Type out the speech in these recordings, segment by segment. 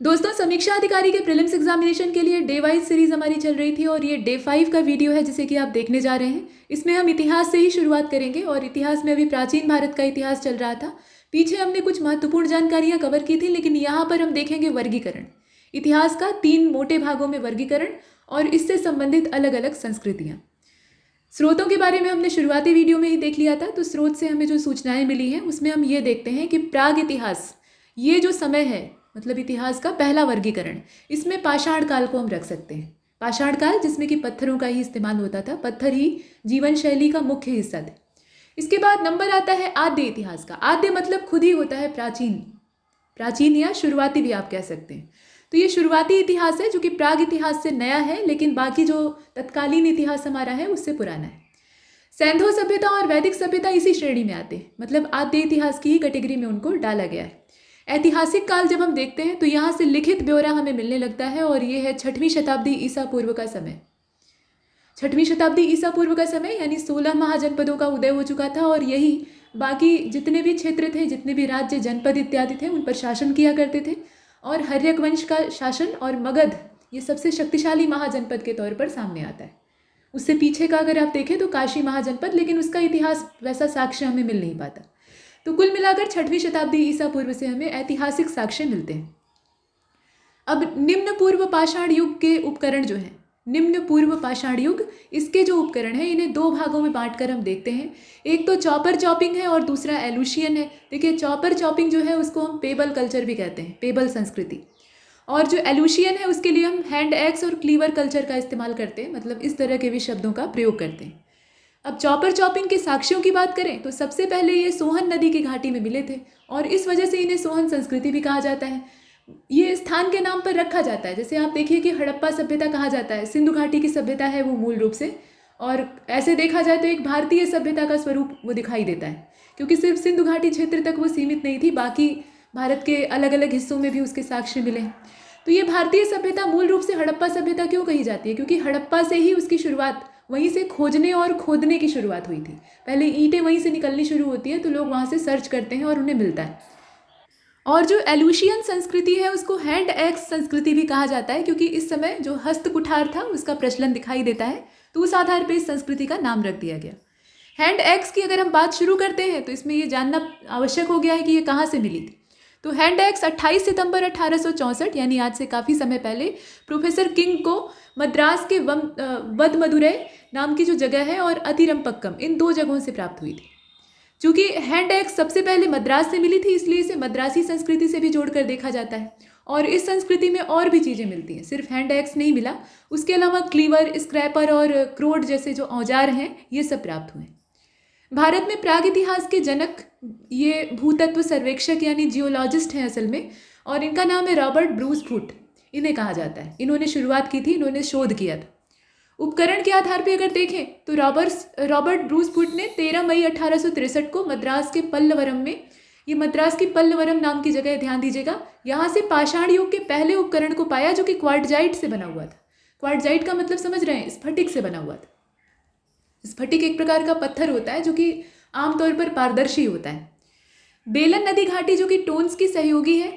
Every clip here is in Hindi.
दोस्तों, समीक्षा अधिकारी के प्रीलिम्स एग्जामिनेशन के लिए डे वाइज सीरीज हमारी चल रही थी और ये डे 5 का वीडियो है जिसे कि आप देखने जा रहे हैं। इसमें हम इतिहास से ही शुरुआत करेंगे और इतिहास में अभी प्राचीन भारत का इतिहास चल रहा था। पीछे हमने कुछ महत्वपूर्ण जानकारियां कवर की थी, लेकिन यहाँ पर हम देखेंगे वर्गीकरण। इतिहास का 3 मोटे भागों में वर्गीकरण और इससे संबंधित अलग अलग संस्कृतियाँ। स्रोतों के बारे में हमने शुरुआती वीडियो में ही देख लिया था, तो स्रोत से हमें जो सूचनाएं मिली हैं उसमें हम ये देखते हैं कि प्राग इतिहास, ये जो समय है मतलब इतिहास का पहला वर्गीकरण, इसमें पाषाण काल को हम रख सकते हैं। पाषाण काल जिसमें कि पत्थरों का ही इस्तेमाल होता था, पत्थर ही जीवन शैली का मुख्य हिस्सा थे। इसके बाद नंबर आता है आद्य इतिहास का। आद्य मतलब खुद ही होता है प्राचीन, प्राचीन या शुरुआती भी आप कह सकते हैं। तो ये शुरुआती इतिहास है जो कि प्राग इतिहास से नया है, लेकिन बाकी जो तत्कालीन इतिहास हमारा है उससे पुराना है। सैंधव सभ्यता और वैदिक सभ्यता इसी श्रेणी में आते हैं, मतलब आद्य इतिहास की ही कैटेगरी में उनको डाला गया है। ऐतिहासिक काल जब हम देखते हैं तो यहाँ से लिखित ब्यौरा हमें मिलने लगता है और ये है 6वीं शताब्दी ईसा पूर्व का समय। 6वीं शताब्दी ईसा पूर्व का समय यानी 16 महाजनपदों का उदय हो चुका था और यही बाकी जितने भी क्षेत्र थे, जितने भी राज्य, जनपद इत्यादि थे, उन पर शासन किया करते थे। और हर्यक वंश का शासन और मगध ये सबसे शक्तिशाली महाजनपद के तौर पर सामने आता है। उससे पीछे का अगर आप देखें तो काशी महाजनपद, लेकिन उसका इतिहास वैसा साक्ष्य हमें मिल नहीं पाता। तो कुल मिलाकर 6वीं शताब्दी ईसा पूर्व से हमें ऐतिहासिक साक्ष्य मिलते हैं। अब निम्न पूर्व पाषाण युग के उपकरण जो हैं, निम्न पूर्व पाषाण युग, इसके जो उपकरण हैं इन्हें 2 भागों में बांटकर हम देखते हैं। एक तो चॉपर चॉपिंग है और दूसरा एलुशियन है। देखिए, चॉपर चॉपिंग जो है उसको हम पेबल कल्चर भी कहते हैं, पेबल संस्कृति। और जो एलुशियन है उसके लिए हम हैंड एक्स और क्लीवर कल्चर का इस्तेमाल करते हैं, मतलब इस तरह के भी शब्दों का प्रयोग करते हैं। अब चॉपर चॉपिंग के साक्ष्यों की बात करें तो सबसे पहले ये सोहन नदी की घाटी में मिले थे और इस वजह से इन्हें सोहन संस्कृति भी कहा जाता है। ये स्थान के नाम पर रखा जाता है। जैसे आप देखिए कि हड़प्पा सभ्यता कहा जाता है, सिंधु घाटी की सभ्यता है वो मूल रूप से, और ऐसे देखा जाए तो एक भारतीय सभ्यता का स्वरूप वो दिखाई देता है, क्योंकि सिर्फ सिंधु घाटी क्षेत्र तक वो सीमित नहीं थी, बाकी भारत के अलग अलग हिस्सों में भी उसके साक्ष्य मिले। तो ये भारतीय सभ्यता मूल रूप से हड़प्पा सभ्यता क्यों कही जाती है, क्योंकि हड़प्पा से ही उसकी शुरुआत, वहीं से खोजने और खोदने की शुरुआत हुई थी। पहले ईंटें वहीं से निकलनी शुरू होती है तो लोग वहाँ से सर्च करते हैं और उन्हें मिलता है। और जो एलुशियन संस्कृति है उसको हैंड एक्स संस्कृति भी कहा जाता है, क्योंकि इस समय जो हस्त कुठार था उसका प्रचलन दिखाई देता है, तो उस आधार पर इस संस्कृति का नाम रख दिया गया। हैंड एक्स की अगर हम बात शुरू करते हैं तो इसमें ये जानना आवश्यक हो गया है कि ये कहाँ से मिली थी। तो हैंड एक्स 28 सितंबर 1864 यानी आज से काफ़ी समय पहले प्रोफेसर किंग को मद्रास के वद मदुरै नाम की जो जगह है और अतिरम्पक्कम, इन 2 जगहों से प्राप्त हुई थी। चूँकि हैंड एक्स सबसे पहले मद्रास से मिली थी, इसलिए इसे मद्रासी संस्कृति से भी जोड़कर देखा जाता है। और इस संस्कृति में और भी चीज़ें मिलती हैं, सिर्फ हैंड एक्स नहीं मिला, उसके अलावा क्लीवर, स्क्रैपर और क्रोड जैसे जो औजार हैं ये सब प्राप्त हुए। भारत में प्राग इतिहास के जनक ये भूतत्व सर्वेक्षक यानी जियोलॉजिस्ट हैं असल में, और इनका नाम है रॉबर्ट ब्रूस फुट, इन्हें कहा जाता है। इन्होंने शुरुआत की थी, इन्होंने शोध किया था। उपकरण के आधार पर अगर देखें तो रॉबर्ट ब्रूस फुट ने 13 मई 1863 को मद्रास के पल्लवरम में, ये मद्रास की पल्लवरम नाम की जगह, ध्यान दीजिएगा, यहाँ से पाषाण युग के पहले उपकरण को पाया जो कि क्वार्टजाइट से बना हुआ था। क्वार्टजाइट का मतलब समझ रहे हैं, स्फटिक से बना हुआ था। स्फटिक एक प्रकार का पत्थर होता है जो कि आमतौर पर पारदर्शी होता है। बेलन नदी घाटी जो कि टोन्स की सहयोगी है,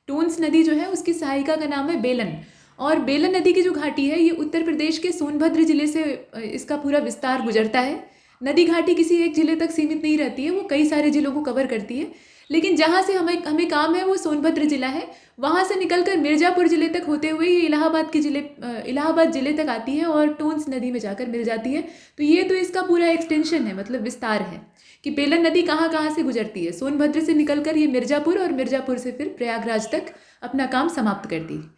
टोन्स नदी जो है उसकी सहायिका का नाम है बेलन, और बेलन नदी की जो घाटी है ये उत्तर प्रदेश के सोनभद्र जिले से इसका पूरा विस्तार गुजरता है। नदी घाटी किसी एक जिले तक सीमित नहीं रहती है, वो कई सारे जिलों को कवर करती है, लेकिन जहाँ से हमें काम है वो सोनभद्र जिला है। वहाँ से निकलकर मिर्ज़ापुर ज़िले तक होते हुए ये इलाहाबाद ज़िले तक आती है और टोन्स नदी में जाकर मिल जाती है। तो ये तो इसका पूरा एक्सटेंशन है, मतलब विस्तार है कि बेलन नदी कहाँ कहाँ से गुजरती है। सोनभद्र से निकलकर ये मिर्ज़ापुर, और मिर्ज़ापुर से फिर प्रयागराज तक अपना काम समाप्त करती है।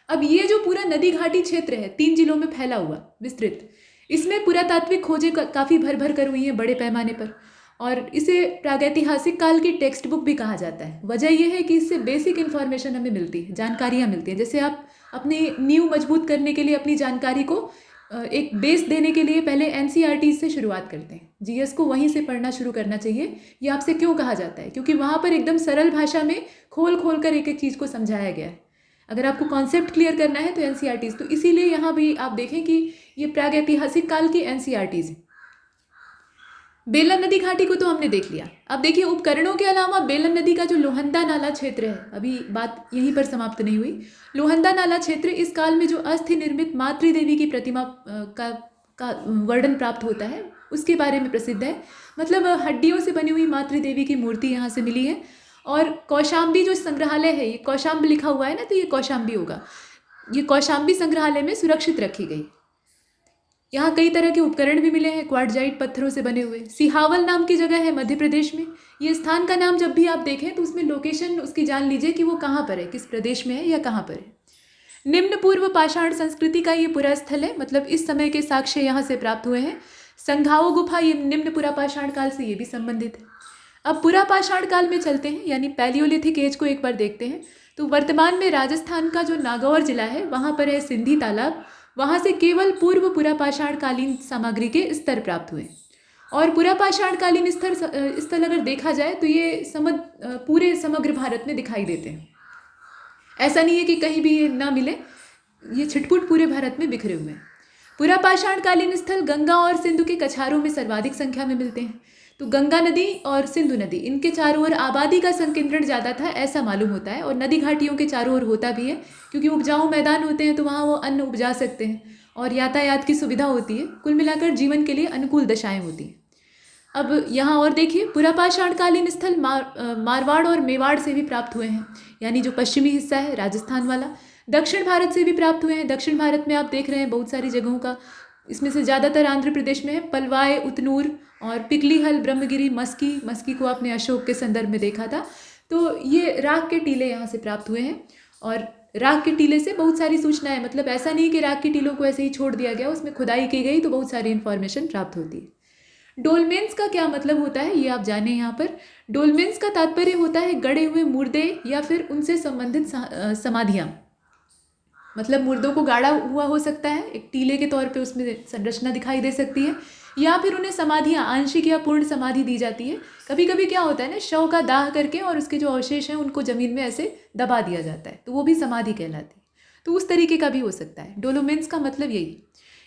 अब ये जो पूरा नदी घाटी क्षेत्र है 3 जिलों में फैला हुआ, विस्तृत, इसमें पुरातात्विक खोजें काफ़ी भर भर कर हुई हैं बड़े पैमाने पर, और इसे प्रागैतिहासिक काल की टेक्स्ट बुक भी कहा जाता है। वजह यह है कि इससे बेसिक इन्फॉर्मेशन हमें मिलती है, जानकारियाँ मिलती हैं। जैसे आप अपनी नींव मजबूत करने के लिए अपनी जानकारी को एक बेस देने के लिए पहले एनसीईआरटी से शुरुआत करते हैं। जीएस को वहीं से पढ़ना शुरू करना चाहिए। ये आपसे क्यों कहा जाता है, क्योंकि वहाँ पर एकदम सरल भाषा में खोल खोल कर एक एक चीज़ को समझाया गया है। अगर आपको कॉन्सेप्ट क्लियर करना है तो एनसीईआरटीज़, तो इसीलिए यहाँ भी आप देखें कि ये प्रागैतिहासिक काल की एनसीईआरटीज़ हैं। बेलन नदी घाटी को तो हमने देख लिया। अब देखिए उपकरणों के अलावा बेलन नदी का जो लोहंदा नाला क्षेत्र है, अभी बात यहीं पर समाप्त नहीं हुई। लोहंदा नाला क्षेत्र इस काल में जो अस्थि निर्मित मातृ देवी की प्रतिमा का वर्णन प्राप्त होता है उसके बारे में प्रसिद्ध है। मतलब हड्डियों से बनी हुई मातृ देवी की मूर्ति यहाँ से मिली है। और कौशाम्बी जो संग्रहालय है, ये कौशाम्ब लिखा हुआ है ना, तो ये कौशाम्बी होगा। ये कौशाम्बी संग्रहालय में सुरक्षित रखी गई। यहाँ कई तरह के उपकरण भी मिले हैं क्वार्टजाइट पत्थरों से बने हुए। सिहावल नाम की जगह है मध्य प्रदेश में। ये स्थान का नाम जब भी आप देखें तो उसमें लोकेशन उसकी जान लीजिए कि वो कहाँ पर है, किस प्रदेश में है या कहाँ पर है। निम्न पूर्व पाषाण संस्कृति का ये पुरा स्थल है, मतलब इस समय के साक्ष्य यहाँ से प्राप्त हुए हैं। संघाओ गुफा ये निम्न पुरा पाषाण काल से ये भी संबंधित है। अब पुरा पाषाण काल में चलते हैं, यानी पैलियोलिथिक एज को एक बार देखते हैं। तो वर्तमान में राजस्थान का जो नागौर जिला है वहाँ पर है सिंधी तालाब। वहाँ से केवल पूर्व पुरा पाषाण कालीन सामग्री के स्तर प्राप्त हुए। और पुरा पाषाण कालीन स्थल अगर देखा जाए तो ये पूरे समग्र भारत में दिखाई देते हैं। ऐसा नहीं है कि कहीं भी ये ना मिले, ये छिटपुट पूरे भारत में बिखरे हुए हैं। पुरा पाषाण कालीन स्थल गंगा और सिंधु के कछारों में सर्वाधिक संख्या में मिलते हैं। तो गंगा नदी और सिंधु नदी, इनके चारों ओर आबादी का संकेंद्रण ज़्यादा था ऐसा मालूम होता है। और नदी घाटियों के चारों ओर होता भी है, क्योंकि उपजाऊ मैदान होते हैं तो वहाँ वो अन्न उपजा सकते हैं और यातायात की सुविधा होती है। कुल मिलाकर जीवन के लिए अनुकूल दशाएं होती हैं। अब यहाँ और देखिए, पुरा पाषाण कालीन स्थल मारवाड़ और मेवाड़ से भी प्राप्त हुए हैं, यानी जो पश्चिमी हिस्सा है राजस्थान वाला। दक्षिण भारत से भी प्राप्त हुए हैं। दक्षिण भारत में आप देख रहे हैं बहुत सारी जगहों का, इसमें से ज़्यादातर आंध्र प्रदेश में है। पलवाय, उतनूर और पिकलीहल, ब्रह्मगिरी, मस्की को आपने अशोक के संदर्भ में देखा था। तो ये राख के टीले यहाँ से प्राप्त हुए हैं। और राख के टीले से बहुत सारी सूचनाएं, मतलब ऐसा नहीं कि राख के टीलों को ऐसे ही छोड़ दिया गया, उसमें खुदाई की गई तो बहुत सारी इन्फॉर्मेशन प्राप्त होती है। डोलमेंस का क्या मतलब होता है ये आप जाने। यहाँ पर डोलमेंस का तात्पर्य होता है गड़े हुए मुर्दे या फिर उनसे संबंधित समाधियाँ। मतलब मुर्दों को गाड़ा हुआ हो सकता है, एक टीले के तौर पे उसमें संरचना दिखाई दे सकती है, या फिर उन्हें समाधियाँ, आंशिक या पूर्ण समाधि दी जाती है। कभी कभी क्या होता है ना, शव का दाह करके और उसके जो अवशेष हैं उनको ज़मीन में ऐसे दबा दिया जाता है, तो वो भी समाधि कहलाती है। तो उस तरीके का भी हो सकता है। डोलोमेंस का मतलब यही,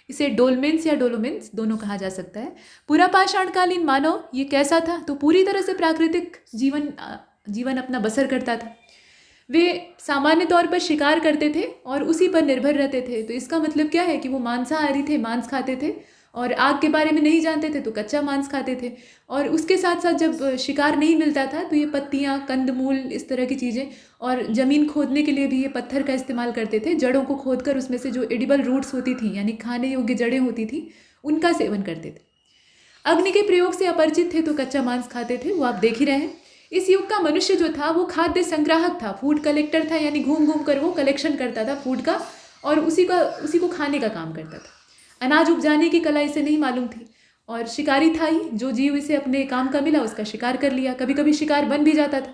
इसे डोलमेंस या डोलोमेंस दोनों कहा जा सकता है। पुरा पाषाणकालीन मानव ये कैसा था, तो पूरी तरह से प्राकृतिक जीवन अपना बसर करता था। वे सामान्य तौर पर शिकार करते थे और उसी पर निर्भर रहते थे। तो इसका मतलब क्या है कि वो मांसाहारी थे, मांस खाते थे, और आग के बारे में नहीं जानते थे तो कच्चा मांस खाते थे। और उसके साथ साथ जब शिकार नहीं मिलता था तो ये पत्तियाँ, कंदमूल, इस तरह की चीज़ें, और ज़मीन खोदने के लिए भी ये पत्थर का इस्तेमाल करते थे। जड़ों को खोदकर उसमें से जो एडिबल रूट्स होती थी, यानी खाने योग्य जड़ें होती थी, उनका सेवन करते थे। अग्नि के प्रयोग से अपरिचित थे तो कच्चा मांस खाते थे, वो आप देख ही रहे हैं। इस युग का मनुष्य जो था वो खाद्य संग्राहक था, फूड कलेक्टर था, यानी घूम घूम कर वो कलेक्शन करता था फूड का और उसी को खाने का काम करता था। अनाज उपजाने की कला इसे नहीं मालूम थी। और शिकारी था ही, जो जीव इसे अपने काम का मिला उसका शिकार कर लिया, कभी कभी शिकार बन भी जाता था।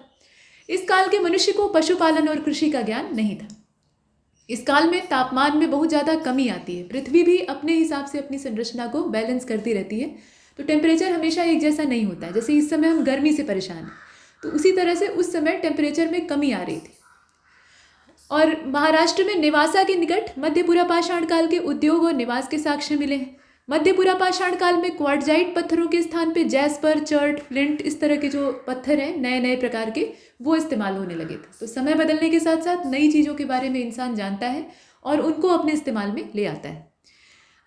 इस काल के मनुष्य को पशुपालन और कृषि का ज्ञान नहीं था। इस काल में तापमान में बहुत ज़्यादा कमी आती है। पृथ्वी भी अपने हिसाब से अपनी संरचना को बैलेंस करती रहती है, तो टेम्परेचर हमेशा एक जैसा नहीं होता है। जैसे इस समय हम गर्मी से परेशान हैं, तो उसी तरह से उस समय टेम्परेचर में कमी आ रही थी। और महाराष्ट्र में नेवासा के निकट मध्यपुरा पाषाण काल के उद्योग और निवास के साक्ष्य मिले हैं। मध्यपुरा पाषाण काल में क्वार्टजाइट पत्थरों के स्थान पे जैस्पर, चर्ट, फ्लिंट, इस तरह के जो पत्थर हैं नए नए प्रकार के, वो इस्तेमाल होने लगे थे। तो समय बदलने के साथ साथ नई चीज़ों के बारे में इंसान जानता है और उनको अपने इस्तेमाल में ले आता है।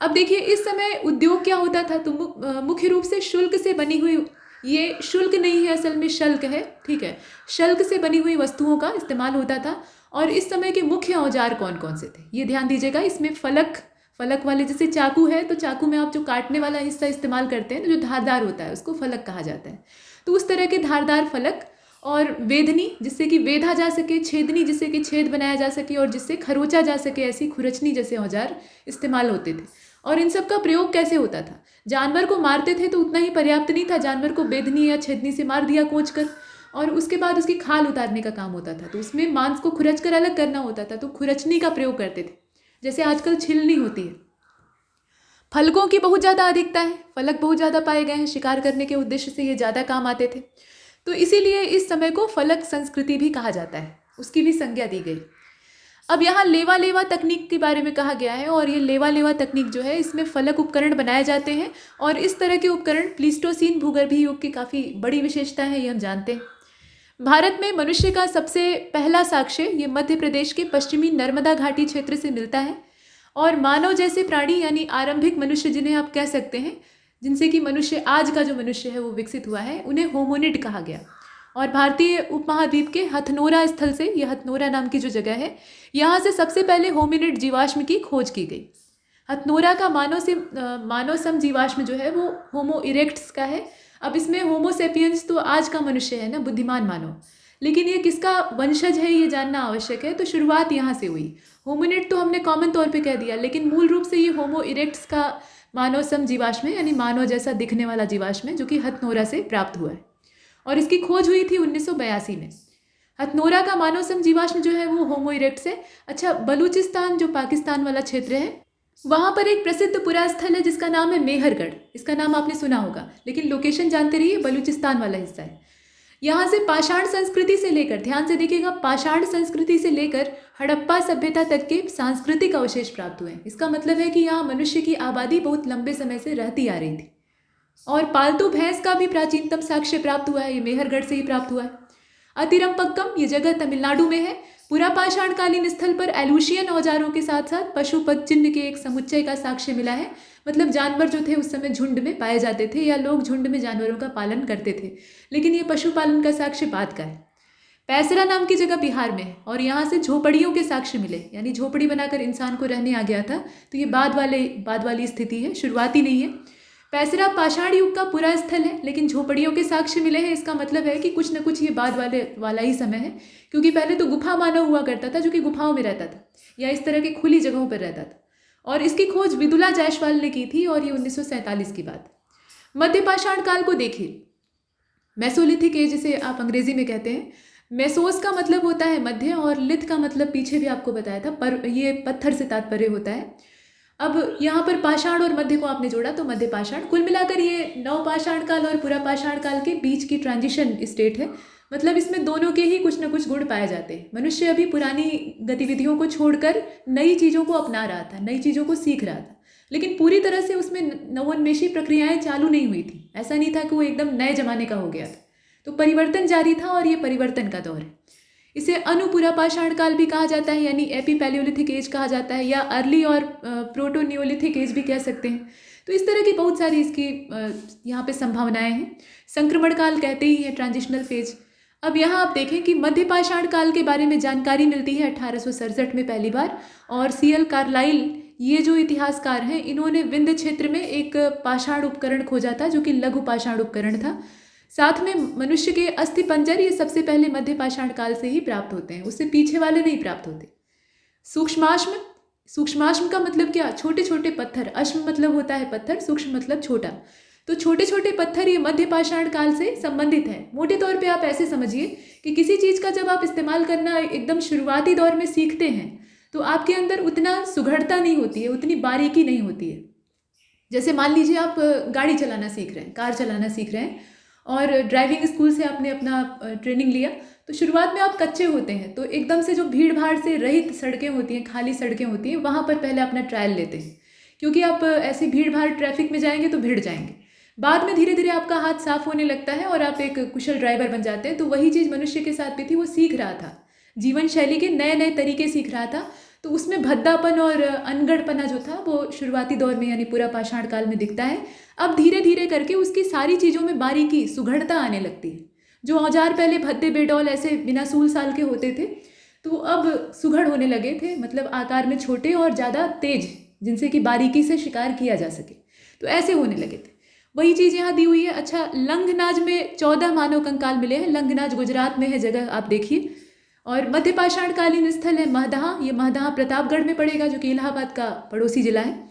अब देखिए इस समय उद्योग क्या होता था, तो मुख्य रूप से शुल्क से बनी हुई, ये शुल्क नहीं है असल में शल्क है, ठीक है, शल्क से बनी हुई वस्तुओं का इस्तेमाल होता था। और इस समय के मुख्य औजार कौन कौन से थे ये ध्यान दीजिएगा। इसमें फलक वाले, जैसे चाकू है तो चाकू में आप जो काटने वाला हिस्सा इस्तेमाल करते हैं जो धारदार होता है उसको फलक कहा जाता है। तो उस तरह के धारदार फलक, और वेदनी जिससे कि वेधा जा सके, छेदनी जिससे कि छेद बनाया जा सके और जिससे खरोचा जा सके, ऐसी खुरचनी जैसे औजार इस्तेमाल होते थे। और इन सब का प्रयोग कैसे होता था, जानवर को मारते थे तो उतना ही पर्याप्त नहीं था, जानवर को बेदनी या छेदनी से मार दिया कोंच कर, और उसके बाद उसकी खाल उतारने का काम होता था। तो उसमें मांस को खुरच कर अलग करना होता था, तो खुरचनी का प्रयोग करते थे, जैसे आजकल छिलनी होती है। फलकों की बहुत ज़्यादा अधिकता है, फलक बहुत ज़्यादा पाए गए हैं, शिकार करने के उद्देश्य से ये ज़्यादा काम आते थे। तो इसीलिए इस समय को फलक संस्कृति भी कहा जाता है, उसकी भी संज्ञा दी गई। अब यहाँ लेवा लेवा तकनीक के बारे में कहा गया है, और ये लेवा लेवा तकनीक जो है इसमें फलक उपकरण बनाए जाते हैं, और इस तरह के उपकरण प्लीस्टोसीन भूगर्भीय युग की काफ़ी बड़ी विशेषता है, ये हम जानते हैं। भारत में मनुष्य का सबसे पहला साक्ष्य ये मध्य प्रदेश के पश्चिमी नर्मदा घाटी क्षेत्र से मिलता है, और मानव जैसे प्राणी यानी आरंभिक मनुष्य जिन्हें आप कह सकते हैं, जिनसे कि मनुष्य आज का जो मनुष्य है वो विकसित हुआ है, उन्हें होमोनिड कहा गया। और भारतीय उपमहाद्वीप के हथनोरा स्थल से, यह हथनोरा नाम की जो जगह है, यहाँ से सबसे पहले होमिनिड जीवाश्म की खोज की गई। हथनोरा का मानव सम जीवाश्म जो है वो होमो इरेक्ट्स का है। अब इसमें होमोसेपियंस तो आज का मनुष्य है ना, बुद्धिमान मानव, लेकिन ये किसका वंशज है ये जानना आवश्यक है। तो शुरुआत यहाँ से हुई। होमिनिड तो हमने कॉमन तौर पे कह दिया, लेकिन मूल रूप से ये होमो इरेक्ट्स का मानव सम जीवाश्म है, यानी मानव जैसा दिखने वाला जीवाश्म है, जो कि हथनोरा से प्राप्त हुआ है, और इसकी खोज हुई थी 1982 में। हथनोरा का मानव सम जीवाश्म जो है वो होमो इरेक्ट्स है। अच्छा, बलूचिस्तान जो पाकिस्तान वाला क्षेत्र है, वहाँ पर एक प्रसिद्ध पुरास्थल है जिसका नाम है मेहरगढ़। इसका नाम आपने सुना होगा, लेकिन लोकेशन जानते रहिए, बलूचिस्तान वाला हिस्सा है। यहाँ से पाषाण संस्कृति से लेकर, ध्यान से देखिएगा, पाषाण संस्कृति से लेकर हड़प्पा सभ्यता तक के सांस्कृतिक अवशेष प्राप्त हुए। इसका मतलब है कि यहाँ मनुष्य की आबादी बहुत लंबे समय से रहती आ रही थी। और पालतू भैंस का भी प्राचीनतम साक्ष्य प्राप्त हुआ है, ये मेहरगढ़ से ही प्राप्त हुआ है। अतिरमपक्कम ये जगह तमिलनाडु में है। पुरापाषाणकालीन स्थल पर एलुशियन औजारों के साथ साथ पशुपद चिन्ह के एक समुच्चय का साक्ष्य मिला है। मतलब जानवर जो थे उस समय झुंड में पाए जाते थे, या लोग झुंड में जानवरों का पालन करते थे, लेकिन ये पशुपालन का साक्ष्य बाद का है। पैसरा नाम की जगह बिहार में है, और यहाँ से झोपड़ियों के साक्ष्य मिले, यानी झोपड़ी बनाकर इंसान को रहने आ गया था। तो ये बाद वाली स्थिति है, शुरुआती नहीं है। पैसरा पाषाण युग का पूरा स्थल है, लेकिन झोपड़ियों के साक्ष्य मिले हैं। इसका मतलब है कि कुछ न कुछ ये बाद वाला ही समय है, क्योंकि पहले तो गुफा मानव हुआ करता था, जो कि गुफाओं में रहता था या इस तरह की खुली जगहों पर रहता था। और इसकी खोज विदुला जायसवाल ने की थी, और ये 1947 की बात। मध्य पाषाण काल को देखिए, मेसोलिथिक एज जिसे आप अंग्रेजी में कहते हैं। मेसोस का मतलब होता है मध्य, और लिथ का मतलब पीछे भी आपको बताया था, पर ये पत्थर से तात्पर्य होता है। अब यहाँ पर पाषाण और मध्य को आपने जोड़ा तो मध्य पाषाण। कुल मिलाकर ये नवपाषाण काल और पुरापाषाण काल के बीच की ट्रांजिशन स्टेट है। मतलब इसमें दोनों के ही कुछ न कुछ गुण पाए जाते हैं। मनुष्य अभी पुरानी गतिविधियों को छोड़कर नई चीज़ों को अपना रहा था, नई चीज़ों को सीख रहा था, लेकिन पूरी तरह से उसमें नवोन्मेषी प्रक्रियाएं चालू नहीं हुई थी। ऐसा नहीं था कि वो एकदम नए जमाने का हो गया था। तो परिवर्तन जारी था, और ये परिवर्तन का दौर है। इसे अनुपुरापाषाण काल भी कहा जाता है, यानी एपी पैलियोलिथिक एज कहा जाता है, या अर्ली और प्रोटो नियोलिथिक एज भी कह सकते हैं। तो इस तरह की बहुत सारी इसकी यहाँ पे संभावनाएं हैं। संक्रमण काल कहते ही है, ट्रांजिशनल फेज। अब यहाँ आप देखें कि मध्य पाषाण काल के बारे में जानकारी मिलती है 1867 में पहली बार, और सीएल कार्लाइल ये जो इतिहासकार हैं, इन्होंने विंध्य क्षेत्र में एक पाषाण उपकरण खोजा था, जो कि लघु पाषाण उपकरण था। साथ में मनुष्य के अस्थि पंजर, ये सबसे पहले मध्य पाषाण काल से ही प्राप्त होते हैं, उससे पीछे वाले नहीं प्राप्त होते। सूक्ष्माश्म, सूक्ष्माश्म का मतलब क्या? छोटे छोटे पत्थर। अश्म मतलब होता है पत्थर, सूक्ष्म मतलब छोटा। तो छोटे छोटे पत्थर ये मध्य पाषाण काल से संबंधित है। मोटे तौर पे आप ऐसे समझिए कि किसी चीज़ का जब आप इस्तेमाल करना एकदम शुरुआती दौर में सीखते हैं, तो आपके अंदर उतना सुघड़ता नहीं होती है, उतनी बारीकी नहीं होती है। जैसे मान लीजिए आप गाड़ी चलाना सीख रहे हैं, कार चलाना सीख रहे हैं, और ड्राइविंग स्कूल से आपने अपना ट्रेनिंग लिया, तो शुरुआत में आप कच्चे होते हैं, तो एकदम से जो भीड़ भाड़ से रहित सड़कें होती हैं, खाली सड़कें होती हैं, वहाँ पर पहले अपना ट्रायल लेते हैं, क्योंकि आप ऐसी भीड़ भाड़ ट्रैफिक में जाएंगे तो भिड़ जाएंगे। बाद में धीरे धीरे आपका हाथ साफ होने लगता है और आप एक कुशल ड्राइवर बन जाते हैं। तो वही चीज़ मनुष्य के साथ भी थी, वो सीख रहा था, जीवन शैली के नए नए तरीके सीख रहा था। तो उसमें भद्दापन और अनगढ़पना जो था वो शुरुआती दौर में यानी पूरा पाषाण काल में दिखता है। अब धीरे धीरे करके उसकी सारी चीज़ों में बारीकी सुघड़ता आने लगती है। जो औजार पहले भद्दे बेडौल ऐसे बिना सूल साल के होते थे, तो अब सुघड़ होने लगे थे, मतलब आकार में छोटे और ज़्यादा तेज, जिनसे कि बारीकी से शिकार किया जा सके, तो ऐसे होने लगे थे। वही चीज़ यहाँ दी हुई है। अच्छा, लंघनाज में 14 मानव कंकाल मिले हैं। लंघनाज गुजरात में है जगह, आप देखिए। और मध्य पाषाण कालीन स्थल है महदहा। ये महदहा प्रतापगढ़ में पड़ेगा, जो कि इलाहाबाद का पड़ोसी जिला है,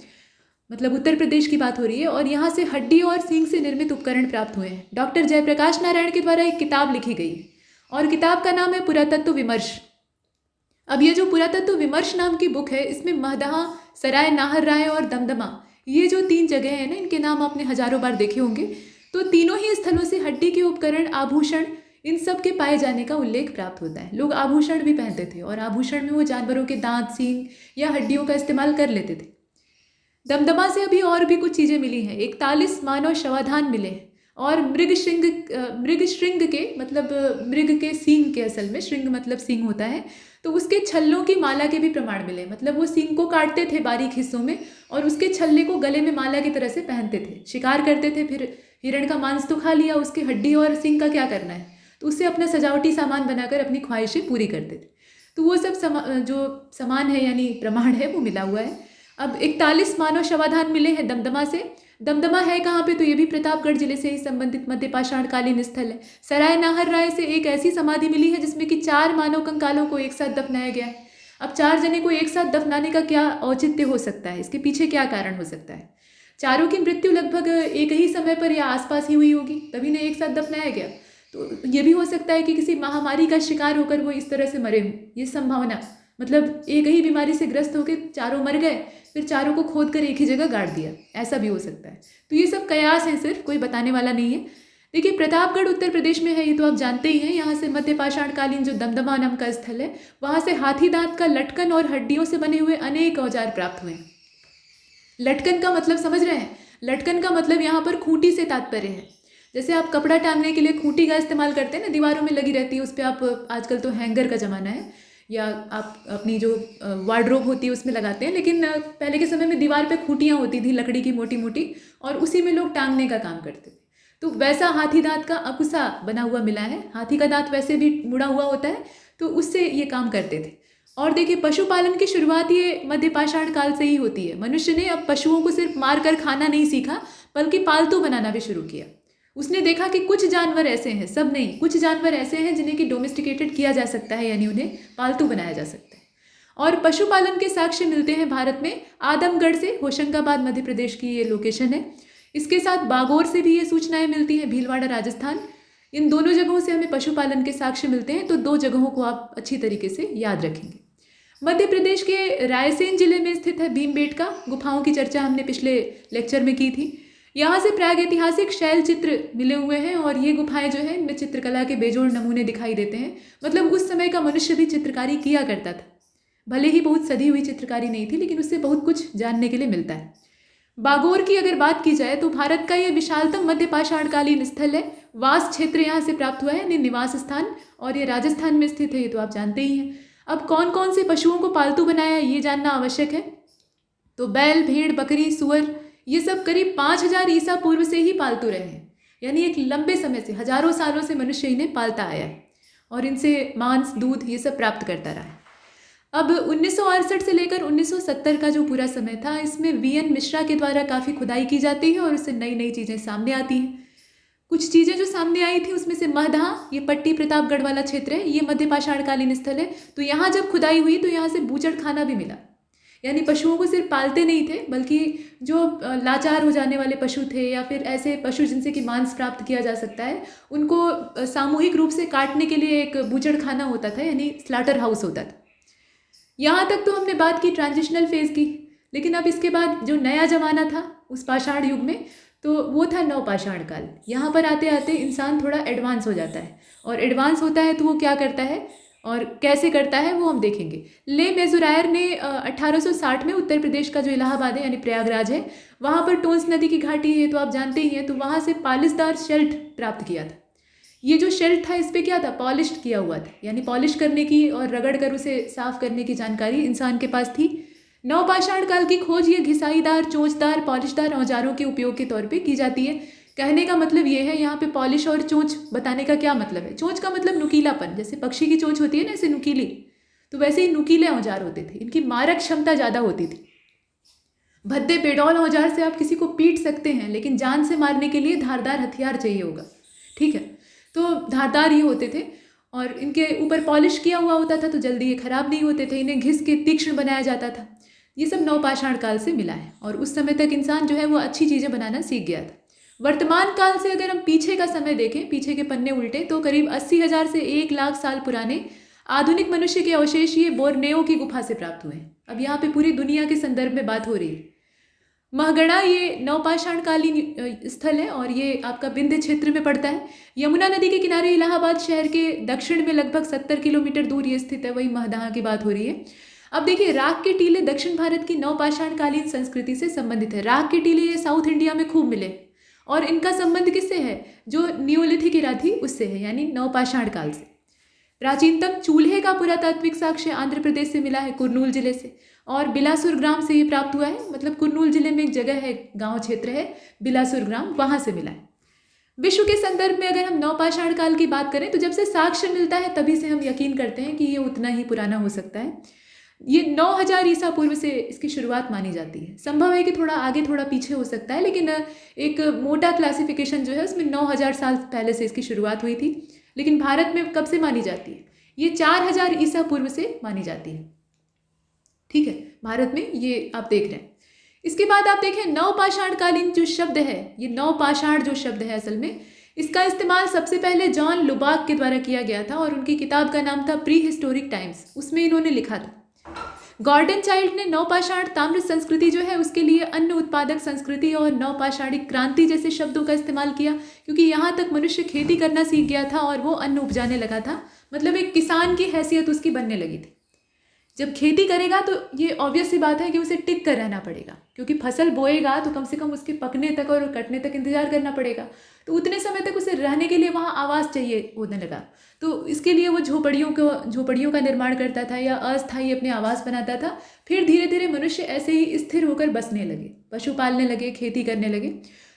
मतलब उत्तर प्रदेश की बात हो रही है। और यहाँ से हड्डी और सींग से निर्मित उपकरण प्राप्त हुए हैं। डॉक्टर जयप्रकाश नारायण के द्वारा एक किताब लिखी गई है, और किताब का नाम है पुरातत्व विमर्श। अब ये जो पुरातत्व विमर्श नाम की बुक है, इसमें महदहा, सराय नाहर राय और दमदमा, ये जो 3 जगह हैं ना, इनके नाम आपने हजारों बार देखे होंगे। तो तीनों ही स्थलों से हड्डी के उपकरण, आभूषण, इन सब के पाए जाने का उल्लेख प्राप्त होता है। लोग आभूषण भी पहनते थे और आभूषण में वो जानवरों के दांत, सींग या हड्डियों का इस्तेमाल कर लेते थे। दमदमा से अभी और भी कुछ चीज़ें मिली हैं। 41 मानव शवाधान मिले हैं और मृग श्रृंग के मतलब मृग के सींग के, असल में श्रृंग मतलब सींग होता है, तो उसके छल्लों की माला के भी प्रमाण मिले। मतलब वो सींग को काटते थे बारीक हिस्सों में और उसके छल्ले को गले में माला की तरह से पहनते थे। शिकार करते थे, फिर हिरण का मांस तो खा लिया, उसकी हड्डी और सींग का क्या करना है, तो उससे अपना सजावटी सामान बनाकर अपनी ख्वाहिशें पूरी करते थे। तो वो सब जो सामान है यानी प्रमाण है वो मिला हुआ है। अब 41 मानव शवाधान मिले हैं दमदमा से। दमदमा है कहाँ पे, तो ये भी प्रतापगढ़ जिले से ही संबंधित मध्य पाषाणकालीन स्थल है। सराय नाहर राय से एक ऐसी समाधि मिली है जिसमें कि 4 मानव कंकालों को एक साथ दफनाया गया है। अब 4 जने को एक साथ दफनाने का क्या औचित्य हो सकता है, इसके पीछे क्या कारण हो सकता है? चारों की मृत्यु लगभग एक ही समय पर या आसपास ही हुई होगी, तभी ने एक साथ दफनाया गया। तो ये भी हो सकता है कि किसी महामारी का शिकार होकर वो इस तरह से मरे हों, ये संभावना, मतलब एक ही बीमारी से ग्रस्त होकर चारों मर गए, फिर चारों को खोद कर एक ही जगह गाड़ दिया, ऐसा भी हो सकता है। तो ये सब कयास हैं, सिर्फ कोई बताने वाला नहीं है। देखिए, प्रतापगढ़ उत्तर प्रदेश में है, ये तो आप जानते ही हैं। यहाँ से मध्य पाषाणकालीन जो दमदमा नाम का स्थल है, वहाँ से हाथी दांत का लटकन और हड्डियों से बने हुए अनेक औजार प्राप्त हुए हैं। लटकन का मतलब समझ रहे हैं? लटकन का मतलब यहाँ पर खूंटी से तात्पर्य है। जैसे आप कपड़ा टांगने के लिए खूंटी का इस्तेमाल करते हैं ना, दीवारों में लगी रहती है, उस पर आप, आजकल तो हैंगर का ज़माना है, या आप अपनी जो वार्डरोब होती है उसमें लगाते हैं, लेकिन पहले के समय में दीवार पे खूंटियाँ होती थी लकड़ी की मोटी मोटी, और उसी में लोग टांगने का काम करते थे। तो वैसा हाथी दांत का अकुसा बना हुआ मिला है। हाथी का दांत वैसे भी मुड़ा हुआ होता है, तो उससे ये काम करते थे। और देखिए, पशुपालन की शुरुआत ये मध्य पाषाण काल से ही होती है। मनुष्य ने अब पशुओं को सिर्फ मार कर खाना नहीं सीखा, बल्कि पालतू बनाना भी शुरू किया। उसने देखा कि कुछ जानवर ऐसे हैं, सब नहीं, कुछ जानवर ऐसे हैं जिन्हें कि डोमेस्टिकेटेड किया जा सकता है, यानी उन्हें पालतू बनाया जा सकता है। और पशुपालन के साक्ष्य मिलते हैं भारत में आदमगढ़ से, होशंगाबाद मध्य प्रदेश की ये लोकेशन है। इसके साथ बागौर से भी ये सूचनाएं मिलती हैं, भीलवाड़ा राजस्थान। इन दोनों जगहों से हमें पशुपालन के साक्ष्य मिलते हैं, तो 2 जगहों को आप अच्छी तरीके से याद रखेंगे। मध्य प्रदेश के रायसेन जिले में स्थित है भीमबेटका गुफाओं की चर्चा हमने पिछले लेक्चर में की थी। यहाँ से प्रागैतिहासिक शैल चित्र मिले हुए हैं और ये गुफाएं जो है, इनमें चित्रकला के बेजोड़ नमूने दिखाई देते हैं। मतलब उस समय का मनुष्य भी चित्रकारी किया करता था, भले ही बहुत सधी हुई चित्रकारी नहीं थी, लेकिन उससे बहुत कुछ जानने के लिए मिलता है। बागौर की अगर बात की जाए तो भारत का यह विशालतम मध्य पाषाणकालीन स्थल है। वास क्षेत्र यहाँ से प्राप्त हुआ है, यानी निवास स्थान, और ये राजस्थान में स्थित है, ये तो आप जानते ही हैं। अब कौन कौन से पशुओं को पालतू बनाया ये जानना आवश्यक है। तो बैल, भेड़, बकरी, सुअर, ये सब करीब 5000 ईसा पूर्व से ही पालतू रहे हैं, यानी एक लंबे समय से, हजारों सालों से मनुष्य इन्हें पालता आया है और इनसे मांस, दूध ये सब प्राप्त करता रहा है। अब 1968 से लेकर 1970 का जो पूरा समय था, इसमें वीएन मिश्रा के द्वारा काफ़ी खुदाई की जाती है और उससे नई नई चीज़ें सामने आती हैं। कुछ चीज़ें जो सामने आई थी उसमें से महदहा, ये पट्टी प्रतापगढ़ वाला क्षेत्र है, ये मध्य पाषाणकालीन स्थल है। तो यहाँ जब खुदाई हुई तो यहाँ से बूचड़ खाना भी मिला, यानी पशुओं को सिर्फ पालते नहीं थे, बल्कि जो लाचार हो जाने वाले पशु थे या फिर ऐसे पशु जिनसे कि मांस प्राप्त किया जा सकता है, उनको सामूहिक रूप से काटने के लिए एक बूचड़ खाना होता था, यानी स्लाटर हाउस होता था। यहाँ तक तो हमने बात की ट्रांजिशनल फेज की, लेकिन अब इसके बाद जो नया जमाना था उस पाषाण युग में, तो वो था नवपाषाण काल। यहाँ पर आते आते इंसान थोड़ा एडवांस हो जाता है, और एडवांस होता है तो वो क्या करता है और कैसे करता है वो हम देखेंगे। ले मेजुरायर ने 1860 में उत्तर प्रदेश का जो इलाहाबाद है यानी प्रयागराज है, वहाँ पर टोंस नदी की घाटी है, तो आप जानते ही हैं, तो वहाँ से पालिशदार शेल्ट प्राप्त किया था। ये जो शेल्ट था, इस पर क्या था, पॉलिश्ड किया हुआ था, यानी पॉलिश करने की और रगड़ कर उसे साफ करने की जानकारी इंसान के पास थी। नवपाषाण काल की खोज ये घिसाईदार, चोंचदार, पॉलिशदार औजारों के उपयोग के तौर पे की जाती है। कहने का मतलब ये है, यहाँ पे पॉलिश और चोंच बताने का क्या मतलब है। चोंच का मतलब नुकीलापन, जैसे पक्षी की चोंच होती है ना ऐसे नुकीली, तो वैसे ही नुकीले औजार होते थे, इनकी मारक क्षमता ज़्यादा होती थी। भद्दे पेडौल औजार से आप किसी को पीट सकते हैं, लेकिन जान से मारने के लिए धारदार हथियार चाहिए होगा, ठीक है। तो धारदार ये होते थे और इनके ऊपर पॉलिश किया हुआ होता था, तो जल्दी ये खराब नहीं होते थे, इन्हें घिस के तीक्ष्ण बनाया जाता था। ये सब नवपाषाण काल से मिला है और उस समय तक इंसान जो है वो अच्छी चीज़ें बनाना सीख गया था। वर्तमान काल से अगर हम पीछे का समय देखें, पीछे के पन्ने उल्टे, तो करीब 80,000 से 1 लाख साल पुराने आधुनिक मनुष्य के अवशेष ये बोर्नियो की गुफा से प्राप्त हुए हैं। अब यहाँ पे पूरी दुनिया के संदर्भ में बात हो रही है। महगढ़ा ये नवपाषाणकालीन स्थल है और ये आपका विंध्य क्षेत्र में पड़ता है। यमुना नदी के किनारे इलाहाबाद शहर के दक्षिण में लगभग 70 किलोमीटर दूर ये स्थित है। वही महदहा की बात हो रही है। अब देखिए, राख के टीले दक्षिण भारत की नवपाषाणकालीन संस्कृति से संबंधित है। राख के टीले ये साउथ इंडिया में खूब मिले और इनका संबंध किससे है? जो नियोलिथिक एरा थी उससे है, यानी नवपाषाण काल से। प्राचीनतम चूल्हे का पुरातात्विक साक्ष्य आंध्र प्रदेश से मिला है, कुर्नूल जिले से, और बिलासुर ग्राम से ये प्राप्त हुआ है। मतलब कुर्नूल जिले में एक जगह है, गांव क्षेत्र है बिलासुर ग्राम, वहां से मिला है। विश्व के संदर्भ में अगर हम नवपाषाण काल की बात करें तो जब से साक्ष्य मिलता है तभी से हम यकीन करते हैं कि ये उतना ही पुराना हो सकता है। ये 9000 ईसा पूर्व से इसकी शुरुआत मानी जाती है। संभव है कि थोड़ा आगे थोड़ा पीछे हो सकता है, लेकिन एक मोटा क्लासिफिकेशन जो है उसमें 9000 साल पहले से इसकी शुरुआत हुई थी। लेकिन भारत में कब से मानी जाती है? ये 4000 ईसा पूर्व से मानी जाती है। ठीक है, भारत में ये आप देख रहे हैं। इसके बाद आप देखें, नवपाषाणकालीन जो शब्द है, ये नवपाषाण जो शब्द है असल में इसका इस्तेमाल सबसे पहले जॉन लुबाक के द्वारा किया गया था और उनकी किताब का नाम था प्री हिस्टोरिक टाइम्स। उसमें इन्होंने लिखा था। गॉर्डन चाइल्ड ने नवपाषाण ताम्र संस्कृति जो है उसके लिए अन्न उत्पादक संस्कृति और नवपाषाणिक क्रांति जैसे शब्दों का इस्तेमाल किया, क्योंकि यहाँ तक मनुष्य खेती करना सीख गया था और वो अन्न उपजाने लगा था। मतलब एक किसान की हैसियत उसकी बनने लगी थी। जब खेती करेगा तो ये ऑब्वियस सी बात है कि उसे टिक कर रहना पड़ेगा, क्योंकि फसल बोएगा तो कम से कम उसके पकने तक और कटने तक इंतजार करना पड़ेगा। तो उतने समय तक उसे रहने के लिए वहाँ आवास चाहिए होने लगा। तो इसके लिए वो झोपड़ियों का निर्माण करता था या अस्थायी अपने आवास बनाता था। फिर धीरे धीरे मनुष्य ऐसे ही स्थिर होकर बसने लगे, पशु पालने लगे, खेती करने लगे।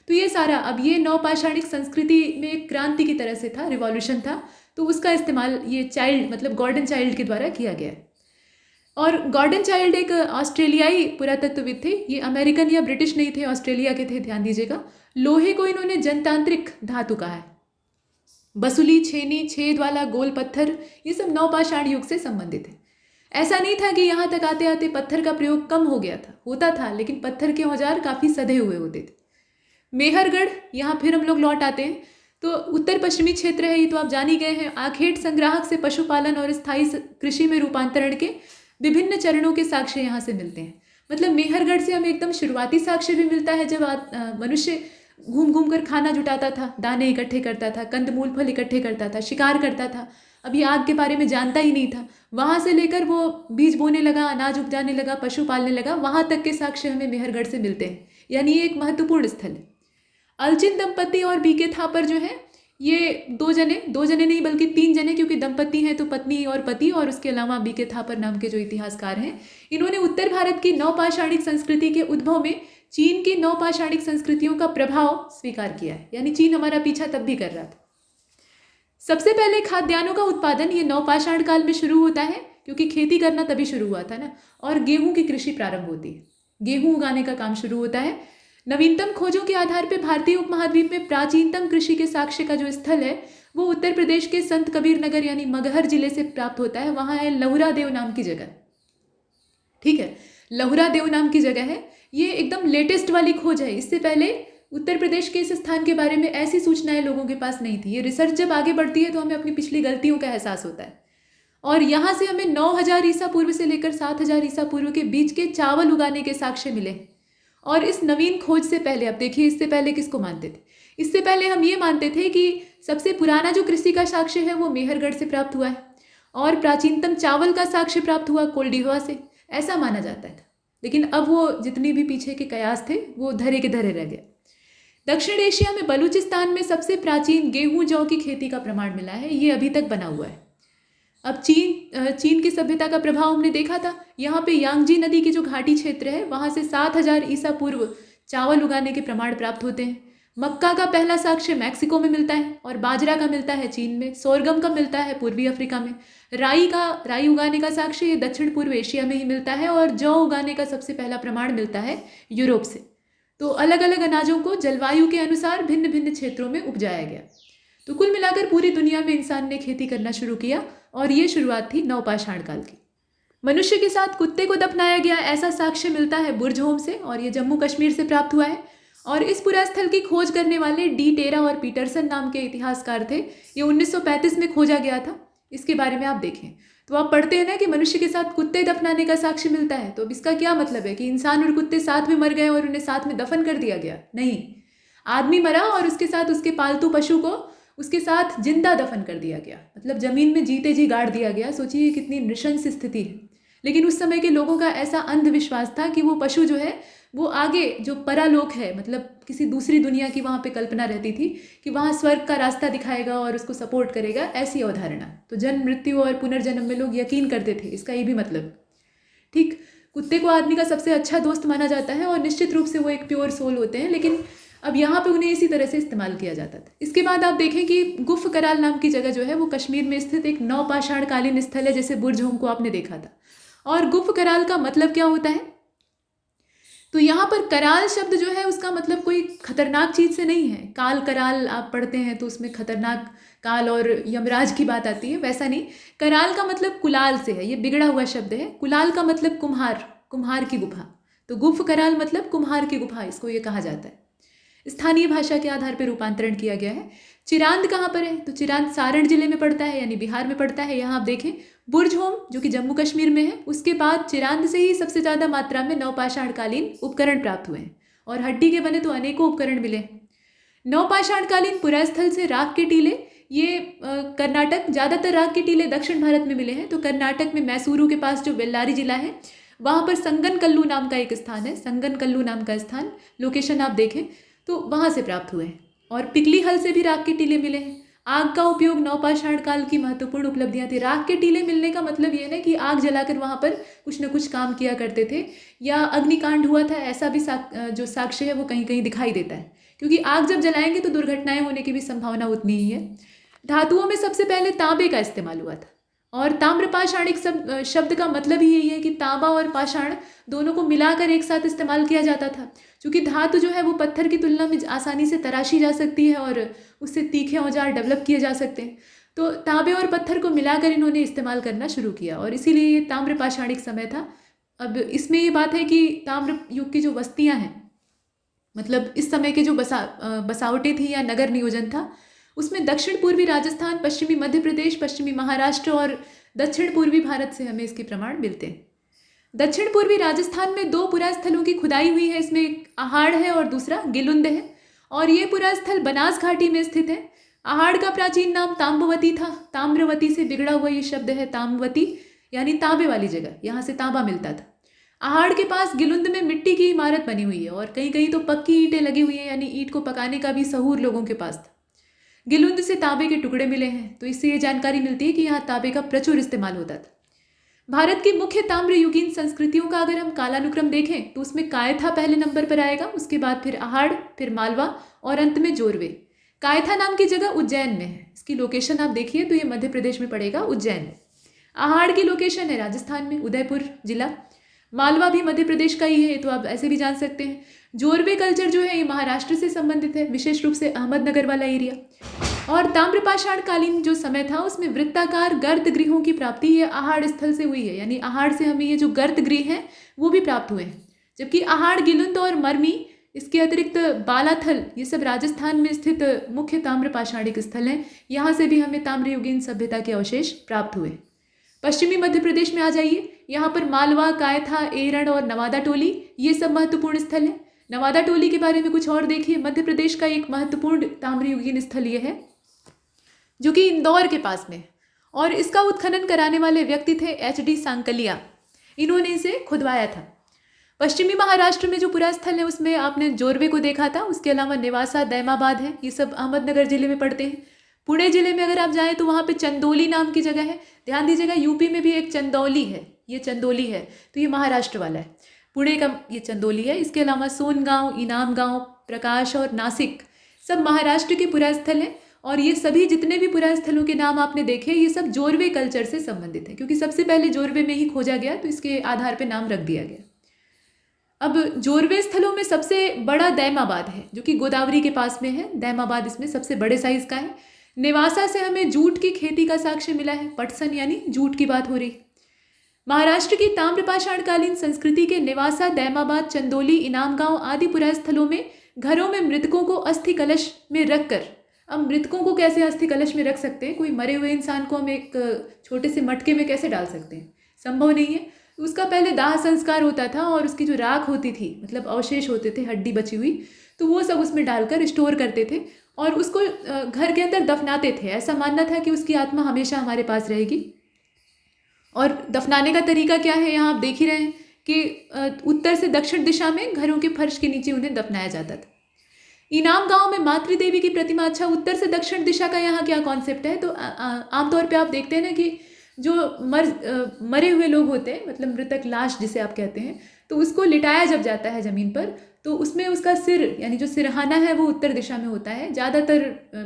तो ये सारा अब ये नवपाषाणिक संस्कृति में एक क्रांति की तरह से था, रिवॉल्यूशन था। तो उसका इस्तेमाल ये चाइल्ड मतलब गॉर्डन चाइल्ड के द्वारा किया गया। और गॉर्डन चाइल्ड एक ऑस्ट्रेलियाई पुरातत्वविद थे। ये अमेरिकन या ब्रिटिश नहीं थे, ऑस्ट्रेलिया के थे, ध्यान दीजिएगा। लोहे को इन्होंने जनतांत्रिक धातु कहा है। बसुली, छेनी, छेद वाला गोल पत्थर, ये सब नवपाषाण युग से संबंधित है। ऐसा नहीं था कि यहाँ तक आते आते पत्थर का प्रयोग कम हो गया था, होता था, लेकिन पत्थर के औजार काफ़ी सधे हुए होते थे। मेहरगढ़, यहाँ फिर हम लोग लौट आते हैं। तो उत्तर पश्चिमी क्षेत्र है, ये तो आप जान ही गए हैं। आखेट संग्राहक से पशुपालन और स्थायी कृषि में रूपांतरण के विभिन्न चरणों के साक्ष्य यहाँ से मिलते हैं। मतलब मेहरगढ़ से हमें एकदम शुरुआती साक्ष्य भी मिलता है, जब मनुष्य घूम घूम कर खाना जुटाता था, दाने इकट्ठे करता था, कंदमूल फल इकट्ठे करता था, शिकार करता था, अभी आग के बारे में जानता ही नहीं था। वहाँ से लेकर वो बीज बोने लगा, अनाज उपजाने लगा, पशु पालने लगा, वहाँ तक के साक्ष्य हमें मेहरगढ़ से मिलते हैं। यानी ये एक महत्वपूर्ण स्थल है। अलचिन दंपति और बीके थापर जो है, ये दो जने नहीं बल्कि 3 जने, क्योंकि दंपति हैं तो पत्नी और पति, और उसके अलावा बीके थापर नाम के जो इतिहासकार हैं, इन्होंने उत्तर भारत की नवपाषाणिक संस्कृति के उद्भव में चीन की नवपाषाणिक संस्कृतियों का प्रभाव स्वीकार किया है। यानी चीन हमारा पीछा तब भी कर रहा था। सबसे पहले खाद्यान्नों का उत्पादन ये नवपाषाण काल में शुरू होता है, क्योंकि खेती करना तभी शुरू हुआ था ना, और गेहूं की कृषि प्रारंभ होती है, गेहूं उगाने का काम शुरू होता है। नवीनतम खोजों के आधार पर भारतीय उपमहाद्वीप में प्राचीनतम कृषि के साक्ष्य का जो स्थल है वो उत्तर प्रदेश के संत कबीर नगर यानी मगहर जिले से प्राप्त होता है। वहाँ है लहुरा देव नाम की जगह। ठीक है, लहुरा देव नाम की जगह है। ये एकदम लेटेस्ट वाली खोज है। इससे पहले उत्तर प्रदेश के इस स्थान के बारे में ऐसी सूचनाएं लोगों के पास नहीं थी। ये रिसर्च जब आगे बढ़ती है तो हमें अपनी पिछली गलतियों का एहसास होता है। और यहाँ से हमें 9000 ईसा पूर्व से लेकर 7000 ईसा पूर्व के बीच के चावल उगाने के साक्ष्य मिले। और इस नवीन खोज से पहले, अब देखिए, इससे पहले किसको मानते थे? इससे पहले हम ये मानते थे कि सबसे पुराना जो कृषि का साक्ष्य है वो मेहरगढ़ से प्राप्त हुआ है और प्राचीनतम चावल का साक्ष्य प्राप्त हुआ कोल्डिहवा से, ऐसा माना जाता था। लेकिन अब वो जितनी भी पीछे के कयास थे वो धरे के धरे रह गए। दक्षिण एशिया में बलूचिस्तान में सबसे प्राचीन गेहूं जौ की खेती का प्रमाण मिला है। ये अभी तक बना हुआ है। अब चीन की सभ्यता का प्रभाव हमने देखा था। यहाँ पे यांगजी नदी की जो घाटी क्षेत्र है वहाँ से 7000 ईसा पूर्व चावल उगाने के प्रमाण प्राप्त होते हैं। मक्का का पहला साक्ष्य मैक्सिको में मिलता है और बाजरा का मिलता है चीन में। सोरगम का मिलता है पूर्वी अफ्रीका में। राई उगाने का साक्ष्य ये दक्षिण पूर्व एशिया में ही मिलता है और जौ उगाने का सबसे पहला प्रमाण मिलता है यूरोप से। तो अलग अलग अनाजों को जलवायु के अनुसार भिन्न भिन्न क्षेत्रों में उपजाया गया। तो कुल मिलाकर पूरी दुनिया में इंसान ने खेती करना शुरू किया और ये शुरुआत थी नवपाषाण काल की। मनुष्य के साथ कुत्ते को दफनाया गया ऐसा साक्ष्य मिलता है बुर्जहोम से और ये जम्मू कश्मीर से प्राप्त हुआ है। और इस पुरास्थल की खोज करने वाले डी टेरा और पीटरसन नाम के इतिहासकार थे। ये 1935 में खोजा गया था। इसके बारे में आप देखें तो आप पढ़ते हैं ना कि मनुष्य के साथ कुत्ते दफनाने का साक्ष्य मिलता है। तो अब इसका क्या मतलब है कि इंसान और कुत्ते साथ में मर गए और उन्हें साथ में दफन कर दिया गया? नहीं, आदमी मरा और उसके साथ उसके पालतू पशु को उसके साथ जिंदा दफन कर दिया गया, मतलब जमीन में जीते जी गाड़ दिया गया। सोचिए कितनी नृशंस स्थिति है। लेकिन उस समय के लोगों का ऐसा अंधविश्वास था कि वो पशु जो है वो आगे जो परालोक है, मतलब किसी दूसरी दुनिया की वहाँ पे कल्पना रहती थी कि वहाँ स्वर्ग का रास्ता दिखाएगा और उसको सपोर्ट करेगा, ऐसी अवधारणा। तो जन्म मृत्यु और पुनर्जन्म में लोग यकीन करते थे, इसका ये भी मतलब। ठीक, कुत्ते को आदमी का सबसे अच्छा दोस्त माना जाता है और निश्चित रूप से वो एक प्योर सोल होते हैं, लेकिन अब यहाँ पे उन्हें इसी तरह से इस्तेमाल किया जाता था। इसके बाद आप देखें कि गुफ कराल नाम की जगह जो है वो कश्मीर में स्थित एक नवपाषाणकालीन स्थल है, जैसे बुरजोम को आपने देखा था। और गुफ कराल का मतलब क्या होता है? तो यहाँ पर कराल शब्द जो है उसका मतलब कोई खतरनाक चीज़ से नहीं है। काल कराल आप पढ़ते हैं तो उसमें खतरनाक काल और यमराज की बात आती है, वैसा नहीं। कराल का मतलब कुलाल से है, ये बिगड़ा हुआ शब्द है। कुलाल का मतलब कुम्हार, कुम्हार की गुफा। तो गुफ कराल मतलब कुम्हार की गुफा, इसको ये कहा जाता है। स्थानीय भाषा के आधार पर रूपांतरण किया गया है। चिरांद कहाँ पर है? तो चिरांद सारण जिले में पड़ता है, यानी बिहार में पड़ता है। यहाँ आप देखें बुरजहोम जो कि जम्मू कश्मीर में है, उसके बाद चिरांद से ही सबसे ज़्यादा मात्रा में नवपाषाणकालीन उपकरण प्राप्त हुए हैं और हड्डी के बने तो अनेकों उपकरण मिले। नवपाषाणकालीन पुरास्थल से राख के टीले, ये कर्नाटक, ज़्यादातर राख के टीले दक्षिण भारत में मिले हैं। तो कर्नाटक में मैसूरू के पास जो बेल्लारी जिला है वहाँ पर संगनकल्लू नाम का एक स्थान है, संगनकल्लू नाम का स्थान, लोकेशन आप देखें तो वहाँ से प्राप्त हुए हैं। और पिकली हल से भी राख के टीले मिले हैं। आग का उपयोग नवपाषाण काल की महत्वपूर्ण उपलब्धियां थी। राख के टीले मिलने का मतलब ये ना कि आग जलाकर वहाँ पर कुछ न कुछ काम किया करते थे या अग्निकांड हुआ था, ऐसा भी जो साक्ष्य है वो कहीं कहीं दिखाई देता है, क्योंकि आग जब जलाएंगे तो दुर्घटनाएं होने की भी संभावना उतनी ही है। धातुओं में सबसे पहले तांबे का इस्तेमाल हुआ था और ताम्रपाषाणिक शब्द का मतलब ही यही है कि तांबा और पाषाण दोनों को मिलाकर एक साथ इस्तेमाल किया जाता था। क्योंकि धातु जो है वो पत्थर की तुलना में आसानी से तराशी जा सकती है और उससे तीखे औजार डेवलप किए जा सकते हैं। तो तांबे और पत्थर को मिलाकर इन्होंने इस्तेमाल करना शुरू किया और इसीलिए ये ताम्रपाषाणिक समय था। अब इसमें ये बात है कि ताम्र युग की जो बस्तियाँ हैं, मतलब इस समय के जो बसावटें थी या नगर नियोजन था, उसमें दक्षिण पूर्वी राजस्थान, पश्चिमी मध्य प्रदेश, पश्चिमी महाराष्ट्र और दक्षिण पूर्वी भारत से हमें इसके प्रमाण मिलते हैं। दक्षिण पूर्वी राजस्थान में 2 पुरास्थलों की खुदाई हुई है, इसमें एक आहाड़ है और दूसरा गिलुंद है और ये पुरास्थल बनास घाटी में स्थित है। आहाड़ का प्राचीन नाम ताम्बवती था, ताम्रवती से बिगड़ा हुआ ये शब्द है ताम्बवती, यानी तांबे वाली जगह, यहाँ से तांबा मिलता था। आहाड़ के पास गिलुंद में मिट्टी की इमारत बनी हुई है और कहीं कहीं तो पक्की ईंटें लगी हुई हैं, यानी ईंट को पकाने का भी सहूर लोगों के पास था। गिलुंद से तांबे के टुकड़े मिले हैं, तो इससे ये जानकारी मिलती है कि यहाँ तांबे का प्रचुर इस्तेमाल होता था। भारत की मुख्य ताम्रयुगीन संस्कृतियों का अगर हम कालानुक्रम देखें तो उसमें कायथा पहले नंबर पर आएगा, उसके बाद फिर आहाड़, फिर मालवा और अंत में जोरवे। कायथा नाम की जगह उज्जैन में है, इसकी लोकेशन आप देखिए तो ये मध्य प्रदेश में पड़ेगा, उज्जैन में। आहाड़ की लोकेशन है राजस्थान में, उदयपुर जिला। मालवा भी मध्य प्रदेश का ही है, तो आप ऐसे भी जान सकते हैं। जोरवे कल्चर जो है ये महाराष्ट्र से संबंधित है, विशेष रूप से अहमदनगर वाला एरिया। और ताम्रपाषाण कालीन जो समय था उसमें वृत्ताकार गर्त गृहों की प्राप्ति ये आहाड़ स्थल से हुई है, यानी आहाड़ से हमें ये जो गर्त गृह हैं वो भी प्राप्त हुए हैं। जबकि आहाड़, गिलुंद और मरमी, इसके अतिरिक्त बालाथल, ये सब राजस्थान में स्थित मुख्य ताम्रपाषाणिक स्थल हैं। यहाँ से भी हमें ताम्रयुगीन सभ्यता के अवशेष प्राप्त हुए। पश्चिमी मध्य प्रदेश में आ जाइए, यहाँ पर मालवा, कायथा, एरण और नवादा टोली, ये सब महत्वपूर्ण स्थल हैं। नवादा टोली के बारे में कुछ और देखिए। मध्य प्रदेश का एक महत्वपूर्ण ताम्रयुगीन स्थल ये है जो कि इंदौर के पास में, और इसका उत्खनन कराने वाले व्यक्ति थे HD सांकलिया, इन्होंने इसे खुदवाया था। पश्चिमी महाराष्ट्र में जो पुरास्थल है उसमें आपने जोरवे को देखा था, उसके अलावा नेवासा, दैमाबाद है, ये सब अहमदनगर जिले में पड़ते हैं। पुणे जिले में अगर आप जाएं तो वहाँ पे चंदौली नाम की जगह है, ध्यान दीजिएगा। यूपी में भी एक चंदौली है, ये चंदौली है, तो ये महाराष्ट्र वाला है। पुणे का ये चंदौली है। इसके अलावा सोनगांव, इनाम गांव, प्रकाश और नासिक सब महाराष्ट्र के पुरास्थल हैं। और ये सभी जितने भी पुरास्थलों के नाम आपने देखे ये सब जोरवे कल्चर से संबंधित है, क्योंकि सबसे पहले जोरवे में ही खोजा गया तो इसके आधार पर नाम रख दिया गया। अब जोरवे स्थलों में सबसे बड़ा दैमाबाद है जो कि गोदावरी के पास में है। दैमाबाद इसमें सबसे बड़े साइज का है। नेवासा से हमें जूट की खेती का साक्ष्य मिला है, पटसन यानी जूट की बात हो रही। महाराष्ट्र की ताम्रपाषाणकालीन संस्कृति के नेवासा, दैमाबाद, चंदौली, इनाम गांव आदि पुरास्थलों में घरों में मृतकों को अस्थि कलश में रखकर अब मृतकों को कैसे अस्थि कलश में रख सकते हैं? कोई मरे हुए इंसान को हम एक छोटे से मटके में कैसे डाल सकते हैं? संभव नहीं है। उसका पहले दाह संस्कार होता था और उसकी जो राख होती थी, मतलब अवशेष होते थे, हड्डी बची हुई, तो वो सब उसमें डालकर स्टोर करते थे और उसको घर के अंदर दफनाते थे। ऐसा मानना था कि उसकी आत्मा हमेशा हमारे पास रहेगी। और दफनाने का तरीका क्या है, यहाँ आप देख ही रहे हैं कि उत्तर से दक्षिण दिशा में घरों के फर्श के नीचे उन्हें दफनाया जाता था। इनाम गांव में मातृ देवी की प्रतिमा, अच्छा उत्तर से दक्षिण दिशा का यहाँ क्या कॉन्सेप्ट है? तो आमतौर पे आप देखते हैं ना कि जो मरे हुए लोग होते हैं, मतलब मृतक लाश जिसे आप कहते हैं, तो उसको लिटाया जब जाता है ज़मीन पर, तो उसमें उसका सिर यानी जो सिरहाना है वो उत्तर दिशा में होता है। ज़्यादातर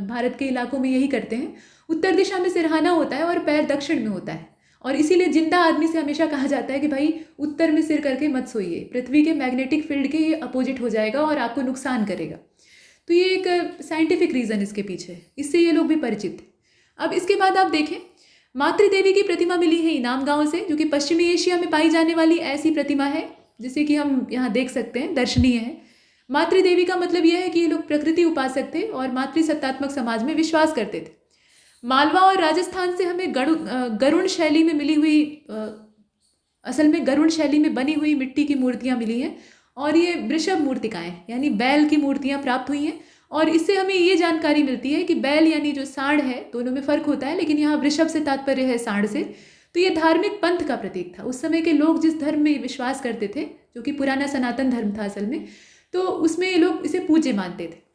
भारत के इलाकों में यही करते हैं, उत्तर दिशा में सिरहाना होता है और पैर दक्षिण में होता है। और इसीलिए जिंदा आदमी से हमेशा कहा जाता है कि भाई उत्तर में सिर करके मत सोइए, पृथ्वी के मैग्नेटिक फील्ड के ये अपोजिट हो जाएगा और आपको नुकसान करेगा। तो ये एक साइंटिफिक रीज़न इसके पीछे है, इससे ये लोग भी परिचित थे। अब इसके बाद आप देखें, मातृ देवी की प्रतिमा मिली है इनाम गांव से, जो कि पश्चिमी एशिया में पाई जाने वाली ऐसी प्रतिमा है जिसे कि हम यहाँ देख सकते हैं, दर्शनीय है। मातृ देवी का मतलब यह है कि ये लोग प्रकृति उपासक थे और मातृसत्तात्मक समाज में विश्वास करते थे। मालवा और राजस्थान से हमें गरुड़ शैली में मिली हुई असल में गरुड़ शैली में बनी हुई मिट्टी की मूर्तियाँ मिली हैं और ये वृषभ मूर्तिकाएँ यानी बैल की मूर्तियाँ प्राप्त हुई हैं। और इससे हमें ये जानकारी मिलती है कि बैल यानी जो सांड है, दोनों में फ़र्क होता है, लेकिन यहाँ वृषभ से तात्पर्य है सांड से। तो ये धार्मिक पंथ का प्रतीक था। उस समय के लोग जिस धर्म में विश्वास करते थे, जो कि पुराना सनातन धर्म था असल में, तो उसमें ये लोग इसे पूज्य मानते थे।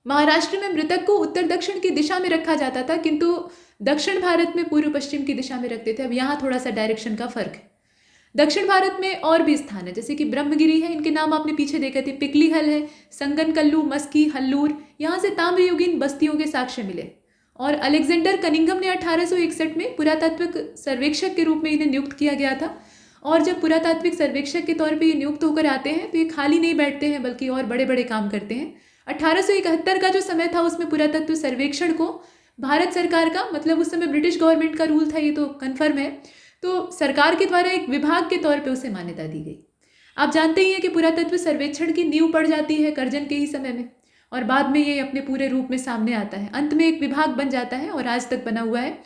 महाराष्ट्र में मृतक को उत्तर दक्षिण की दिशा में रखा जाता था, किंतु दक्षिण भारत में पूर्व पश्चिम की दिशा में रखते थे। अब यहाँ थोड़ा सा डायरेक्शन का फर्क है। दक्षिण भारत में और भी स्थान है, जैसे कि ब्रह्मगिरी है, इनके नाम आपने पीछे देखे थे, पिकलीहल है, संगनकल्लू, मस्की, हल्लूर, यहाँ से ताम्रयुगीन बस्तियों के साक्ष्य मिले। और अलेक्जेंडर कनिंघम ने 1861 में पुरातात्विक सर्वेक्षक के रूप में इन्हें नियुक्त किया गया था। और जब पुरातात्विक सर्वेक्षक के तौर पर ये नियुक्त होकर आते हैं तो ये खाली नहीं बैठते हैं, बल्कि और बड़े बड़े काम करते हैं। 1871 का जो समय था उसमें पुरातत्व सर्वेक्षण को भारत सरकार का, मतलब उस समय ब्रिटिश गवर्नमेंट का रूल था, ये तो कन्फर्म है, तो सरकार के द्वारा एक विभाग के तौर पे उसे मान्यता दी गई। आप जानते ही हैं कि पुरातत्व सर्वेक्षण की नींव पड़ जाती है कर्जन के ही समय में और बाद में ये अपने पूरे रूप में सामने आता है, अंत में एक विभाग बन जाता है और आज तक बना हुआ है।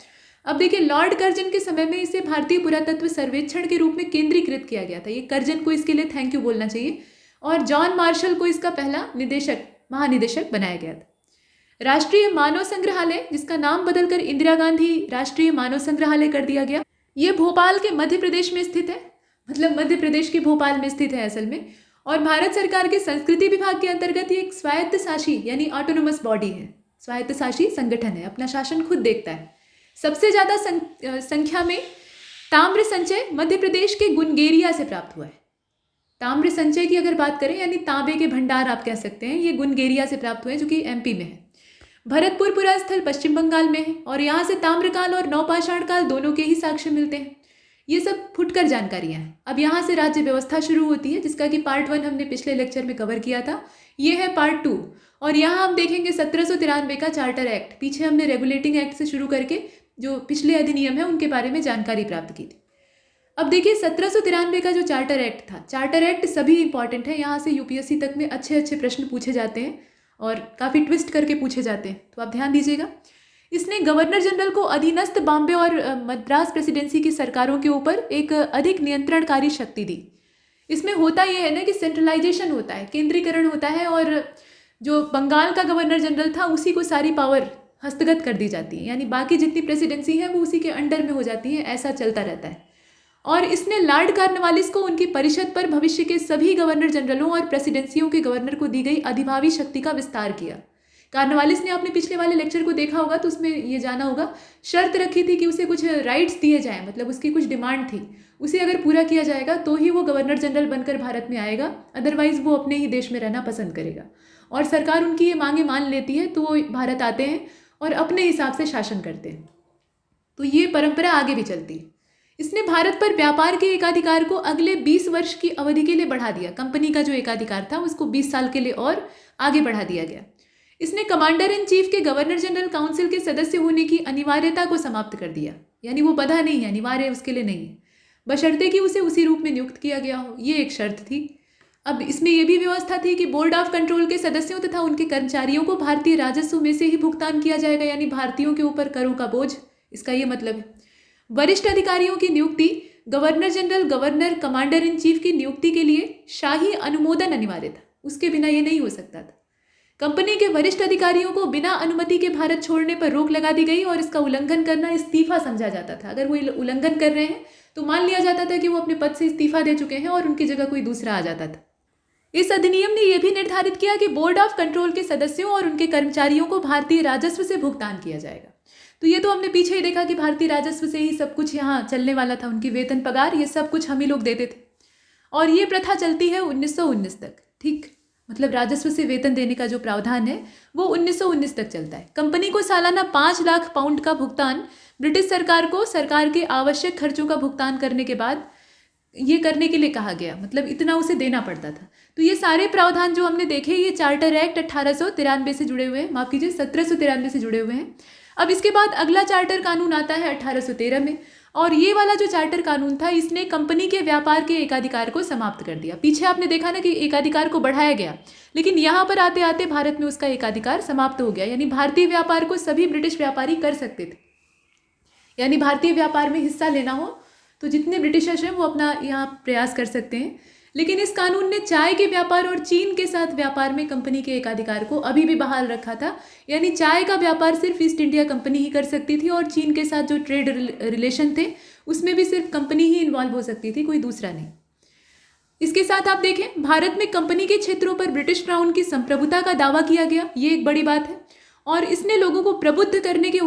अब देखिए, लॉर्ड कर्जन के समय में इसे भारतीय पुरातत्व सर्वेक्षण के रूप में केंद्रीकृत किया गया था। ये कर्जन को इसके लिए थैंक यू बोलना चाहिए। और जॉन मार्शल को इसका पहला महानिदेशक बनाया गया था। राष्ट्रीय मानव संग्रहालय, जिसका नाम बदलकर इंदिरा गांधी राष्ट्रीय मानव संग्रहालय कर दिया गया, ये भोपाल के मध्य प्रदेश में स्थित है, मतलब मध्य प्रदेश के भोपाल में स्थित है असल में। और भारत सरकार के संस्कृति विभाग के अंतर्गत ये एक स्वायत्त शासी यानी ऑटोनोमस बॉडी है, स्वायत्त शासी संगठन है, अपना शासन खुद देखता है। सबसे ज़्यादा संख्या में ताम्र संचय मध्य प्रदेश के गुनगेरिया से प्राप्त हुआ है। ताम्र संचय की अगर बात करें यानी तांबे के भंडार आप कह सकते हैं, ये गुनगेरिया से प्राप्त हुए, जो कि एमपी में है। भरतपुर पुरास्थल पश्चिम बंगाल में है और यहाँ से ताम्रकाल और नवपाषाण काल दोनों के ही साक्ष्य मिलते हैं। ये सब फुटकर जानकारियाँ हैं। अब यहाँ से राज्य व्यवस्था शुरू होती है, जिसका कि पार्ट 1 हमने पिछले लेक्चर में कवर किया था। ये है पार्ट 2 और यहाँ हम देखेंगे 1793 का चार्टर एक्ट। पीछे हमने रेगुलेटिंग एक्ट से शुरू करके जो पिछले अधिनियम है उनके बारे में जानकारी प्राप्त की थी। अब देखिए, 1793 का जो चार्टर एक्ट था, चार्टर एक्ट सभी इंपॉर्टेंट है, यहाँ से यूपीएससी तक में अच्छे अच्छे प्रश्न पूछे जाते हैं और काफ़ी ट्विस्ट करके पूछे जाते हैं, तो आप ध्यान दीजिएगा। इसने गवर्नर जनरल को अधीनस्थ बॉम्बे और मद्रास प्रेसिडेंसी की सरकारों के ऊपर एक अधिक नियंत्रणकारी शक्ति दी। इसमें होता यह है ना कि सेंट्रलाइजेशन होता है, केंद्रीकरण होता है, और जो बंगाल का गवर्नर जनरल था उसी को सारी पावर हस्तगत कर दी जाती है, यानी बाकी जितनी प्रेसिडेंसी है वो उसी के अंडर में हो जाती है, ऐसा चलता रहता है। और इसने लॉर्ड कॉर्नवालिस को उनकी परिषद पर भविष्य के सभी गवर्नर जनरलों और प्रेसिडेंसियों के गवर्नर को दी गई अधिभावी शक्ति का विस्तार किया। कॉर्नवालिस ने आपने पिछले वाले लेक्चर को देखा होगा तो उसमें ये जाना होगा, शर्त रखी थी कि उसे कुछ राइट्स दिए जाएं, मतलब उसकी कुछ डिमांड थी, उसे अगर पूरा किया जाएगा तो ही वो गवर्नर जनरल बनकर भारत में आएगा, अदरवाइज वो अपने ही देश में रहना पसंद करेगा। और सरकार उनकी ये मांगे मान लेती है तो वो भारत आते हैं और अपने हिसाब से शासन करते हैं। तो ये परंपरा आगे भी चलती है। इसने भारत पर व्यापार के एकाधिकार को अगले 20 वर्ष की अवधि के लिए बढ़ा दिया। कंपनी का जो एकाधिकार था उसको 20 साल के लिए और आगे बढ़ा दिया गया। इसने कमांडर इन चीफ के गवर्नर जनरल काउंसिल के सदस्य होने की अनिवार्यता को समाप्त कर दिया, यानी वो बधा नहीं है, अनिवार्य उसके लिए नहीं है, बशर्ते कि उसे उसी रूप में नियुक्त किया गया हो, ये एक शर्त थी। अब इसमें यह भी व्यवस्था थी कि बोर्ड ऑफ कंट्रोल के सदस्यों तथा उनके कर्मचारियों को भारतीय राजस्व में से ही भुगतान किया जाएगा, यानी भारतीयों के ऊपर करों का बोझ, इसका ये मतलब है। वरिष्ठ अधिकारियों की नियुक्ति, governor general, governor, commander in chief की नियुक्ति के लिए शाही अनुमोदन अनिवार्य था, उसके बिना ये नहीं हो सकता था। कंपनी के वरिष्ठ अधिकारियों को बिना अनुमति के भारत छोड़ने पर रोक लगा दी गई और इसका उल्लंघन करना इस्तीफा समझा जाता था। अगर वो उल्लंघन कर रहे हैं तो मान लिया जाता था कि वो अपने पद से इस्तीफा दे चुके हैं और उनकी जगह कोई दूसरा आ जाता था। इस अधिनियम ने यह भी निर्धारित किया कि बोर्ड ऑफ कंट्रोल के सदस्यों और उनके कर्मचारियों को भारतीय राजस्व से भुगतान किया जाएगा। तो ये तो हमने पीछे ही देखा कि भारतीय राजस्व से ही सब कुछ यहाँ चलने वाला था, उनकी वेतन, पगार, ये सब कुछ हम ही लोग देते थे। और ये प्रथा चलती है 1919 तक। ठीक, मतलब राजस्व से वेतन देने का जो प्रावधान है वो 1919 तक चलता है। कंपनी को सालाना 5 लाख पाउंड का भुगतान ब्रिटिश सरकार को सरकार के आवश्यक खर्चों का भुगतान करने के बाद ये करने के लिए कहा गया, मतलब इतना उसे देना पड़ता था। तो ये सारे प्रावधान जो हमने देखे ये चार्टर एक्ट 1893 से जुड़े हुए हैं, माफ कीजिए 1793 से जुड़े हुए हैं। अब इसके बाद अगला चार्टर कानून आता है 1813 में, और ये वाला जो चार्टर कानून था इसने कंपनी के व्यापार के एकाधिकार को समाप्त कर दिया। पीछे आपने देखा ना कि एकाधिकार को बढ़ाया गया, लेकिन यहाँ पर आते आते भारत में उसका एकाधिकार समाप्त हो गया, यानी भारतीय व्यापार को सभी ब्रिटिश व्यापारी कर सकते थे। यानी भारतीय व्यापार में हिस्सा लेना हो तो जितने ब्रिटिशर्स हैं वो अपना यहाँ प्रयास कर सकते हैं। लेकिन इस कानून ने चाय के व्यापार और चीन के साथ व्यापार में कंपनी के एकाधिकार को अभी भी बहाल रखा था, यानी चाय का व्यापार सिर्फ ईस्ट इंडिया कंपनी ही कर सकती थी और चीन के साथ जो ट्रेड रिलेशन थे उसमें भी सिर्फ कंपनी ही इन्वॉल्व हो सकती थी, कोई दूसरा नहीं। इसके साथ आप देखें भारत में कंपनी के क्षेत्रों पर ब्रिटिश क्राउन की संप्रभुता का दावा किया गया, ये एक बड़ी बात है। और इसने लोगों को प्रबुद्ध करने के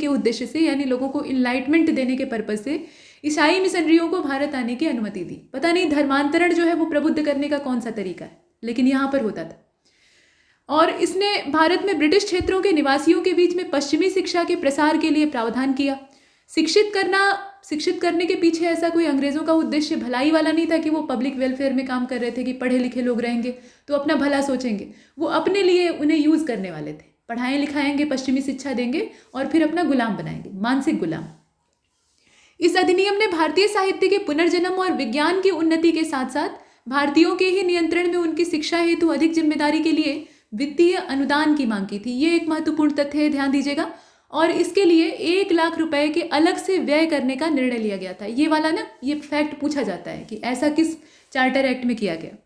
उद्देश्य से यानी लोगों को इनलाइटमेंट देने के पर्पज से ईसाई मिशनरियों को भारत आने की अनुमति दी। पता नहीं धर्मांतरण जो है वो प्रबुद्ध करने का कौन सा तरीका है, लेकिन यहाँ पर होता था। और इसने भारत में ब्रिटिश क्षेत्रों के निवासियों के बीच में पश्चिमी शिक्षा के प्रसार के लिए प्रावधान किया। शिक्षित करने के पीछे ऐसा कोई अंग्रेजों का उद्देश्य भलाई वाला नहीं था कि वो पब्लिक वेलफेयर में काम कर रहे थे कि पढ़े लिखे लोग रहेंगे तो अपना भला सोचेंगे। वो अपने लिए उन्हें यूज़ करने वाले थे, पढ़ाएं लिखाएंगे, पश्चिमी शिक्षा देंगे और फिर अपना गुलाम बनाएंगे, मानसिक गुलाम। इस अधिनियम ने भारतीय साहित्य के पुनर्जन्म और विज्ञान की उन्नति के साथ साथ भारतीयों के ही नियंत्रण में उनकी शिक्षा हेतु अधिक जिम्मेदारी के लिए वित्तीय अनुदान की मांग की थी। ये एक महत्वपूर्ण तथ्य है, ध्यान दीजिएगा। और इसके लिए 1 लाख रुपए के अलग से व्यय करने का निर्णय लिया गया था। ये वाला ना, ये फैक्ट पूछा जाता है कि ऐसा किस चार्टर एक्ट में किया गया।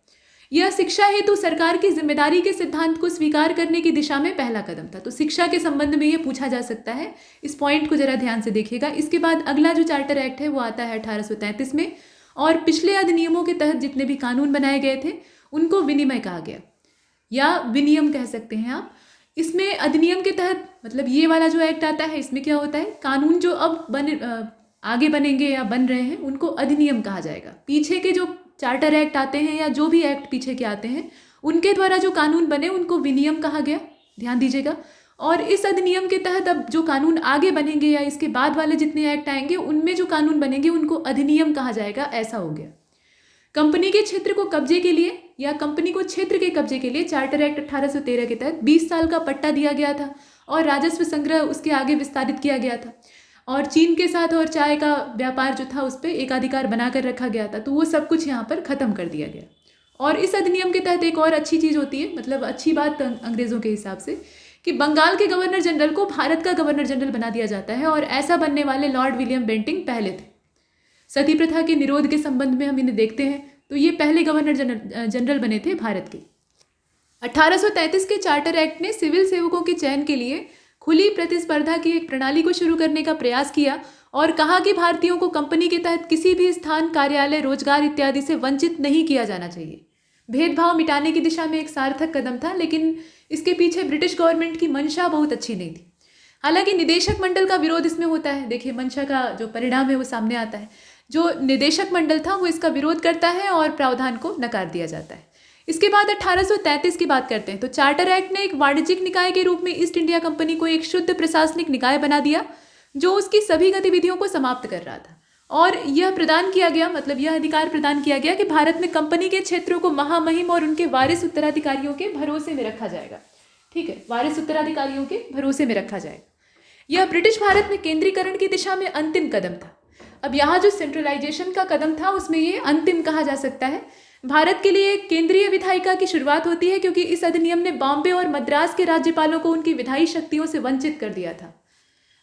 यह शिक्षा हेतु सरकार की जिम्मेदारी के सिद्धांत को स्वीकार करने की दिशा में पहला कदम था। तो शिक्षा के संबंध में यह पूछा जा सकता है, इस पॉइंट को जरा ध्यान से देखिएगा। इसके बाद अगला जो चार्टर एक्ट है वो आता है 1833 में, और पिछले अधिनियमों के तहत जितने भी कानून बनाए गए थे उनको विनिमय कहा गया, या विनियम कह सकते हैं आप। इसमें अधिनियम के तहत, मतलब ये वाला जो एक्ट आता है इसमें क्या होता है, कानून जो अब आगे बनेंगे या बन रहे हैं उनको अधिनियम कहा जाएगा। पीछे के जो चार्टर एक्ट आते हैं या जो भी एक्ट पीछे के आते हैं उनके द्वारा जो कानून बने उनको विनियम कहा गया, ध्यान दीजिएगा। और इस अधिनियम के तहत अब जो कानून आगे बनेंगे या इसके बाद वाले जितने एक्ट आएंगे उनमें जो कानून बनेंगे उनको अधिनियम कहा जाएगा, ऐसा हो गया। कंपनी के क्षेत्र को कब्जे के लिए या कंपनी को क्षेत्र के कब्जे के लिए चार्टर एक्ट 1813 के तहत 20 साल का पट्टा दिया गया था और राजस्व संग्रह उसके आगे विस्तारित किया गया था। और चीन के साथ और चाय का व्यापार जो था उस पर एकाधिकार बनाकर रखा गया था। तो वो सब कुछ यहाँ पर ख़त्म कर दिया गया। और इस अधिनियम के तहत एक और अच्छी चीज़ होती है, मतलब अच्छी बात अंग्रेज़ों के हिसाब से, कि बंगाल के गवर्नर जनरल को भारत का गवर्नर जनरल बना दिया जाता है। और ऐसा बनने वाले लॉर्ड विलियम बेंटिंग पहले थे। सती प्रथा के निरोध के संबंध में हम इन्हें देखते हैं, तो ये पहले गवर्नर जनरल बने थे भारत के। 1833 के चार्टर एक्ट ने सिविल सेवकों के चयन के लिए खुली प्रतिस्पर्धा की एक प्रणाली को शुरू करने का प्रयास किया और कहा कि भारतीयों को कंपनी के तहत किसी भी स्थान, कार्यालय, रोजगार इत्यादि से वंचित नहीं किया जाना चाहिए। भेदभाव मिटाने की दिशा में एक सार्थक कदम था, लेकिन इसके पीछे ब्रिटिश गवर्नमेंट की मंशा बहुत अच्छी नहीं थी। हालांकि निदेशक मंडल का विरोध इसमें होता है। देखिए मंशा का जो परिणाम है वो सामने आता है। जो निदेशक मंडल था वो इसका विरोध करता है और प्रावधान को नकार दिया जाता है। इसके बाद 1833 की बात करते हैं तो चार्टर एक्ट ने एक वाणिज्यिक निकाय के रूप में ईस्ट इंडिया कंपनी को एक शुद्ध प्रशासनिक निकाय बना दिया जो उसकी सभी गतिविधियों को समाप्त कर रहा था। और यह प्रदान किया गया, मतलब यह अधिकार प्रदान किया गया कि भारत में कंपनी के क्षेत्रों को महामहिम और उनके वारिस उत्तराधिकारियों के भरोसे में रखा जाएगा। ठीक है, वारिस उत्तराधिकारियों के भरोसे में रखा जाएगा। यह ब्रिटिश भारत में केंद्रीकरण की दिशा में अंतिम कदम था। अब यहाँ जो सेंट्रलाइजेशन का कदम था उसमें ये अंतिम कहा जा सकता है। भारत के लिए केंद्रीय विधायिका की शुरुआत होती है क्योंकि इस अधिनियम ने बॉम्बे और मद्रास के राज्यपालों को उनकी विधायी शक्तियों से वंचित कर दिया था।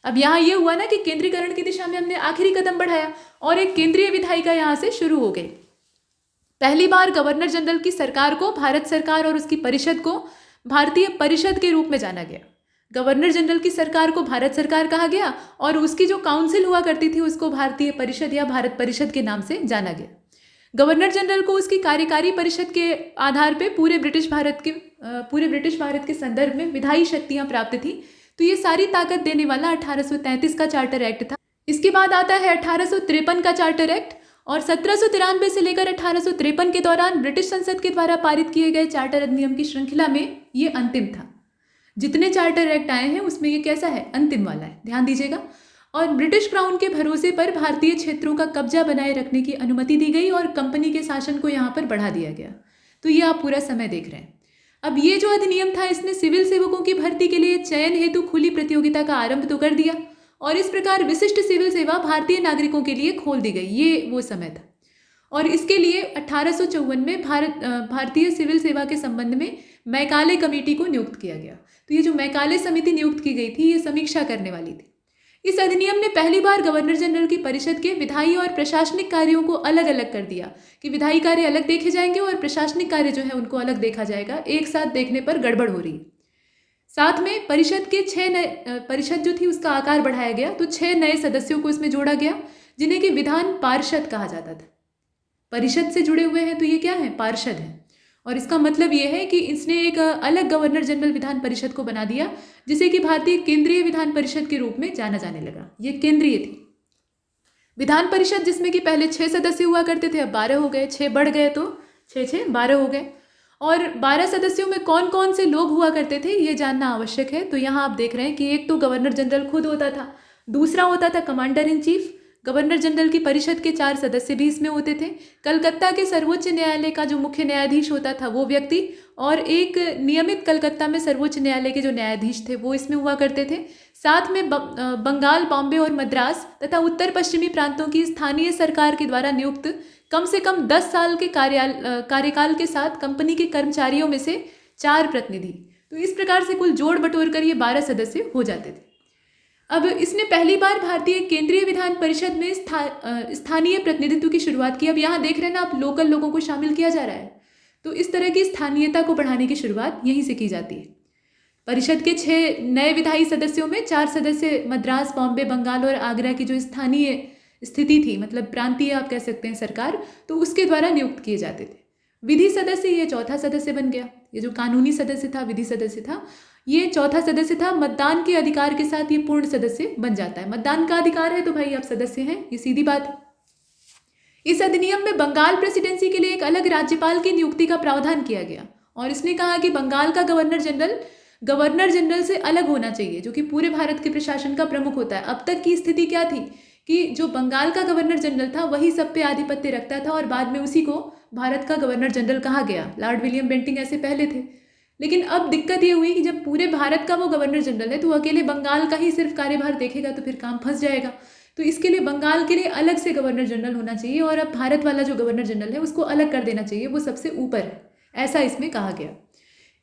अब यहाँ ये हुआ ना कि केंद्रीकरण की दिशा में हमने आखिरी कदम बढ़ाया और एक केंद्रीय विधायिका यहाँ से शुरू हो गई। पहली बार गवर्नर जनरल की सरकार को भारत सरकार और उसकी परिषद को भारतीय परिषद के रूप में जाना गया। गवर्नर जनरल की सरकार को भारत सरकार कहा गया और उसकी जो काउंसिल हुआ करती थी उसको भारतीय परिषद या भारत परिषद के नाम से जाना गया। गवर्नर जनरल को उसकी कार्यकारी परिषद के आधार पे पूरे ब्रिटिश भारत के संदर्भ में विधायी शक्तियां प्राप्त थी। तो ये सारी ताकत देने वाला 1833 का चार्टर एक्ट था। इसके बाद आता है 1853 का चार्टर एक्ट और 1793 से लेकर 1853 के दौरान ब्रिटिश संसद के द्वारा पारित किए गए चार्टर अधिनियम की श्रृंखला में ये अंतिम था। जितने चार्टर एक्ट आए हैं उसमें ये कैसा है, अंतिम वाला है, ध्यान दीजिएगा। और ब्रिटिश क्राउन के भरोसे पर भारतीय क्षेत्रों का कब्जा बनाए रखने की अनुमति दी गई और कंपनी के शासन को यहाँ पर बढ़ा दिया गया। तो ये आप पूरा समय देख रहे हैं। अब ये जो अधिनियम था इसने सिविल सेवकों की भर्ती के लिए चयन हेतु खुली प्रतियोगिता का आरंभ तो कर दिया और इस प्रकार विशिष्ट सिविल सेवा भारतीय नागरिकों के लिए खोल दी गई। ये वो समय था और इसके लिए 1854 में भारतीय सिविल सेवा के संबंध में मैकाले कमेटी को नियुक्त किया गया। तो ये जो मैकाले समिति नियुक्त की गई थी ये समीक्षा करने वाली थी। इस अधिनियम ने पहली बार गवर्नर जनरल की परिषद के विधायी और प्रशासनिक कार्यों को अलग अलग कर दिया कि विधायी कार्य अलग देखे जाएंगे और प्रशासनिक कार्य जो है उनको अलग देखा जाएगा। एक साथ देखने पर गड़बड़ हो रही है। साथ में परिषद जो थी उसका आकार बढ़ाया गया तो 6 नए सदस्यों को इसमें जोड़ा गया जिन्हें कि विधान पार्षद कहा जाता था। परिषद से जुड़े हुए हैं तो ये क्या है, पार्षद है। और इसका मतलब ये है कि इसने एक अलग गवर्नर जनरल विधान परिषद को बना दिया जिसे कि भारतीय केंद्रीय विधान परिषद के रूप में जाना जाने लगा। ये केंद्रीय थी विधान परिषद जिसमें कि पहले 6 सदस्य हुआ करते थे, अब 12 हो गए, 6 बढ़ गए तो 6 12 हो गए। और 12 सदस्यों में कौन कौन से लोग हुआ करते थे ये जानना आवश्यक है। तो यहाँ आप देख रहे हैं कि एक तो गवर्नर जनरल खुद होता था, दूसरा होता था commander in chief. Governor general की परिषद के 4 सदस्य भी इसमें होते थे। कलकत्ता के सर्वोच्च न्यायालय का जो मुख्य न्यायाधीश होता था वो व्यक्ति और एक नियमित कलकत्ता में सर्वोच्च न्यायालय के जो न्यायाधीश थे वो इसमें हुआ करते थे। साथ में बंगाल, बॉम्बे और मद्रास तथा उत्तर पश्चिमी प्रांतों की स्थानीय सरकार के द्वारा नियुक्त कम से कम 10 साल के कार्यकाल के साथ कंपनी के कर्मचारियों में से 4 प्रतिनिधि। तो इस प्रकार से कुल जोड़ बटोर कर ये 12 सदस्य हो जाते थे। अब इसने पहली बार भारतीय केंद्रीय विधान परिषद में स्थानीय प्रतिनिधित्व की शुरुआत की। अब यहाँ देख रहे हैं ना आप, लोकल लोगों को शामिल किया जा रहा है। तो इस तरह की स्थानीयता को बढ़ाने की शुरुआत यहीं से की जाती है। परिषद के 6 नए विधायी सदस्यों में 4 सदस्य मद्रास, बॉम्बे, बंगाल और आगरा की जो स्थानीय स्थिति थी, मतलब प्रांतीय आप कह सकते हैं सरकार, तो उसके द्वारा नियुक्त किए जाते थे। विधि सदस्य ये चौथा सदस्य बन गया। ये जो कानूनी सदस्य था, विधि सदस्य था, ये चौथा सदस्य था। मतदान के अधिकार के साथ ये पूर्ण सदस्य बन जाता है। मतदान का अधिकार है तो भाई आप सदस्य हैं, ये सीधी बात है। इस अधिनियम में बंगाल प्रेसिडेंसी के लिए एक अलग राज्यपाल की नियुक्ति का प्रावधान किया गया और इसने कहा कि बंगाल का गवर्नर जनरल से अलग होना चाहिए जो कि पूरे भारत के प्रशासन का प्रमुख होता है। अब तक की स्थिति क्या थी कि जो बंगाल का गवर्नर जनरल था वही सब पे आधिपत्य रखता था और बाद में उसी को भारत का गवर्नर जनरल कहा गया। लॉर्ड विलियम बेंटिंग ऐसे पहले थे। लेकिन अब दिक्कत ये हुई कि जब पूरे भारत का वो गवर्नर जनरल है तो अकेले बंगाल का ही सिर्फ कार्यभार देखेगा तो फिर काम फंस जाएगा। तो इसके लिए बंगाल के लिए अलग से गवर्नर जनरल होना चाहिए और अब भारत वाला जो गवर्नर जनरल है उसको अलग कर देना चाहिए, वो सबसे ऊपर है, ऐसा इसमें कहा गया।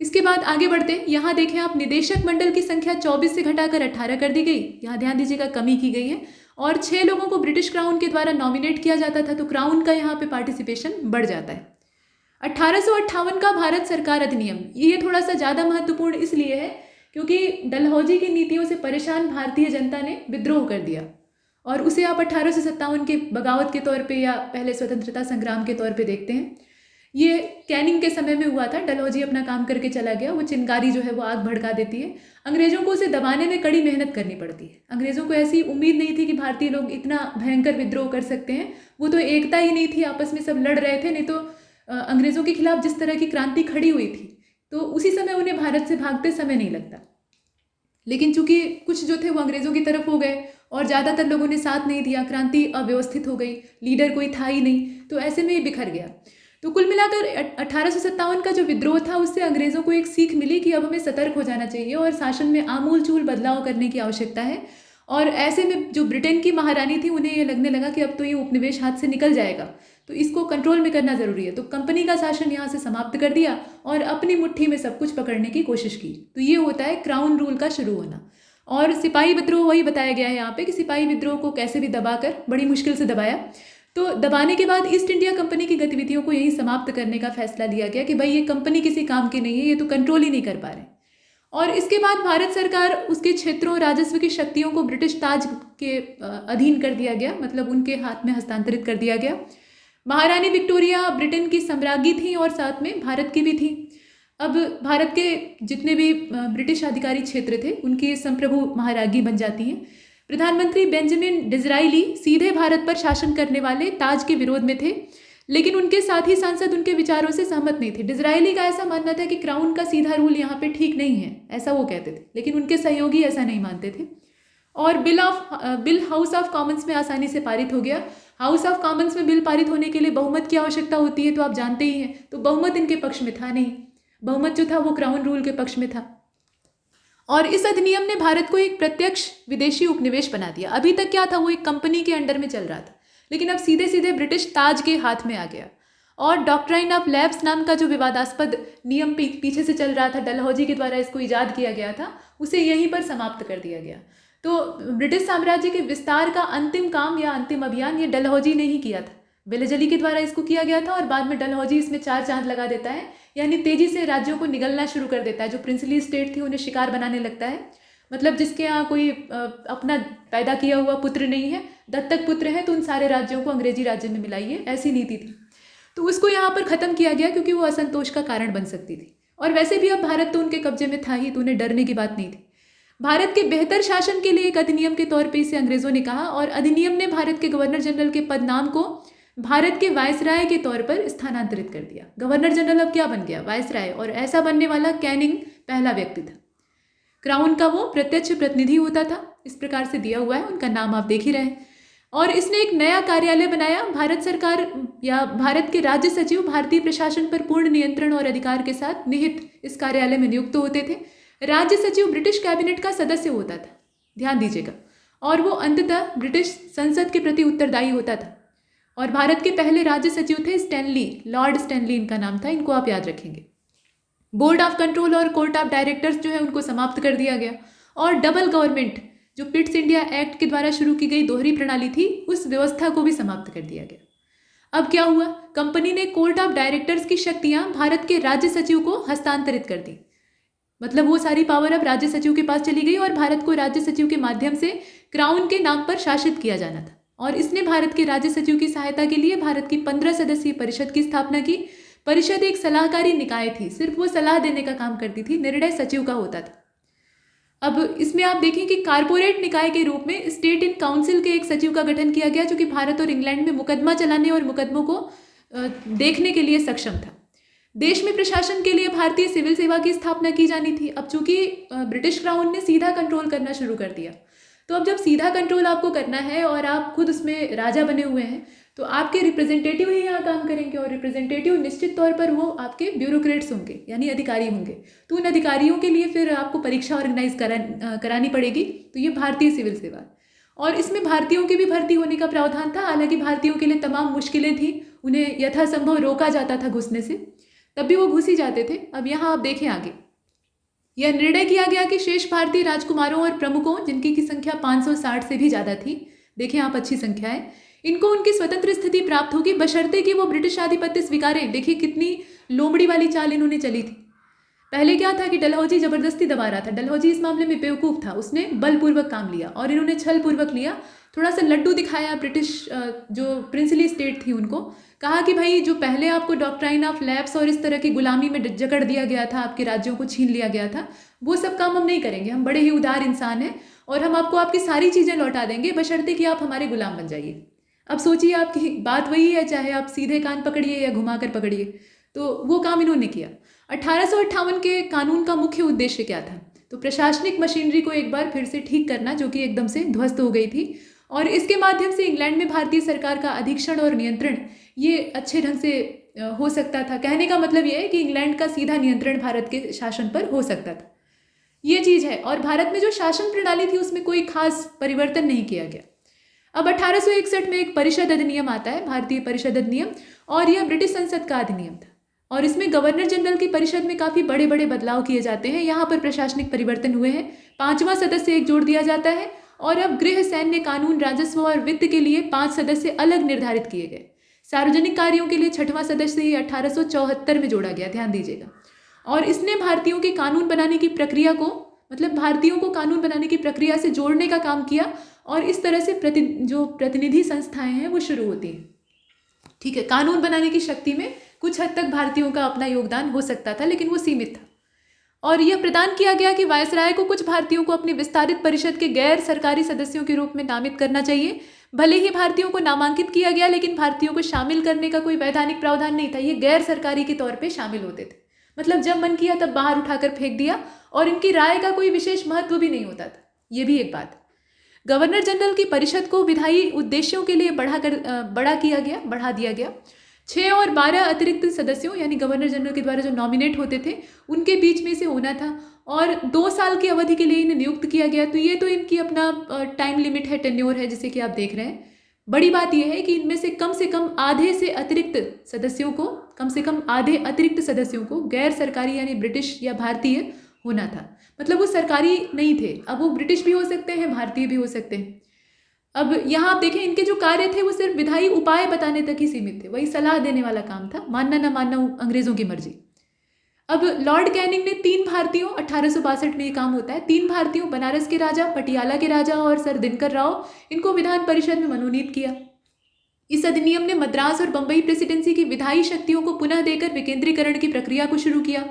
इसके बाद आगे बढ़ते हैं। यहाँ देखें आप, निदेशक मंडल की संख्या 24 से घटाकर 18 कर दी गई। यहाँ ध्यान दीजिएगा, कमी की गई है। और 6 लोगों को ब्रिटिश क्राउन के द्वारा नॉमिनेट किया जाता था, तो क्राउन का यहाँ पे पार्टिसिपेशन बढ़ जाता है। 1858 का भारत सरकार अधिनियम, ये थोड़ा सा ज़्यादा महत्वपूर्ण इसलिए है क्योंकि डलहौजी की नीतियों से परेशान भारतीय जनता ने विद्रोह कर दिया और उसे आप 1857 के बगावत के तौर पे या पहले स्वतंत्रता संग्राम के तौर पे देखते हैं। ये कैनिंग के समय में हुआ था। डलहौजी अपना काम करके चला गया, वो चिंगारी जो है वो आग भड़का देती है। अंग्रेज़ों को उसे दबाने में कड़ी मेहनत करनी पड़ती है। अंग्रेज़ों को ऐसी उम्मीद नहीं थी कि भारतीय लोग इतना भयंकर विद्रोह कर सकते हैं। वो तो एकता ही नहीं थी, आपस में सब लड़ रहे थे। नहीं तो अंग्रेज़ों के खिलाफ जिस तरह की क्रांति खड़ी हुई थी तो उसी समय उन्हें भारत से भागते समय नहीं लगता। लेकिन चूंकि कुछ जो थे वो अंग्रेज़ों की तरफ हो गए और ज़्यादातर लोगों ने साथ नहीं दिया, क्रांति अव्यवस्थित हो गई, लीडर कोई था ही नहीं, तो ऐसे में ये बिखर गया। तो कुल मिलाकर 1857 का जो विद्रोह था उससे अंग्रेज़ों को एक सीख मिली कि अब हमें सतर्क हो जाना चाहिए और शासन में आमूल चूल बदलाव करने की आवश्यकता है। और ऐसे में जो ब्रिटेन की महारानी थी उन्हें ये लगने लगा कि अब तो ये उपनिवेश हाथ से निकल जाएगा, तो इसको कंट्रोल में करना ज़रूरी है। तो कंपनी का शासन यहाँ से समाप्त कर दिया और अपनी मुट्ठी में सब कुछ पकड़ने की कोशिश की। तो ये होता है क्राउन रूल का शुरू होना। और सिपाही विद्रोह वही बताया गया है यहाँ पे कि सिपाही विद्रोह को कैसे भी दबाकर बड़ी मुश्किल से दबाया। तो दबाने के बाद ईस्ट इंडिया कंपनी की गतिविधियों को यहीं समाप्त करने का फैसला लिया गया कि भाई ये कंपनी किसी काम की नहीं है, ये तो कंट्रोल ही नहीं कर पा रहे। और इसके बाद भारत सरकार उसके क्षेत्रों राजस्व की शक्तियों को ब्रिटिश ताज के अधीन कर दिया गया, मतलब उनके हाथ में हस्तांतरित कर दिया गया। महारानी विक्टोरिया ब्रिटेन की सम्राज्ञी थी और साथ में भारत की भी थी। अब भारत के जितने भी ब्रिटिश अधिकारी क्षेत्र थे उनकी संप्रभु महाराज्ञी बन जाती हैं। प्रधानमंत्री बेंजामिन डिज़राइली सीधे भारत पर शासन करने वाले ताज के विरोध में थे, लेकिन उनके साथी सांसद उनके विचारों से सहमत नहीं थे। डिज़राइली का ऐसा मानना था कि क्राउन का सीधा रूल यहाँ पे ठीक नहीं है, ऐसा वो कहते थे, लेकिन उनके सहयोगी ऐसा नहीं मानते थे। और बिल हाउस ऑफ कॉमन्स में आसानी से पारित हो गया। हाउस ऑफ कॉमन्स में बिल पारित होने के लिए बहुमत की आवश्यकता होती है, तो आप जानते ही हैं, तो बहुमत इनके पक्ष में था नहीं। बहुमत जो था वो क्राउन रूल के पक्ष में था। और इस अधिनियम ने भारत को एक प्रत्यक्ष विदेशी उपनिवेश बना दिया। अभी तक क्या था, वो एक कंपनी के अंडर में चल रहा था, लेकिन अब सीधे सीधे ब्रिटिश ताज के हाथ में आ गया। और डॉक्ट्राइन ऑफ लैप्स नाम का जो विवादास्पद नियम पीछे से चल रहा था, डलहौजी के द्वारा इसको ईजाद किया गया था, उसे यहीं पर समाप्त कर दिया गया। तो ब्रिटिश साम्राज्य के विस्तार का अंतिम काम या अंतिम अभियान ये डलहौजी ने ही किया था। बेलजली के द्वारा इसको किया गया था और बाद में डलहौजी इसमें 4 चांद लगा देता है, यानी तेजी से राज्यों को निगलना शुरू कर देता है। जो प्रिंसली स्टेट थी उन्हें शिकार बनाने लगता है, मतलब जिसके यहाँ कोई अपना पैदा किया हुआ पुत्र नहीं है, दत्तक पुत्र है, तो उन सारे राज्यों को अंग्रेजी राज्य में मिलाइए, ऐसी नीति थी। तो उसको यहाँ पर ख़त्म किया गया क्योंकि वो असंतोष का कारण बन सकती थी। और वैसे भी अब भारत तो उनके कब्जे में था ही, तो उन्हें डरने की बात नहीं थी। भारत के बेहतर शासन के लिए एक अधिनियम के तौर पे इसे अंग्रेज़ों ने कहा, और अधिनियम ने भारत के गवर्नर जनरल के पद नाम को भारत के वायसराय के तौर पर स्थानांतरित कर दिया। गवर्नर जनरल अब क्या बन गया, वायसराय, और ऐसा बनने वाला कैनिंग पहला व्यक्ति था। क्राउन का वो प्रत्यक्ष प्रतिनिधि होता था, इस प्रकार से दिया हुआ है, उनका नाम आप देख ही रहे हैं। और इसने एक नया कार्यालय बनाया। भारत सरकार या भारत के राज्य सचिव भारतीय प्रशासन पर पूर्ण नियंत्रण और अधिकार के साथ निहित इस कार्यालय में नियुक्त होते थे। राज्य सचिव ब्रिटिश कैबिनेट का सदस्य होता था, ध्यान दीजिएगा, और वो अंततः ब्रिटिश संसद के प्रति उत्तरदायी होता था। और भारत के पहले राज्य सचिव थे स्टैनली, लॉर्ड स्टैनली इनका नाम था, इनको आप याद रखेंगे। बोर्ड ऑफ कंट्रोल और कोर्ट ऑफ डायरेक्टर्स जो है उनको समाप्त कर दिया गया। और डबल गवर्नमेंट जो पिट्स इंडिया एक्ट के द्वारा शुरू की गई दोहरी प्रणाली थी, उस व्यवस्था को भी समाप्त कर दिया गया। अब क्या हुआ, कंपनी ने कोर्ट ऑफ डायरेक्टर्स की शक्तियां भारत के राज्य सचिव को हस्तांतरित कर दी, मतलब वो सारी पावर अब राज्य सचिव के पास चली गई और भारत को राज्य सचिव के माध्यम से क्राउन के नाम पर शासित किया जाना था। और इसने भारत के राज्य सचिव की सहायता के लिए भारत की 15 सदस्यीय परिषद की स्थापना की। परिषद एक सलाहकारी निकाय थी, सिर्फ वो सलाह देने का काम करती थी, निर्णय सचिव का होता था। अब इसमें आप देखें कि कारपोरेट निकाय के रूप में स्टेट इन काउंसिल के एक सचिव का गठन किया गया, जो कि भारत और इंग्लैंड में मुकदमा चलाने और मुकदमों को देखने के लिए सक्षम था। देश में प्रशासन के लिए भारतीय सिविल सेवा की स्थापना की जानी थी। अब चूंकि ब्रिटिश क्राउन ने सीधा कंट्रोल करना शुरू कर दिया, तो अब जब सीधा कंट्रोल आपको करना है और आप खुद उसमें राजा बने हुए हैं, तो आपके रिप्रेजेंटेटिव ही यहाँ काम करेंगे। और रिप्रेजेंटेटिव निश्चित तौर पर वो आपके ब्यूरोक्रेट्स होंगे, यानी अधिकारी होंगे। तो उन अधिकारियों के लिए फिर आपको परीक्षा ऑर्गेनाइज करानी पड़ेगी। तो ये भारतीय सिविल सेवा, और इसमें भारतीयों की भी भर्ती होने का प्रावधान था। हालांकि भारतीयों के लिए तमाम मुश्किलें थी, उन्हें यथासंभव रोका जाता था घुसने से, तब भी वो घुस ही जाते थे। अब यहाँ आप देखें आगे, यह निर्णय किया गया कि शेष भारतीय राजकुमारों और प्रमुखों, जिनकी की संख्या 560 से भी ज़्यादा थी, देखें आप अच्छी संख्या है, इनको उनकी स्वतंत्र स्थिति प्राप्त होगी, बशर्ते कि वो ब्रिटिश आधिपत्य स्वीकारें। देखिए कितनी लोमड़ी वाली चाल इन्होंने चली थी। पहले क्या था कि डलहौजी जबरदस्ती दबा रहा था। डलहौजी इस मामले में बेवकूफ़ था, उसने बलपूर्वक काम लिया और इन्होंने छलपूर्वक लिया। थोड़ा सा लड्डू दिखाया ब्रिटिश जो प्रिंसली स्टेट थी उनको, कहा कि भाई जो पहले आपको डॉक्ट्राइन ऑफ लैप्स और इस तरह की गुलामी में जकड़ दिया गया था, आपके राज्यों को छीन लिया गया था, वो सब काम हम नहीं करेंगे। हम बड़े ही उदार इंसान हैं और हम आपको आपकी सारी चीज़ें लौटा देंगे, बशर्ते कि आप हमारे गुलाम बन जाइए। अब सोचिए, आपकी बात वही है, चाहे आप सीधे कान पकड़िए या घुमा कर पकड़िए, तो वो काम इन्होंने किया। 1858 के कानून का मुख्य उद्देश्य क्या था? तो प्रशासनिक मशीनरी को एक बार फिर से ठीक करना, जो कि एकदम से ध्वस्त हो गई थी, और इसके माध्यम से इंग्लैंड में भारतीय सरकार का अधीक्षण और नियंत्रण ये अच्छे ढंग से हो सकता था। कहने का मतलब ये है कि इंग्लैंड का सीधा नियंत्रण भारत के शासन पर हो सकता था। ये चीज़ है। और भारत में जो शासन प्रणाली थी उसमें कोई खास परिवर्तन नहीं किया गया। अब 1861 में एक परिषद अधिनियम आता है, भारतीय परिषद अधिनियम, और यह ब्रिटिश संसद का अधिनियम था। और इसमें गवर्नर जनरल की परिषद में काफ़ी बड़े बड़े बदलाव किए जाते हैं। यहाँ पर प्रशासनिक परिवर्तन हुए हैं। 5वां सदस्य एक जोड़ दिया जाता है और अब गृह, सैन्य, कानून, राजस्व और वित्त के लिए 5 सदस्य अलग निर्धारित किए गए। सार्वजनिक कार्यों के लिए 6वां सदस्य ये 1874 में जोड़ा गया, ध्यान दीजिएगा। और इसने भारतीयों के कानून बनाने की प्रक्रिया को, मतलब भारतीयों को कानून बनाने की प्रक्रिया से जोड़ने का काम किया और इस तरह से जो प्रतिनिधि संस्थाएं हैं वो शुरू होती हैं। ठीक है, कानून बनाने की शक्ति में कुछ हद तक भारतीयों का अपना योगदान हो सकता था, लेकिन वो सीमित था। और यह प्रदान किया गया कि वायसराय को कुछ भारतीयों को अपनी विस्तारित परिषद के गैर सरकारी सदस्यों के रूप में नामित करना चाहिए। भले ही भारतीयों को नामांकित किया गया, लेकिन भारतीयों को शामिल करने का कोई वैधानिक प्रावधान नहीं था। ये गैर सरकारी के तौर पर शामिल होते थे, मतलब जब मन किया तब बाहर उठाकर फेंक दिया और इनकी राय का कोई विशेष महत्व भी नहीं होता था। ये भी एक बात। गवर्नर जनरल की परिषद को विधायी उद्देश्यों के लिए बढ़ा दिया गया। 6 और 12 अतिरिक्त सदस्यों, यानी गवर्नर जनरल के द्वारा जो नॉमिनेट होते थे, उनके बीच में से होना था और 2 साल की अवधि के लिए इन्हें नियुक्त किया गया। तो ये तो इनकी अपना टाइम लिमिट है, टेन्योर है, जिसे कि आप देख रहे हैं। बड़ी बात यह है कि इनमें से कम आधे अतिरिक्त सदस्यों को गैर सरकारी यानी ब्रिटिश या भारतीय होना था। मतलब वो सरकारी नहीं थे। अब वो ब्रिटिश भी हो सकते हैं, भारतीय भी हो सकते हैं। अब यहाँ आप देखें, इनके जो कार्य थे वो सिर्फ विधायी उपाय बताने तक ही सीमित थे। वही सलाह देने वाला काम था, मानना ना मानना अंग्रेजों की मर्जी। अब लॉर्ड कैनिंग ने 3 भारतीयों, 1862 में ये काम होता है, 3 भारतीयों, बनारस के राजा, पटियाला के राजा और सर दिनकर राव, इनको विधान परिषद में मनोनीत किया। इस अधिनियम ने मद्रास और बंबई प्रेसिडेंसी की विधायी शक्तियों को पुनः देकर विकेंद्रीकरण की प्रक्रिया को शुरू किया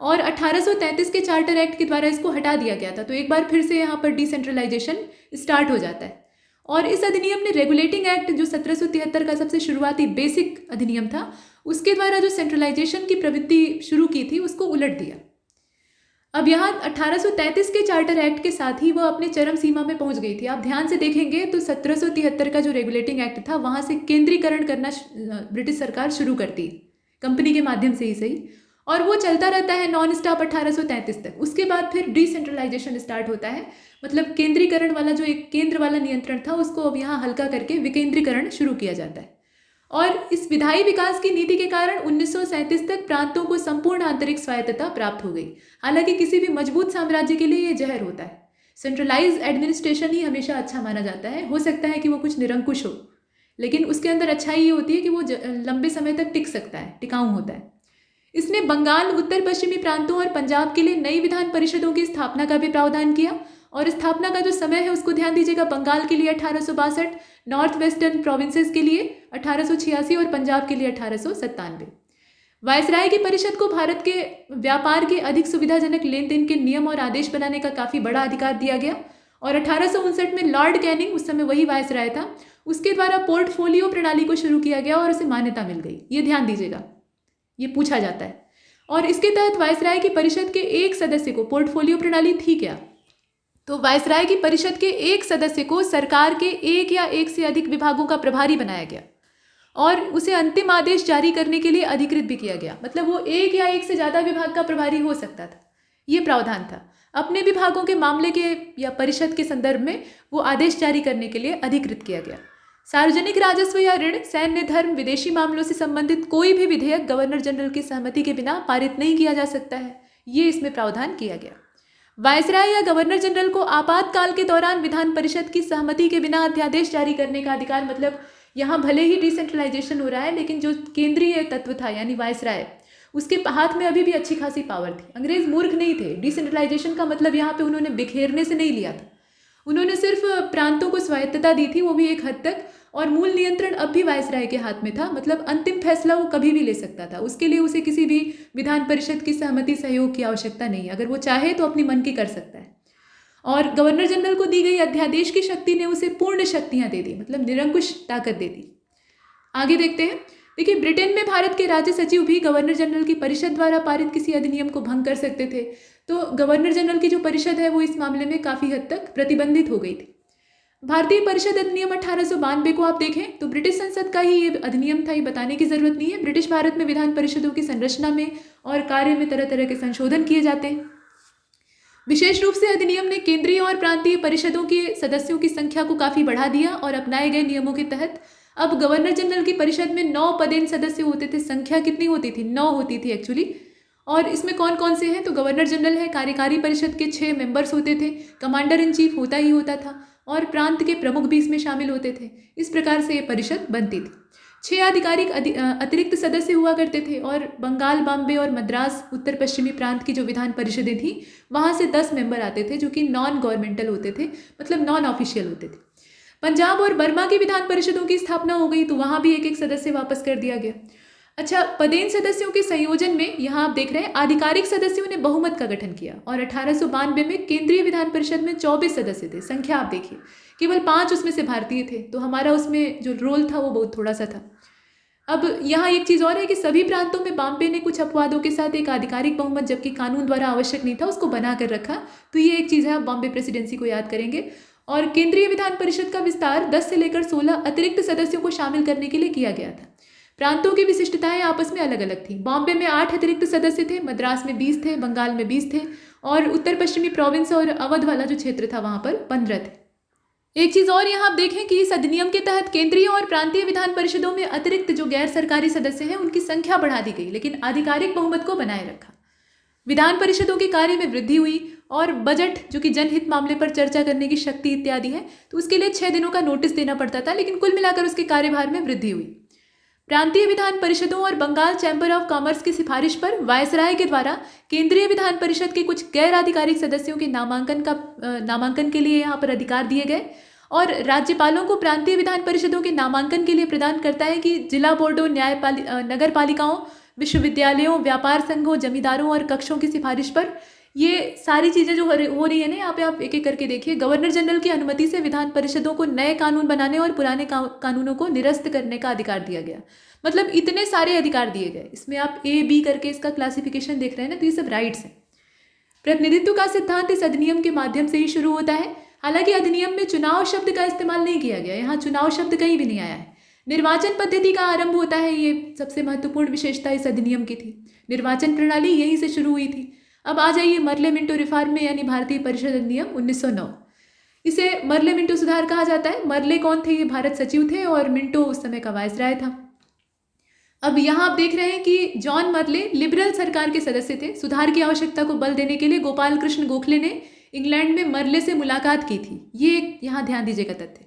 और 1833 के चार्टर एक्ट के द्वारा इसको हटा दिया गया था। तो एक बार फिर से यहाँ पर डिसेंट्रलाइजेशन स्टार्ट हो जाता है। और इस अधिनियम ने रेगुलेटिंग एक्ट, जो 1773 का सबसे शुरुआती बेसिक अधिनियम था, उसके द्वारा जो सेंट्रलाइजेशन की प्रवृत्ति शुरू की थी उसको उलट दिया। अब यहाँ 1833 के चार्टर एक्ट के साथ ही वह अपने चरम सीमा में पहुंच गई थी। आप ध्यान से देखेंगे तो 1773 का जो रेगुलेटिंग एक्ट था, वहाँ से केंद्रीकरण करना ब्रिटिश सरकार शुरू करती, कंपनी के माध्यम से ही सही, और वो चलता रहता है नॉन स्टॉप 1833 तक। उसके बाद फिर डिसेंट्रलाइजेशन स्टार्ट होता है, मतलब केंद्रीकरण वाला जो एक केंद्र वाला नियंत्रण था उसको अब यहाँ हल्का करके विकेंद्रीकरण शुरू किया जाता है। और इस विधायी विकास की नीति के कारण 1937 तक प्रांतों को संपूर्ण आंतरिक स्वायत्तता प्राप्त हो गई। हालांकि किसी भी मजबूत साम्राज्य के लिए ये जहर होता है। सेंट्रलाइज एडमिनिस्ट्रेशन ही हमेशा अच्छा माना जाता है। हो सकता है कि वो कुछ निरंकुश हो, लेकिन उसके अंदर अच्छाई ये होती है कि वो लंबे समय तक टिक सकता है, टिकाऊ होता है। इसने बंगाल, उत्तर पश्चिमी प्रांतों और पंजाब के लिए नई विधान परिषदों की स्थापना का भी प्रावधान किया। और स्थापना का जो समय है उसको ध्यान दीजिएगा, बंगाल के लिए 1862, नॉर्थ वेस्टर्न प्रोविंसेस के लिए 1886 और पंजाब के लिए 1897। वायसराय की परिषद को भारत के व्यापार के अधिक सुविधाजनक लेन देन के नियम और आदेश बनाने का काफ़ी बड़ा अधिकार दिया गया। और 1859 में लॉर्ड कैनिंग, उस समय वही वायसराय था, उसके द्वारा पोर्टफोलियो प्रणाली को शुरू किया गया और उसे मान्यता मिल गई। ये ध्यान दीजिएगा, ये पूछा जाता है। और इसके तहत वायसराय की परिषद के एक सदस्य को, पोर्टफोलियो प्रणाली थी क्या, तो वायसराय की परिषद के एक सदस्य को सरकार के एक या एक से अधिक विभागों का प्रभारी बनाया गया और उसे अंतिम आदेश जारी करने के लिए अधिकृत भी किया गया। मतलब वो एक या एक से ज़्यादा विभाग का प्रभारी हो सकता था, ये प्रावधान था। अपने विभागों के मामले के या परिषद के संदर्भ में वो आदेश जारी करने के लिए अधिकृत किया गया। सार्वजनिक राजस्व या ऋण, सैन्य, धर्म, विदेशी मामलों से संबंधित कोई भी विधेयक गवर्नर जनरल की सहमति के बिना पारित नहीं किया जा सकता है, ये इसमें प्रावधान किया गया। वायसराय या गवर्नर जनरल को आपातकाल के दौरान विधान परिषद की सहमति के बिना अध्यादेश जारी करने का अधिकार, मतलब यहाँ भले ही डिसेंट्रलाइजेशन हो रहा है, लेकिन जो केंद्रीय तत्व था यानी वायसराय, उसके हाथ में अभी भी अच्छी खासी पावर थी। अंग्रेज मूर्ख नहीं थे। डिसेंट्रलाइजेशन का मतलब यहाँ पे उन्होंने बिखेरने से नहीं लिया था, उन्होंने सिर्फ प्रांतों को स्वायत्तता दी थी, वो भी एक हद तक, और मूल नियंत्रण अब भी वायसराय के हाथ में था। मतलब अंतिम फैसला वो कभी भी ले सकता था, उसके लिए उसे किसी भी विधान परिषद की सहमति, सहयोग की आवश्यकता नहीं। अगर वो चाहे तो अपनी मन की कर सकता है। और गवर्नर जनरल को दी गई अध्यादेश की शक्ति ने उसे पूर्ण शक्तियां दे दी, मतलब निरंकुश ताकत दे दी। आगे देखते हैं। देखिए, ब्रिटेन में भारत के राज्य सचिव भी गवर्नर जनरल की परिषद द्वारा पारित किसी अधिनियम को भंग कर सकते थे। तो गवर्नर जनरल की जो परिषद है वो इस मामले में काफ़ी हद तक प्रतिबंधित हो गई थी। भारतीय परिषद अधिनियम 1892 को आप देखें तो ब्रिटिश संसद का ही ये अधिनियम था, ये बताने की जरूरत नहीं है। ब्रिटिश भारत में विधान परिषदों की संरचना में और कार्य में तरह तरह के संशोधन किए जाते हैं। विशेष रूप से अधिनियम ने केंद्रीय और प्रांतीय परिषदों के सदस्यों की संख्या को काफ़ी बढ़ा दिया और अपनाए गए नियमों के तहत अब गवर्नर जनरल की परिषद में 9 पदेन सदस्य होते थे। संख्या कितनी होती थी? 9 होती थी एक्चुअली। और इसमें कौन कौन से हैं? तो गवर्नर जनरल है, कार्यकारी परिषद के 6 मेंबर्स होते थे, कमांडर इन चीफ होता ही होता था और प्रांत के प्रमुख भी इसमें शामिल होते थे। इस प्रकार से ये परिषद बनती थी। 6 आधिकारिक अतिरिक्त सदस्य हुआ करते थे और बंगाल, बॉम्बे और मद्रास उत्तर पश्चिमी प्रांत की जो विधान परिषदें थी वहाँ से 10 मेंबर आते थे जो कि नॉन गवर्नमेंटल होते थे, मतलब नॉन ऑफिशियल होते थे। पंजाब और बर्मा की विधान परिषदों की स्थापना हो गई तो वहाँ भी एक एक सदस्य वापस कर दिया गया। अच्छा, पदेन सदस्यों के संयोजन में यहाँ आप देख रहे हैं आधिकारिक सदस्यों ने बहुमत का गठन किया और 1892 में केंद्रीय विधान परिषद में 24 सदस्य थे। संख्या आप देखिए, केवल 5 उसमें से भारतीय थे, तो हमारा उसमें जो रोल था वो बहुत थोड़ा सा था। अब यहाँ एक चीज़ और है कि सभी प्रांतों में बॉम्बे ने कुछ अपवादों के साथ एक आधिकारिक बहुमत, जबकि कानून द्वारा आवश्यक नहीं था, उसको बना कर रखा। तो ये एक चीज़ है, आप बॉम्बे प्रेसिडेंसी को याद करेंगे। और केंद्रीय विधान परिषद का विस्तार 10 से लेकर 16 अतिरिक्त सदस्यों को शामिल करने के लिए किया गया था। प्रांतों की विशिष्टताएं आपस में अलग अलग थी। बॉम्बे में 8 अतिरिक्त सदस्य थे, मद्रास में 20 थे, बंगाल में 20 थे और उत्तर पश्चिमी प्रोविंस और अवध वाला जो क्षेत्र था वहाँ पर 15 थे। एक चीज़ और यहाँ आप देखें कि इस अधिनियम के तहत केंद्रीय और प्रांतीय विधान परिषदों में अतिरिक्त जो गैर सरकारी सदस्य हैं उनकी संख्या बढ़ा दी गई, लेकिन आधिकारिक बहुमत को बनाए रखा। विधान परिषदों के कार्य में वृद्धि हुई और बजट, जो कि जनहित मामले पर चर्चा करने की शक्ति इत्यादि है, तो उसके लिए 6 दिनों का नोटिस देना पड़ता था, लेकिन कुल मिलाकर उसके कार्यभार में वृद्धि हुई। प्रांतीय विधान परिषदों और बंगाल चैम्बर ऑफ कॉमर्स की सिफारिश पर वायसराय के द्वारा केंद्रीय विधान परिषद के कुछ गैर आधिकारिक सदस्यों के नामांकन के लिए यहाँ पर अधिकार दिए गए और राज्यपालों को प्रांतीय विधान परिषदों के नामांकन के लिए प्रदान करता है कि जिला बोर्डों, नगर पालिकाओं, विश्वविद्यालयों, व्यापार संघों, जमींदारों और कक्षों की सिफारिश पर ये सारी चीज़ें जो हो रही है ना, यहाँ पे आप एक एक करके देखिए। गवर्नर जनरल की अनुमति से विधान परिषदों को नए कानून बनाने और पुराने कानूनों को निरस्त करने का अधिकार दिया गया। मतलब इतने सारे अधिकार दिए गए। इसमें आप A, B करके इसका क्लासिफिकेशन देख रहे हैं ना, तो ये सब राइट्स हैं। प्रतिनिधित्व का सिद्धांत इस अधिनियम के माध्यम से ही शुरू होता है। हालांकि अधिनियम में चुनाव शब्द का इस्तेमाल नहीं किया गया, यहाँ चुनाव शब्द कहीं भी नहीं आया है। निर्वाचन पद्धति का आरंभ होता है, ये सबसे महत्वपूर्ण विशेषता इस अधिनियम की थी। निर्वाचन प्रणाली यहीं से शुरू हुई थी। अब आ जाइए मर्ले मिंटो रिफॉर्म में, यानी भारतीय परिषद अधिनियम 1909। इसे मर्ले मिंटो सुधार कहा जाता है। मर्ले कौन थे? ये भारत सचिव थे और मिंटो उस समय का वायसराय था। अब यहाँ आप देख रहे हैं कि जॉन मर्ले लिबरल सरकार के सदस्य थे। सुधार की आवश्यकता को बल देने के लिए गोपाल कृष्ण गोखले ने इंग्लैंड में मर्ले से मुलाकात की थी। ये यहाँ ध्यान दीजिएगा तथ्य।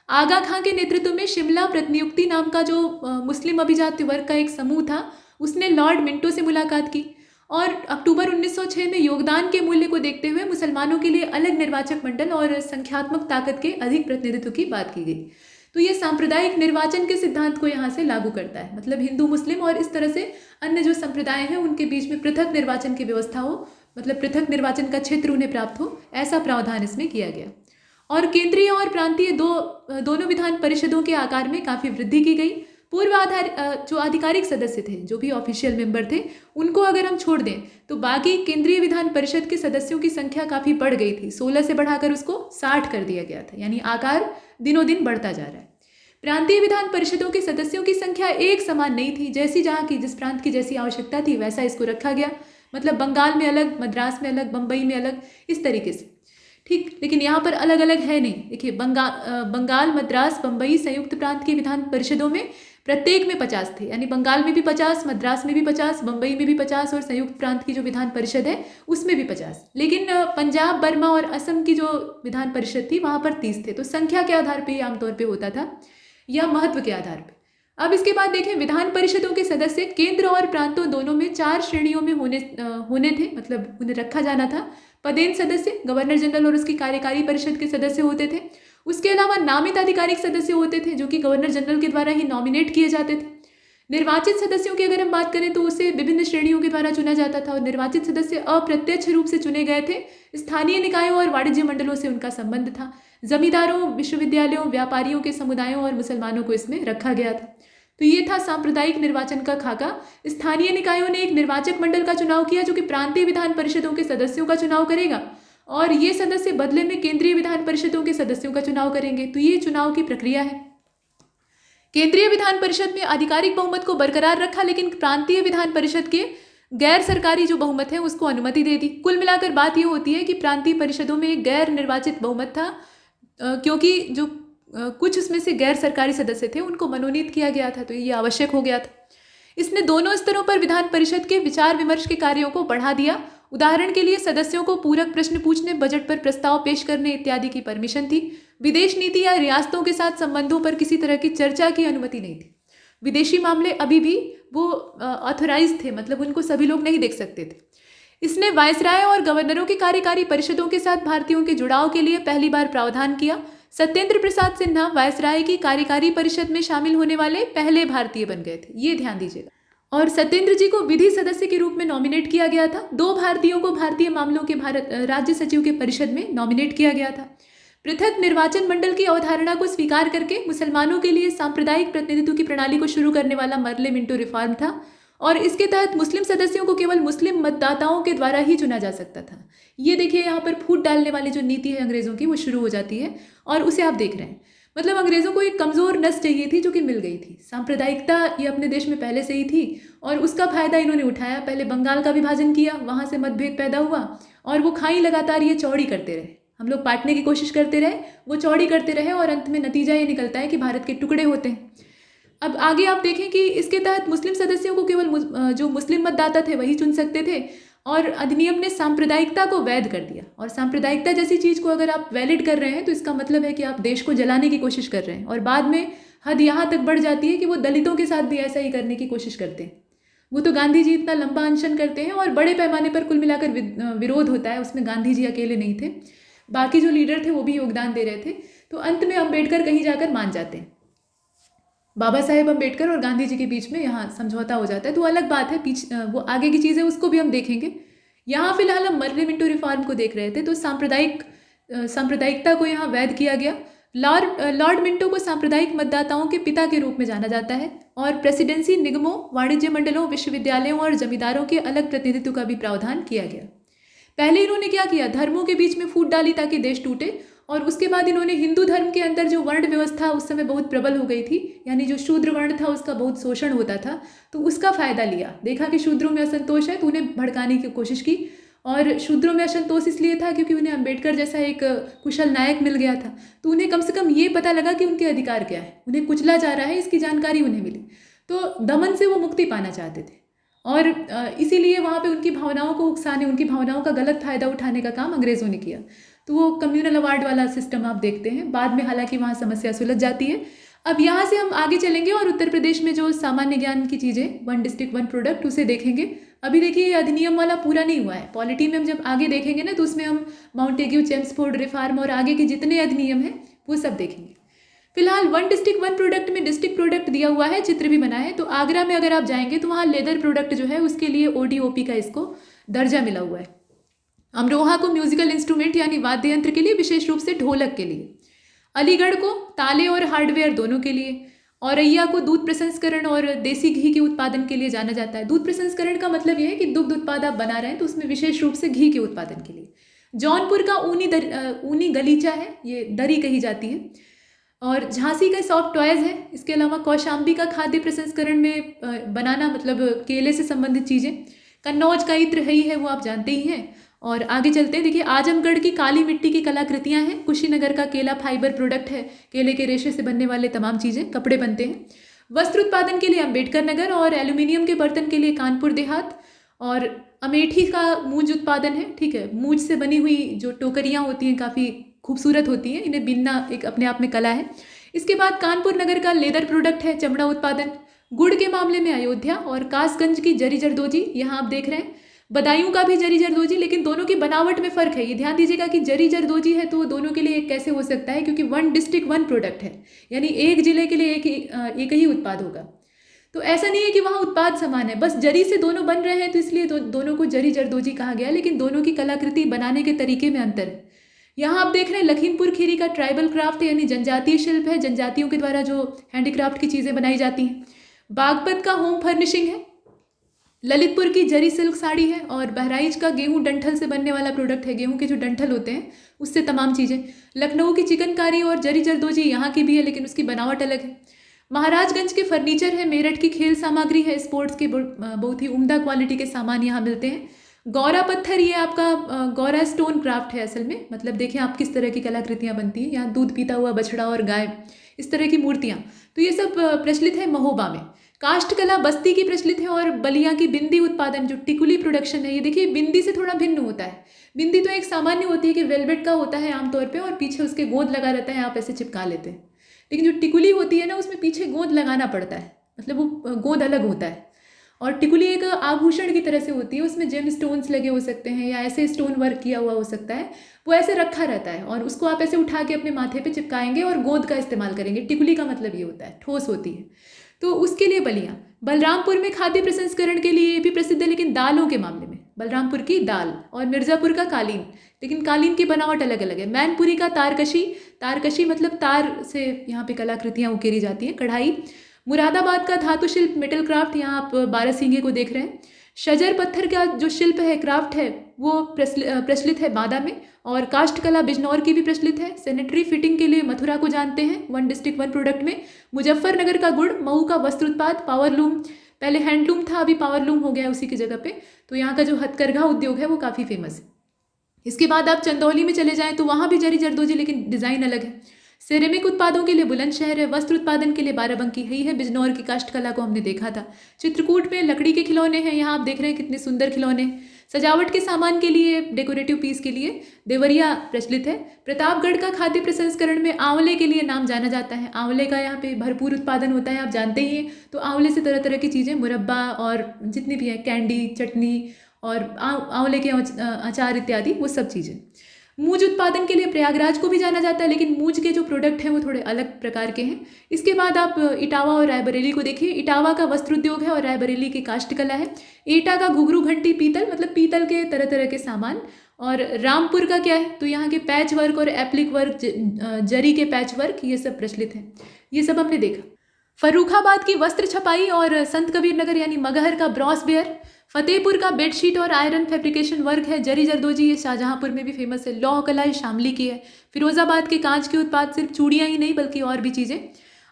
आगा खां के नेतृत्व में शिमला प्रतिनियुक्ति नाम का जो मुस्लिम अभिजात्य वर्ग का एक समूह था, उसने लॉर्ड मिंटो से मुलाकात की और अक्टूबर 1906 में योगदान के मूल्य को देखते हुए मुसलमानों के लिए अलग निर्वाचक मंडल और संख्यात्मक ताकत के अधिक प्रतिनिधित्व की बात की गई। तो ये सांप्रदायिक निर्वाचन के सिद्धांत को यहाँ से लागू करता है, मतलब हिंदू, मुस्लिम और इस तरह से अन्य जो संप्रदाय हैं उनके बीच में पृथक निर्वाचन की व्यवस्था हो, मतलब पृथक निर्वाचन का क्षेत्र उन्हें प्राप्त हो, ऐसा प्रावधान इसमें किया गया। और केंद्रीय और प्रांतीय दोनों विधान परिषदों के आकार में काफ़ी वृद्धि की गई। पूर्व जो आधिकारिक सदस्य थे, जो भी ऑफिशियल मेंबर थे, उनको अगर हम छोड़ दें तो बाकी केंद्रीय विधान परिषद के सदस्यों की संख्या काफ़ी बढ़ गई थी। 16 से बढ़ाकर उसको 60 कर दिया गया था, यानी आकार दिनों दिन बढ़ता जा रहा है। प्रांतीय विधान परिषदों के सदस्यों की संख्या एक समान नहीं थी। जैसी जहाँ की जिस प्रांत की जैसी आवश्यकता थी वैसा इसको रखा गया। मतलब बंगाल में अलग, मद्रास में अलग, बम्बई में अलग, इस तरीके से, ठीक। लेकिन यहाँ पर अलग अलग है नहीं। देखिए, बंगाल, मद्रास, बम्बई संयुक्त प्रांत की विधान परिषदों में प्रत्येक में 50 थे, यानी बंगाल में भी 50, मद्रास में भी 50, बम्बई में भी 50 और संयुक्त प्रांत की जो विधान परिषद है उसमें भी 50। लेकिन पंजाब, बर्मा और असम की जो विधान परिषद थी वहाँ पर 30 थे। तो संख्या के आधार पर आमतौर पर होता था या महत्व के आधार पर। अब इसके बाद देखें, विधान परिषदों के सदस्य केंद्र और प्रांतों दोनों में 4 श्रेणियों में होने थे, मतलब उन्हें रखा जाना था। पदेन सदस्य गवर्नर जनरल और उसकी कार्यकारी परिषद के सदस्य होते थे। उसके अलावा नामित आधिकारिक सदस्य होते थे, जो कि गवर्नर जनरल के द्वारा ही नॉमिनेट किए जाते थे। निर्वाचित सदस्यों की अगर हम बात करें तो उसे विभिन्न श्रेणियों के द्वारा चुना जाता था और निर्वाचित सदस्य अप्रत्यक्ष रूप से चुने गए थे। स्थानीय निकायों और वाणिज्य मंडलों से उनका संबंध था। जमींदारों, विश्वविद्यालयों, व्यापारियों के समुदायों और मुसलमानों को इसमें रखा गया था। तो ये था सांप्रदायिक निर्वाचन का खाका। स्थानीय निकायों ने एक निर्वाचक मंडल का चुनाव किया जो कि प्रांतीय विधान परिषदों के सदस्यों का चुनाव करेगा और ये सदस्य बदले में केंद्रीय विधान परिषदों के सदस्यों का चुनाव करेंगे। तो ये चुनाव की प्रक्रिया है। केंद्रीय विधान परिषद में आधिकारिक बहुमत को बरकरार रखा, लेकिन प्रांतीय विधान परिषद के गैर सरकारी जो बहुमत है उसको अनुमति दे दी। कुल मिलाकर बात ये होती है कि प्रांतीय परिषदों में एक गैर निर्वाचित बहुमत था, क्योंकि जो कुछ उसमें से गैर सरकारी सदस्य थे उनको मनोनीत किया गया था, तो ये आवश्यक हो गया था। इसने दोनों स्तरों पर विधान परिषद के विचार विमर्श के कार्यों को बढ़ा दिया। उदाहरण के लिए सदस्यों को पूरक प्रश्न पूछने, बजट पर प्रस्ताव पेश करने इत्यादि की परमिशन थी। विदेश नीति या रियासतों के साथ संबंधों पर किसी तरह की चर्चा की अनुमति नहीं थी। विदेशी मामले अभी भी वो ऑथोराइज थे, मतलब उनको सभी लोग नहीं देख सकते थे। इसने वायसराय और गवर्नरों की कार्यकारी परिषदों के साथ भारतीयों के जुड़ाव के लिए पहली बार प्रावधान किया। सत्येंद्र प्रसाद सिन्हा वायसराय की कार्यकारी परिषद में शामिल होने वाले पहले भारतीय बन गए थे, ये ध्यान दीजिएगा। और सत्येंद्र जी को विधि सदस्य के रूप में नॉमिनेट किया गया था। 2 भारतीयों को भारतीय मामलों के राज्य सचिव के परिषद में नॉमिनेट किया गया था। पृथक निर्वाचन मंडल की अवधारणा को स्वीकार करके मुसलमानों के लिए सांप्रदायिक प्रतिनिधित्व की प्रणाली को शुरू करने वाला मर्ले मिंटो रिफॉर्म था, और इसके तहत मुस्लिम सदस्यों को केवल मुस्लिम मतदाताओं के द्वारा ही चुना जा सकता था। ये देखिए, यहाँ पर फूट डालने वाली जो नीति है अंग्रेज़ों की वो शुरू हो जाती है, और उसे आप देख रहे हैं। मतलब अंग्रेज़ों को एक कमज़ोर नस चाहिए थी जो कि मिल गई थी। सांप्रदायिकता ये अपने देश में पहले से ही थी और उसका फ़ायदा इन्होंने उठाया। पहले बंगाल का विभाजन किया, वहाँ से मतभेद पैदा हुआ और वो खाई लगातार ये चौड़ी करते रहे। हम लोग बांटने की कोशिश करते रहे, वो चौड़ी करते रहे, और अंत में नतीजा ये निकलता है कि भारत के टुकड़े होते हैं। अब आगे आप देखें कि इसके तहत मुस्लिम सदस्यों को केवल जो मुस्लिम मतदाता थे वही चुन सकते थे, और अधिनियम ने सांप्रदायिकता को वैध कर दिया। और सांप्रदायिकता जैसी चीज़ को अगर आप वैलिड कर रहे हैं तो इसका मतलब है कि आप देश को जलाने की कोशिश कर रहे हैं, और बाद में हद यहाँ तक बढ़ जाती है कि वो दलितों के साथ भी ऐसा ही करने की कोशिश करते हैं। वो तो गांधी जी इतना लंबा अनशन करते हैं और बड़े पैमाने पर कुल मिलाकर विरोध होता है, उसमें गांधी जी अकेले नहीं थे, बाकी जो लीडर थे वो भी योगदान दे रहे थे। तो अंत में अम्बेडकर कहीं जाकर मान जाते हैं। बाबा साहेब अम्बेडकर और गांधी जी के बीच में यहाँ समझौता हो जाता है, तो अलग बात है, वो आगे की चीज़ है, उसको भी हम देखेंगे। यहाँ फिलहाल हम मर्ले मिंटो रिफॉर्म को देख रहे थे। तो सांप्रदायिकता को यहाँ वैध किया गया। लॉर्ड मिंटो को सांप्रदायिक मतदाताओं के पिता के रूप में जाना जाता है, और प्रेसिडेंसी निगमों, वाणिज्य मंडलों, विश्वविद्यालयों और जमींदारों के अलग प्रतिनिधित्व का भी प्रावधान किया गया। पहले इन्होंने क्या किया, धर्मों के बीच में फूट डाली ताकि देश टूटे, और उसके बाद इन्होंने हिंदू धर्म के अंदर जो वर्ण व्यवस्था उस समय बहुत प्रबल हो गई थी, यानी जो शूद्र वर्ण था उसका बहुत शोषण होता था, तो उसका फ़ायदा लिया। देखा कि शूद्रों में असंतोष है तो उन्हें भड़काने की कोशिश की, और शूद्रों में असंतोष इसलिए था क्योंकि उन्हें अम्बेडकर जैसा एक कुशल नायक मिल गया था, तो उन्हें कम से कम ये पता लगा कि उनके अधिकार क्या है, उन्हें कुचला जा रहा है, इसकी जानकारी उन्हें मिली, तो दमन से वो मुक्ति पाना चाहते थे। और इसीलिए वहाँ पे उनकी भावनाओं को उकसाने, उनकी भावनाओं का गलत फ़ायदा उठाने का काम अंग्रेज़ों ने किया। तो वो कम्युनल अवार्ड वाला सिस्टम आप देखते हैं, बाद में हालांकि वहाँ समस्या सुलझ जाती है। अब यहाँ से हम आगे चलेंगे और उत्तर प्रदेश में जो सामान्य ज्ञान की चीज़ें, 1 डिस्ट्रिक्ट 1 प्रोडक्ट, उसे देखेंगे। अभी देखिए ये अधिनियम वाला पूरा नहीं हुआ है। पॉलिटी में हम जब आगे देखेंगे ना, तो उसमें हम माउंटेग्यू, चेम्सफोर्ड रिफॉर्म और आगे के जितने अधिनियम हैं वो सब देखेंगे। फिलहाल 1 डिस्ट्रिक्ट 1 प्रोडक्ट में डिस्ट्रिक्ट प्रोडक्ट दिया हुआ है, चित्र भी बना है। तो आगरा में अगर आप जाएंगे तो वहाँ लेदर प्रोडक्ट जो है उसके लिए ODOP का इसको दर्जा मिला हुआ है। अमरोहा को म्यूजिकल इंस्ट्रूमेंट यानी वाद्य यंत्र के लिए, विशेष रूप से ढोलक के लिए। अलीगढ़ को ताले और हार्डवेयर दोनों के लिए। औरैया को दूध प्रसंस्करण और देसी घी के उत्पादन के लिए जाना जाता है। दूध प्रसंस्करण का मतलब यह है कि दुग्ध उत्पाद आप बना रहे हैं तो उसमें विशेष रूप से घी के उत्पादन के लिए। जौनपुर का ऊनी गलीचा है, ये दरी कही जाती है। और झांसी का सॉफ्ट टॉयज़ है। इसके अलावा कौशाम्बी का खाद्य प्रसंस्करण में बनाना, मतलब केले से संबंधित चीज़ें। कन्नौज का इत्र है ही है, वो आप जानते ही हैं। और आगे चलते हैं, देखिए आजमगढ़ की काली मिट्टी की कलाकृतियाँ हैं। कुशीनगर का केला फाइबर प्रोडक्ट है, केले के रेशे से बनने वाले तमाम चीज़ें, कपड़े बनते हैं। वस्त्र उत्पादन के लिए अम्बेडकर नगर, और एल्यूमिनियम के बर्तन के लिए कानपुर देहात। और अमेठी का मूंज उत्पादन है, ठीक है। मूंज से बनी हुई जो टोकरियाँ होती हैं काफ़ी खूबसूरत होती हैं, इन्हें बिनना एक अपने आप में कला है। इसके बाद कानपुर नगर का लेदर प्रोडक्ट है, चमड़ा उत्पादन। गुड़ के मामले में अयोध्या, और कासगंज की जरी जरदोजी, यहाँ आप देख रहे हैं। बदायूं का भी जरी जरदोजी, लेकिन दोनों की बनावट में फ़र्क है। ये ध्यान दीजिएगा कि जरी जरदोजी है तो दोनों के लिए एक कैसे हो सकता है, क्योंकि 1 डिस्ट्रिक्ट 1 प्रोडक्ट है, यानी एक जिले के लिए एक ही उत्पाद होगा। तो ऐसा नहीं है कि वहाँ उत्पाद समान है, बस जरी से दोनों बन रहे हैं तो इसलिए दोनों को जरी जरदोजी कहा गया, लेकिन दोनों की कलाकृति बनाने के तरीके में अंतर है। यहाँ आप देख रहे हैं लखीमपुर खीरी का ट्राइबल क्राफ्ट यानी जनजातीय शिल्प है, जनजातियों के द्वारा जो हैंडीक्राफ्ट की चीज़ें बनाई जाती हैं। बागपत का होम फर्निशिंग है। ललितपुर की जरी सिल्क साड़ी है। और बहराइच का गेहूं डंठल से बनने वाला प्रोडक्ट है, गेहूं के जो डंठल होते हैं उससे तमाम चीज़ें। लखनऊ की चिकनकारी और जरी जरदोजी यहाँ की भी है, लेकिन उसकी बनावट अलग है। महाराजगंज के फर्नीचर है, मेरठ की खेल सामग्री है, स्पोर्ट्स के बहुत ही उम्दा क्वालिटी के सामान यहाँ मिलते हैं। गौरा पत्थर, ये आपका गौरा स्टोन क्राफ्ट है असल में, मतलब देखें आप किस तरह की कलाकृतियाँ बनती हैं। यहाँ दूध पीता हुआ बछड़ा और गाय, इस तरह की मूर्तियाँ, तो ये सब प्रचलित है महोबा में। काष्ठ कला बस्ती की प्रचलित है, और बलिया की बिंदी उत्पादन जो टिकुली प्रोडक्शन है, ये देखिए बिंदी से थोड़ा भिन्न होता है। बिंदी तो एक सामान्य होती है कि वेलवेट का होता है आमतौर पे, और पीछे उसके गोंद लगा रहता है, आप ऐसे चिपका लेते हैं। लेकिन जो टिकुली होती है ना, उसमें पीछे गोंद लगाना पड़ता है, मतलब वो गोंद अलग होता है। और टिकुली एक आभूषण की तरह से होती है, उसमें जेम स्टोन्स लगे हो सकते हैं या ऐसे स्टोन वर्क किया हुआ हो सकता है, वो ऐसे रखा रहता है और उसको आप ऐसे उठा के अपने माथे पे चिपकाएंगे और गोंद का इस्तेमाल करेंगे। टिकुली का मतलब ये होता है, ठोस होती है, तो उसके लिए बलियाँ। बलरामपुर में खाद्य प्रसंस्करण के लिए ये भी प्रसिद्ध है, लेकिन दालों के मामले में बलरामपुर की दाल, और मिर्ज़ापुर का कालीन, लेकिन कालीन की बनावट अलग अलग है। मैनपुरी का तारकशी, तारकशी मतलब तार से यहाँ पे कलाकृतियाँ उकेरी जाती हैं, कढ़ाई। मुरादाबाद का धातु शिल्प मेटल क्राफ्ट, यहाँ आप बारहसिंगे को देख रहे हैं। शजर पत्थर का जो शिल्प है, क्राफ्ट है, वो प्रचलित है बांदा में। और काष्ठ कला बिजनौर की भी प्रचलित है। सैनिटरी फिटिंग के लिए मथुरा को जानते हैं, वन डिस्ट्रिक्ट वन प्रोडक्ट में। मुजफ्फरनगर का गुड़, मऊ का वस्त्र उत्पाद, पावरलूम, पहले हैंडलूम था, अभी पावरलूम हो गया है उसी की जगह पे, तो यहाँ का जो हथकरघा उद्योग है वो काफ़ी फेमस है। इसके बाद आप चंदौली में चले जाएं तो वहाँ भी जरी जरदोजी, लेकिन डिज़ाइन अलग है। सिरेमिक उत्पादों के लिए बुलंदशहर है, वस्त्र उत्पादन के लिए बाराबंकी है बिजनौर की काष्ठ कला को हमने देखा था। चित्रकूट में लकड़ी के खिलौने हैं, यहाँ आप देख रहे हैं कितने सुंदर खिलौने। सजावट के सामान के लिए, डेकोरेटिव पीस के लिए देवरिया प्रचलित है। प्रतापगढ़ का खाद्य प्रसंस्करण में आंवले के लिए नाम जाना जाता है। आंवले का यहाँ पे भरपूर उत्पादन होता है, आप जानते ही हैं। तो आंवले से तरह तरह की चीज़ें, मुरब्बा और जितनी भी हैं, कैंडी, चटनी और आंवले के अचार इत्यादि, वो सब चीज़ें। मूज उत्पादन के लिए प्रयागराज को भी जाना जाता है, लेकिन मूज के जो प्रोडक्ट हैं वो थोड़े अलग प्रकार के हैं। इसके बाद आप इटावा और रायबरेली को देखिए। इटावा का वस्त्र उद्योग है और रायबरेली की काष्ठ कला है। एटा का घुघरू घंटी, पीतल, मतलब पीतल के तरह तरह के सामान। और रामपुर का क्या है, तो यहाँ के पैच वर्क और एप्लिक वर्क, जरी के पैच वर्क, ये सब प्रचलित है। ये सब हमने देखा। फर्रुखाबाद की वस्त्र छपाई और संत कबीर नगर यानी मगहर का ब्रॉस बेयर। फतेहपुर का बेडशीट और आयरन फैब्रिकेशन वर्क है। जरी जरदोजी, ये शाहजहांपुर में भी फेमस है। लौह कला ये शामली की है। फिरोजाबाद के कांच के उत्पाद, सिर्फ चूड़ियाँ ही नहीं बल्कि और भी चीज़ें।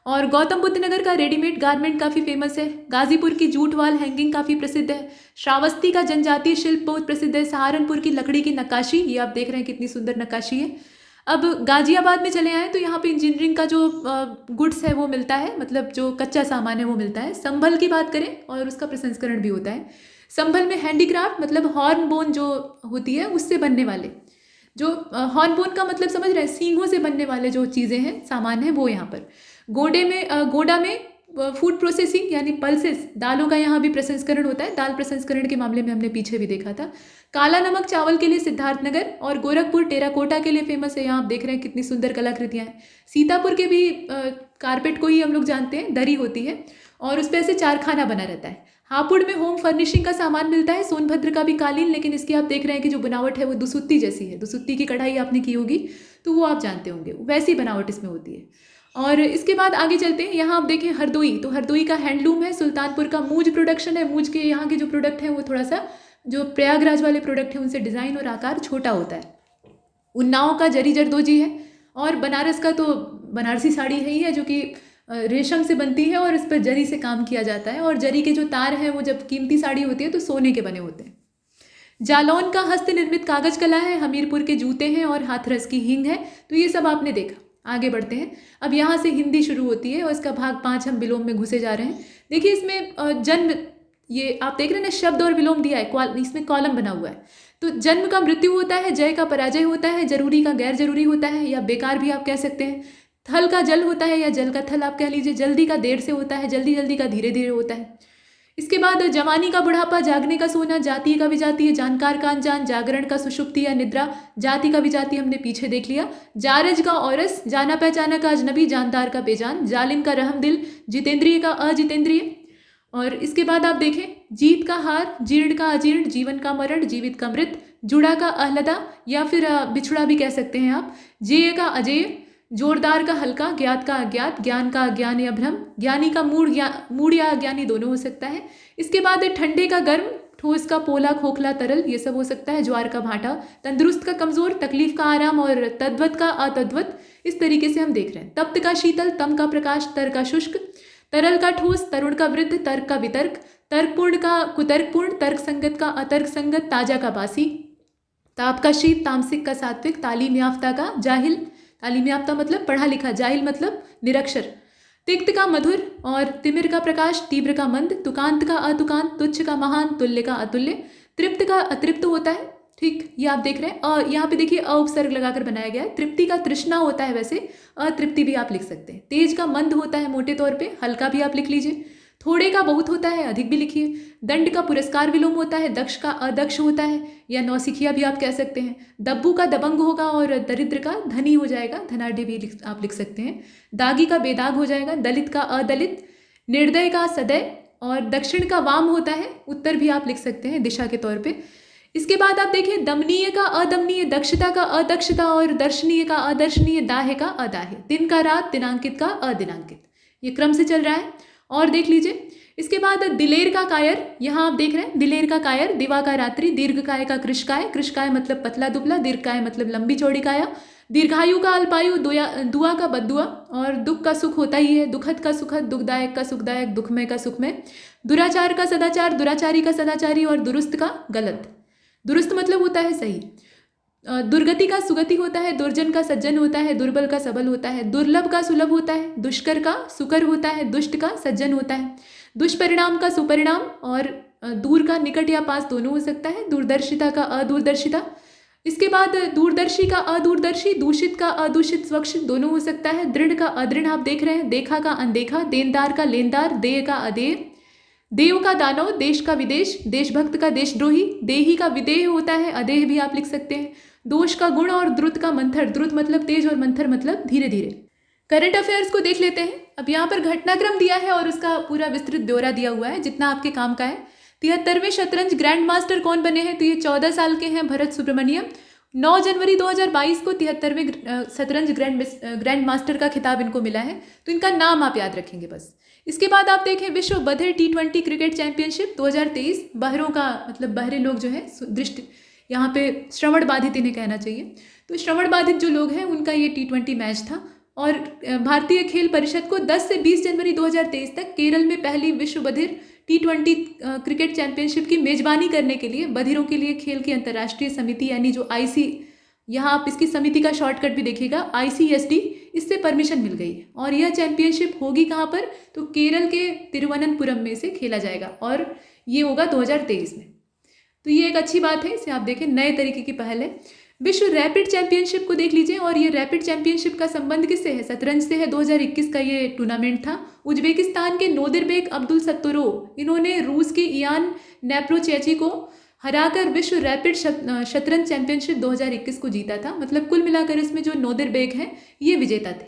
और गौतम बुद्ध नगर का रेडीमेड गारमेंट काफ़ी फेमस है। गाजीपुर की जूट वाल हैंगिंग काफ़ी प्रसिद्ध है। श्रावस्ती का जनजातीय शिल्प बहुत प्रसिद्ध है। सहारनपुर की लकड़ी की नक्काशी, ये आप देख रहे हैं कितनी सुंदर नक्काशी है। अब गाजियाबाद में चले आए तो यहाँ पे इंजीनियरिंग का जो गुड्स है वो मिलता है, मतलब जो कच्चा सामान है वो मिलता है। संभल की बात करें और उसका प्रसंस्करण भी होता है। संभल में हैंडीक्राफ्ट, मतलब हॉर्न बोन जो होती है उससे बनने वाले, जो हॉर्न बोन का मतलब समझ रहे हैं, सींगों से बनने वाले जो चीज़ें हैं, सामान है, वो यहाँ पर। गोडा में फूड प्रोसेसिंग यानी पल्सेस, दालों का यहाँ भी प्रसंस्करण होता है। दाल प्रसंस्करण के मामले में हमने पीछे भी देखा था। काला नमक चावल के लिए सिद्धार्थनगर, और गोरखपुर टेराकोटा के लिए फेमस है। यहाँ आप देख रहे हैं कितनी सुंदर कलाकृतियाँ हैं। सीतापुर के भी कारपेट को ही हम लोग जानते हैं, दरी होती है और उस पर ऐसे चारखाना बना रहता है। हापुड़ में होम फर्निशिंग का सामान मिलता है। सोनभद्र का भी कालीन, लेकिन इसकी आप देख रहे हैं कि जो बनावट है वो दुसुत्ती जैसी है। दुसुत्ती की कढ़ाई आपने की होगी तो वो आप जानते होंगे, वैसी बनावट इसमें होती है। और इसके बाद आगे चलते हैं। यहाँ आप देखें हरदोई, तो हरदोई का हैंडलूम है। सुल्तानपुर का मूज प्रोडक्शन है। मूज के यहाँ के जो प्रोडक्ट हैं वो थोड़ा सा, जो प्रयागराज वाले प्रोडक्ट हैं उनसे डिज़ाइन और आकार छोटा होता है। उन्नाव का जरी जरदोजी है। और बनारस का तो बनारसी साड़ी है ही है, जो कि रेशम से बनती है और इस पर जरी से काम किया जाता है। और जरी के जो तार हैं वो जब कीमती साड़ी होती है तो सोने के बने होते हैं। जालौन का हस्त निर्मित कागज कला है। हमीरपुर के जूते हैं और हाथरस की हींग है। तो ये सब आपने देखा। आगे बढ़ते हैं। अब यहाँ से हिंदी शुरू होती है और इसका भाग 5 हम विलोम में घुसे जा रहे हैं। देखिए इसमें जन्म, ये आप देख रहे हैं ना, शब्द और विलोम दिया है, इसमें कॉलम बना हुआ है। तो जन्म का मृत्यु होता है, जय का पराजय होता है, जरूरी का गैर जरूरी होता है, या बेकार भी आप कह सकते हैं। थल का जल होता है या जल का थल आप कह लीजिए। जल्दी का देर से होता है, जल्दी जल्दी का धीरे धीरे होता है। इसके बाद जवानी का बुढ़ापा, जागने का सोना, जातीय का विजातीय, जानकार का अनजान, जागरण का सुषुप्ति या निद्रा, जाति का विजातीय हमने पीछे देख लिया। जारज का औरस, जाना पहचाना का अजनबी, जानदार का बेजान, जालिम का रहम दिल, जितेंद्रिय का अजितेंद्रिय। और इसके बाद आप देखें जीत का हार, जीर्ण का अजीर्ण, जीवन का मरण, जीवित का मृत, जुड़ा का आह्लादा या फिर बिछड़ा भी कह सकते हैं आप, जेय का अजेय, जोरदार का हल्का, ज्ञात का अज्ञात, ज्ञान का अज्ञान या भ्रम, ज्ञानी का मूड या अज्ञानी दोनों हो सकता है। इसके बाद ठंडे का गर्म, ठोस का पोला, खोखला तरल, ये सब हो सकता है। ज्वार का भाटा, तंदुरुस्त का कमजोर, तकलीफ का आराम और तद्वत का अतद्वत। इस तरीके से हम देख रहे हैं। तप्त का शीतल, तम का प्रकाश, तर का शुष्क, तरल का ठोस, तरुण का वृद्ध, तर्क का वितर्क, तर्कपूर्ण का कुतर्कपूर्ण, तर्क संगत का अतर्क संगत, ताजा का बासी, ताप का शीत, तामसिक का सात्विक, तालीम याफ्ता का जाहिल, तालीम याफ्ता मतलब पढ़ा लिखा, जाहिल मतलब निरक्षर, तिक्त का मधुर और तिमिर का प्रकाश, तीव्र का मंद, तुकांत का अतुकांत, तुच्छ का महान, तुल्य का अतुल्य, तृप्त का अतृप्त होता है। ठीक, ये आप देख रहे हैं। और यहाँ पे देखिए अ उपसर्ग लगाकर बनाया गया है। तृप्ति का तृष्णा होता है, वैसे अतृप्ति भी आप लिख सकते हैं। तेज का मंद होता है मोटे तौर पे, हल्का भी आप लिख लीजिए। थोड़े का बहुत होता है, अधिक भी लिखिए। दंड का पुरस्कार विलोम होता है, दक्ष का अदक्ष होता है या नौसिखिया भी आप कह सकते हैं। दब्बू का दबंग होगा और दरिद्र का धनी हो जाएगा, धनाढ़ भी आप लिख सकते हैं। दागी का बेदाग हो जाएगा, दलित का अदलित, निर्दय का सदय और दक्षिण का वाम होता है, उत्तर भी आप लिख सकते हैं दिशा के तौर पे। इसके बाद आप देखिए दमनीय का अदमनीय, दक्षता का अदक्षता और दर्शनीय का अदर्शनीय, दाह्य का अदाह्य, दिन का रात, दिनांकित का अदिनांकित। ये क्रम से चल रहा है और देख लीजिए। इसके बाद दिलेर का कायर, यहाँ आप देख रहे हैं दिलेर का कायर, दिवा का रात्रि, दीर्घकाय का कृशकाय, कृशकाय मतलब पतला दुबला, दीर्घकाय मतलब लंबी चौड़ी काया, दीर्घायु का अल्पायु, दुआ का बदुआ और दुख का सुख होता ही है, दुखद का सुखद, दुखदायक का सुखदायक, दुखमय का सुखमय, दुराचार का सदाचार, दुराचारी का सदाचारी और दुरुस्त का गलत। दुरुस्त मतलब होता है सही। दुर्गति का सुगति होता है, दुर्जन का सज्जन होता है, दुर्बल का सबल होता है, दुर्लभ का सुलभ होता है, दुष्कर का सुकर होता है, दुष्ट का सज्जन होता है, दुष्परिणाम का सुपरिणाम और दूर का निकट या पास दोनों हो सकता है, दूरदर्शिता का अदूरदर्शिता। इसके बाद दूरदर्शी का अदूरदर्शी, दूषित का अदूषित स्वच्छ दोनों हो सकता है, दृढ़ का अदृढ़ आप देख रहे हैं, देखा का अनदेखा, देनदार का लेनदार, देय का अदेय, देव का दानव, देश का विदेश, देशभक्त का देशद्रोही, देही का विदेह होता है, अदेह भी आप लिख सकते हैं, दोष का गुण और द्रुत का मंथर, द्रुत मतलब तेज और मंथर मतलब धीरे धीरे। करंट अफेयर्स को देख लेते हैं। अब यहाँ पर घटनाक्रम दिया है और उसका पूरा विस्तृत ब्यौरा दिया हुआ है जितना आपके काम का है। 73वें शतरंज ग्रैंड मास्टर कौन बने हैं? तो ये 14 साल के हैं, भरत सुब्रमण्यम। 9 जनवरी 2022 को 73वें शतरंज ग्रैंड मास्टर का खिताब इनको मिला है, तो इनका नाम आप याद रखेंगे बस। इसके बाद आप देखें विश्व बधिर T20 क्रिकेट चैंपियनशिप 2023, बहरों का मतलब बहरे लोग जो है दृष्टि, यहाँ पे श्रवण बाधित इन्हें कहना चाहिए, तो श्रवण बाधित जो लोग हैं उनका ये T20 मैच था। और भारतीय खेल परिषद को 10 से 20 जनवरी 2023 तक केरल में पहली विश्व बधिर T20 क्रिकेट चैंपियनशिप की मेजबानी करने के लिए बधिरों के लिए खेल की अंतर्राष्ट्रीय समिति यानी जो IC, यहाँ आप इसकी समिति का शॉर्टकट भी देखिएगा ICSD, इससे परमिशन मिल गई है। और यह चैंपियनशिप होगी कहाँ पर? तो केरल के तिरुवनंतपुरम में से खेला जाएगा और ये होगा 2023 में। तो ये एक अच्छी बात है, इसे आप देखें, नए तरीके की पहल है। विश्व रैपिड चैंपियनशिप को देख लीजिए और ये रैपिड चैंपियनशिप का संबंध किससे है? शतरंज से है। 2021 का ये टूर्नामेंट था। उज्बेकिस्तान के नोदिरबेक अब्दुल सत्तोरो, इन्होंने रूस के इयान नेप्रोचेची को हराकर विश्व रैपिड शतरंज चैंपियनशिप 2021 को जीता था। मतलब कुल मिलाकर इसमें जो नोदिरबेक हैं ये विजेता थे।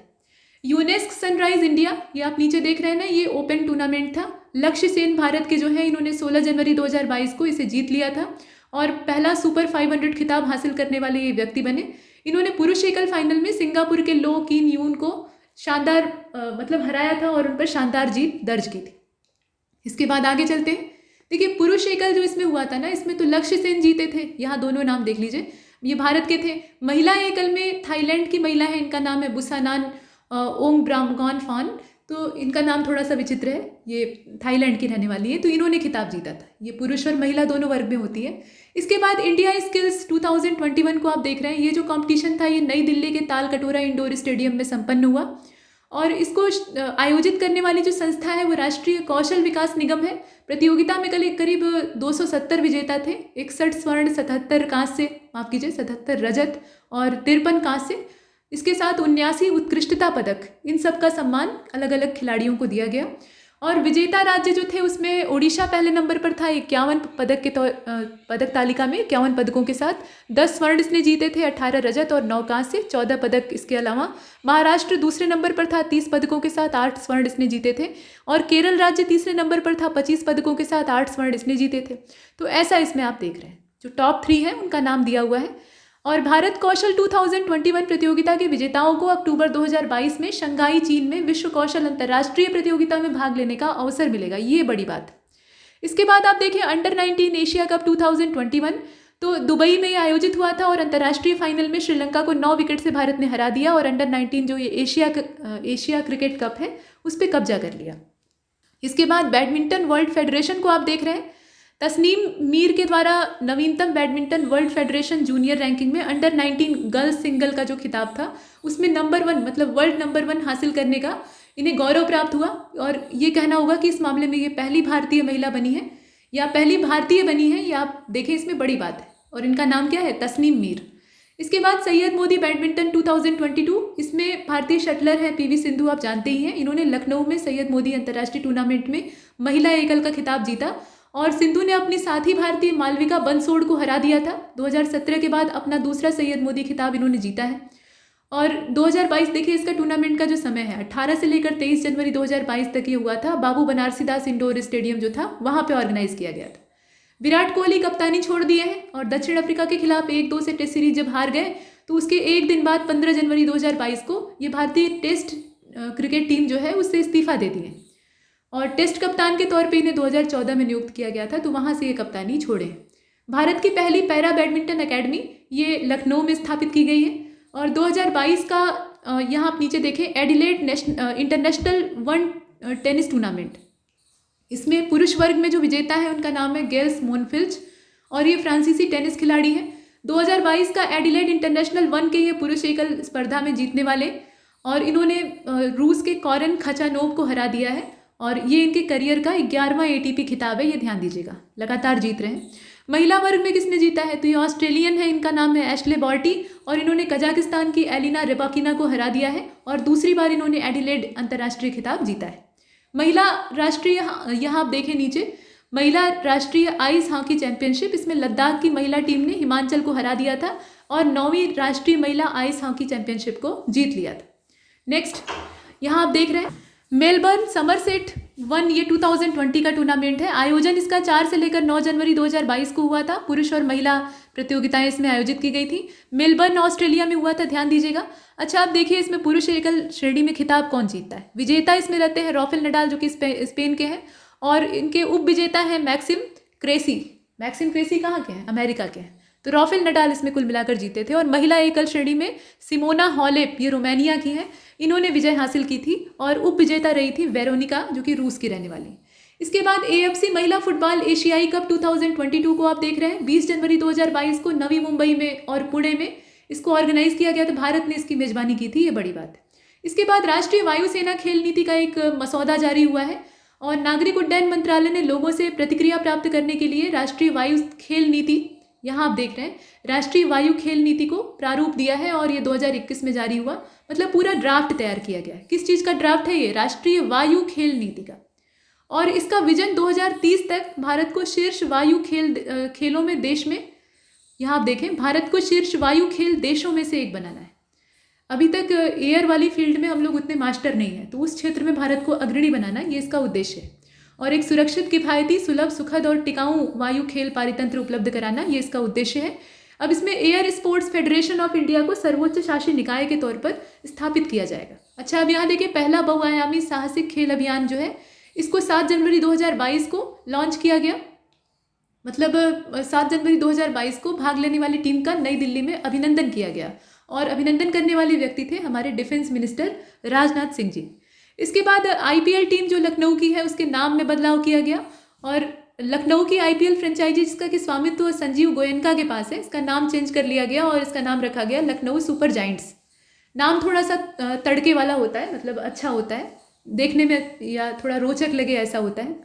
यूनेस्क सनराइज इंडिया, ये आप नीचे देख रहे हैं ना, ये ओपन टूर्नामेंट था। लक्ष्य सेन भारत के जो हैं, इन्होंने 16 जनवरी 2022 को इसे जीत लिया था और पहला सुपर 500 खिताब हासिल करने वाले ये व्यक्ति बने। इन्होंने पुरुष एकल फाइनल में सिंगापुर के लो किन यून को शानदार मतलब हराया था और उन पर शानदार जीत दर्ज की थी। इसके बाद आगे चलते हैं। देखिए पुरुष एकल जो इसमें हुआ था ना, इसमें तो लक्ष्य सेन जीते थे, यहाँ दोनों नाम देख लीजिए, ये भारत के थे। महिला एकल में थाईलैंड की महिला है, इनका नाम है बुसानान ओंगब्रामगॉन फान, तो इनका नाम थोड़ा सा विचित्र है, ये थाईलैंड की रहने वाली है, तो इन्होंने खिताब जीता था। ये पुरुष और महिला दोनों वर्ग में होती है। इसके बाद इंडिया स्किल्स 2021 को आप देख रहे हैं। ये जो कंपटीशन था ये नई दिल्ली के ताल कटोरा इंडोर स्टेडियम में संपन्न हुआ और इसको आयोजित करने वाली जो संस्था है वो राष्ट्रीय कौशल विकास निगम है। प्रतियोगिता में करीब 270 विजेता थे, 61 स्वर्ण, 77 कांस्य, माफ कीजिए 77 रजत और 53 कांस्य, इसके साथ 79 उत्कृष्टता पदक, इन सब का सम्मान अलग अलग खिलाड़ियों को दिया गया। और विजेता राज्य जो थे उसमें ओडिशा पहले नंबर पर था 51 पदक के पदक तालिका में 51 पदकों के साथ। 10 स्वर्ण इसने जीते थे, 18 रजत और 9 कांस्य, 14 पदक इसके अलावा। महाराष्ट्र दूसरे नंबर पर था 30 पदकों के साथ, 8 स्वर्ण इसने जीते थे। और केरल राज्य तीसरे नंबर पर था 25 पदकों के साथ, 8 स्वर्ण इसने जीते थे। तो ऐसा इसमें आप देख रहे हैं, जो टॉप 3 है उनका नाम दिया हुआ है। और भारत कौशल 2021 प्रतियोगिता के विजेताओं को अक्टूबर 2022 में शंघाई चीन में विश्व कौशल अंतर्राष्ट्रीय प्रतियोगिता में भाग लेने का अवसर मिलेगा, ये बड़ी बात। इसके बाद आप देखें अंडर 19 एशिया कप 2021, तो दुबई में ये आयोजित हुआ था और अंतर्राष्ट्रीय फाइनल में श्रीलंका को 9 विकेट से भारत ने हरा दिया और अंडर 19 जो ये एशिया क्रिकेट कप है उस पर कब्जा कर लिया। इसके बाद बैडमिंटन वर्ल्ड फेडरेशन को आप देख रहे हैं, तस्नीम मीर के द्वारा नवीनतम badminton world federation junior ranking में अंडर 19 गर्ल्स सिंगल का जो खिताब था उसमें नंबर 1 मतलब वर्ल्ड नंबर 1 हासिल करने का इन्हें गौरव प्राप्त हुआ। और ये कहना होगा कि इस मामले में ये पहली भारतीय महिला बनी है या पहली भारतीय बनी है, या आप देखें इसमें बड़ी बात है। और इनका नाम क्या है? तस्नीम मीर। इसके बाद सैयद मोदी बैडमिंटन 2022, इसमें भारतीय शटलर हैं पीवी सिंधु, आप जानते ही हैं। इन्होंने लखनऊ में सैयद मोदी अंतर्राष्ट्रीय टूर्नामेंट में महिला एकल का खिताब जीता और सिंधु ने अपनी साथी भारतीय मालविका बंसोड़ को हरा दिया था। 2017 के बाद अपना दूसरा सैयद मोदी खिताब इन्होंने जीता है। और 2022 देखिए इसका टूर्नामेंट का जो समय है 18 से लेकर 23 जनवरी 2022 तक ये हुआ था। बाबू बनारसीदास इंडोर स्टेडियम जो था वहाँ पे ऑर्गेनाइज किया गया था। विराट कोहली कप्तानी छोड़ दिए हैं और दक्षिण अफ्रीका के खिलाफ 1-2 से टेस्ट सीरीज जब हार गए तो उसके एक दिन बाद 15 जनवरी 2022 को ये भारतीय टेस्ट क्रिकेट टीम जो है उससे इस्तीफा दे दिए और टेस्ट कप्तान के तौर पे इन्हें 2014 में नियुक्त किया गया था, तो वहाँ से ये कप्तानी छोड़े। भारत की पहली पैरा बैडमिंटन अकेडमी ये लखनऊ में स्थापित की गई है और 2022 का यहाँ आप नीचे देखें Adelaide international one tennis tournament, इसमें पुरुष वर्ग में जो विजेता है उनका नाम है गेल्स मोनफिल्च और ये फ्रांसीसी टेनिस खिलाड़ी हैं। 2022 का एडिलेड इंटरनेशनल वन के ये पुरुष एकल स्पर्धा में जीतने वाले और इन्होंने रूस के कॉरन खचानोव को हरा दिया है और ये इनके करियर का 11वां ATP खिताब है, ये ध्यान दीजिएगा, लगातार जीत रहे हैं। महिला वर्ग में किसने जीता है? तो ये ऑस्ट्रेलियन है, इनका नाम है एशले बॉर्टी और इन्होंने कजाकिस्तान की एलिना रेबाकिना को हरा दिया है और दूसरी बार इन्होंने एडिलेड अंतर्राष्ट्रीय खिताब जीता है। महिला राष्ट्रीय, यहाँ आप देखें नीचे, महिला राष्ट्रीय आइस हॉकी चैंपियनशिप, इसमें लद्दाख की महिला टीम ने हिमाचल को हरा दिया था और 9वीं राष्ट्रीय महिला आइस हॉकी चैंपियनशिप को जीत लिया था। नेक्स्ट यहाँ आप देख रहे हैं मेलबर्न समरसेट 1, ये 2020 का टूर्नामेंट है। आयोजन इसका 4 से लेकर 9 जनवरी 2022 को हुआ था। पुरुष और महिला प्रतियोगिताएं इसमें आयोजित की गई थी। मेलबर्न ऑस्ट्रेलिया में हुआ था, ध्यान दीजिएगा। अच्छा आप देखिए इसमें पुरुष एकल श्रेणी में खिताब कौन जीतता है। विजेता इसमें रहते हैं राफेल नडाल जो कि स्पेन के हैं और इनके उप विजेता हैं मैक्सिम क्रेसी। मैक्सिम क्रेसी कहाँ के हैं? अमेरिका के हैं। तो राफेल नडाल इसमें कुल मिलाकर जीते थे। और महिला एकल श्रेणी में सिमोना हालेप, ये रोमानिया की हैं, इन्होंने विजय हासिल की थी और उप विजेता रही थी वेरोनिका जो कि रूस की रहने वाली। इसके बाद AFC महिला फुटबॉल एशियाई कप 2022 को आप देख रहे हैं। 20 जनवरी 2022 को नवी मुंबई में और पुणे में इसको ऑर्गेनाइज किया गया था। भारत ने इसकी मेजबानी की थी, ये बड़ी बात है। इसके बाद राष्ट्रीय वायुसेना खेल नीति का एक मसौदा जारी हुआ है और नागरिक उड्डयन मंत्रालय ने लोगों से प्रतिक्रिया प्राप्त करने के लिए राष्ट्रीय वायु खेल नीति, यहाँ आप देख रहे हैं, राष्ट्रीय वायु खेल नीति को प्रारूप दिया है और ये 2021 में जारी हुआ। मतलब पूरा ड्राफ्ट तैयार किया गया है। किस चीज़ का ड्राफ्ट है ये? राष्ट्रीय वायु खेल नीति का। और इसका विजन 2030 तक भारत को शीर्ष वायु खेलों में देश में, यहाँ आप देखें, भारत को शीर्ष वायु खेल देशों में से एक बनाना है। अभी तक एयर वाली फील्ड में हम लोग उतने मास्टर नहीं हैं, तो उस क्षेत्र में भारत को अग्रणी बनाना, ये इसका उद्देश्य है। और एक सुरक्षित, किफ़ायती, सुलभ, सुखद और टिकाऊ वायु खेल पारितंत्र उपलब्ध कराना, ये इसका उद्देश्य है। अब इसमें air sports federation of India को सर्वोच्च शासी निकाय के तौर पर स्थापित किया जाएगा। अच्छा अब यहाँ देखिए पहला बहुआयामी साहसिक खेल अभियान जो है इसको 7 जनवरी 2022 को लॉन्च किया गया। मतलब 7 जनवरी 2022 को भाग लेने वाली टीम का नई दिल्ली में अभिनंदन किया गया और अभिनंदन करने वाले व्यक्ति थे हमारे डिफेंस मिनिस्टर राजनाथ सिंह जी। इसके बाद IPL टीम जो लखनऊ की है उसके नाम में बदलाव किया गया और लखनऊ की IPL फ्रेंचाइजी जिसका कि स्वामित्व संजीव गोयनका के पास है, इसका नाम चेंज कर लिया गया और इसका नाम रखा गया लखनऊ सुपर जायंट्स। नाम थोड़ा सा तड़के वाला होता है, मतलब अच्छा होता है देखने में या थोड़ा रोचक लगे ऐसा होता है।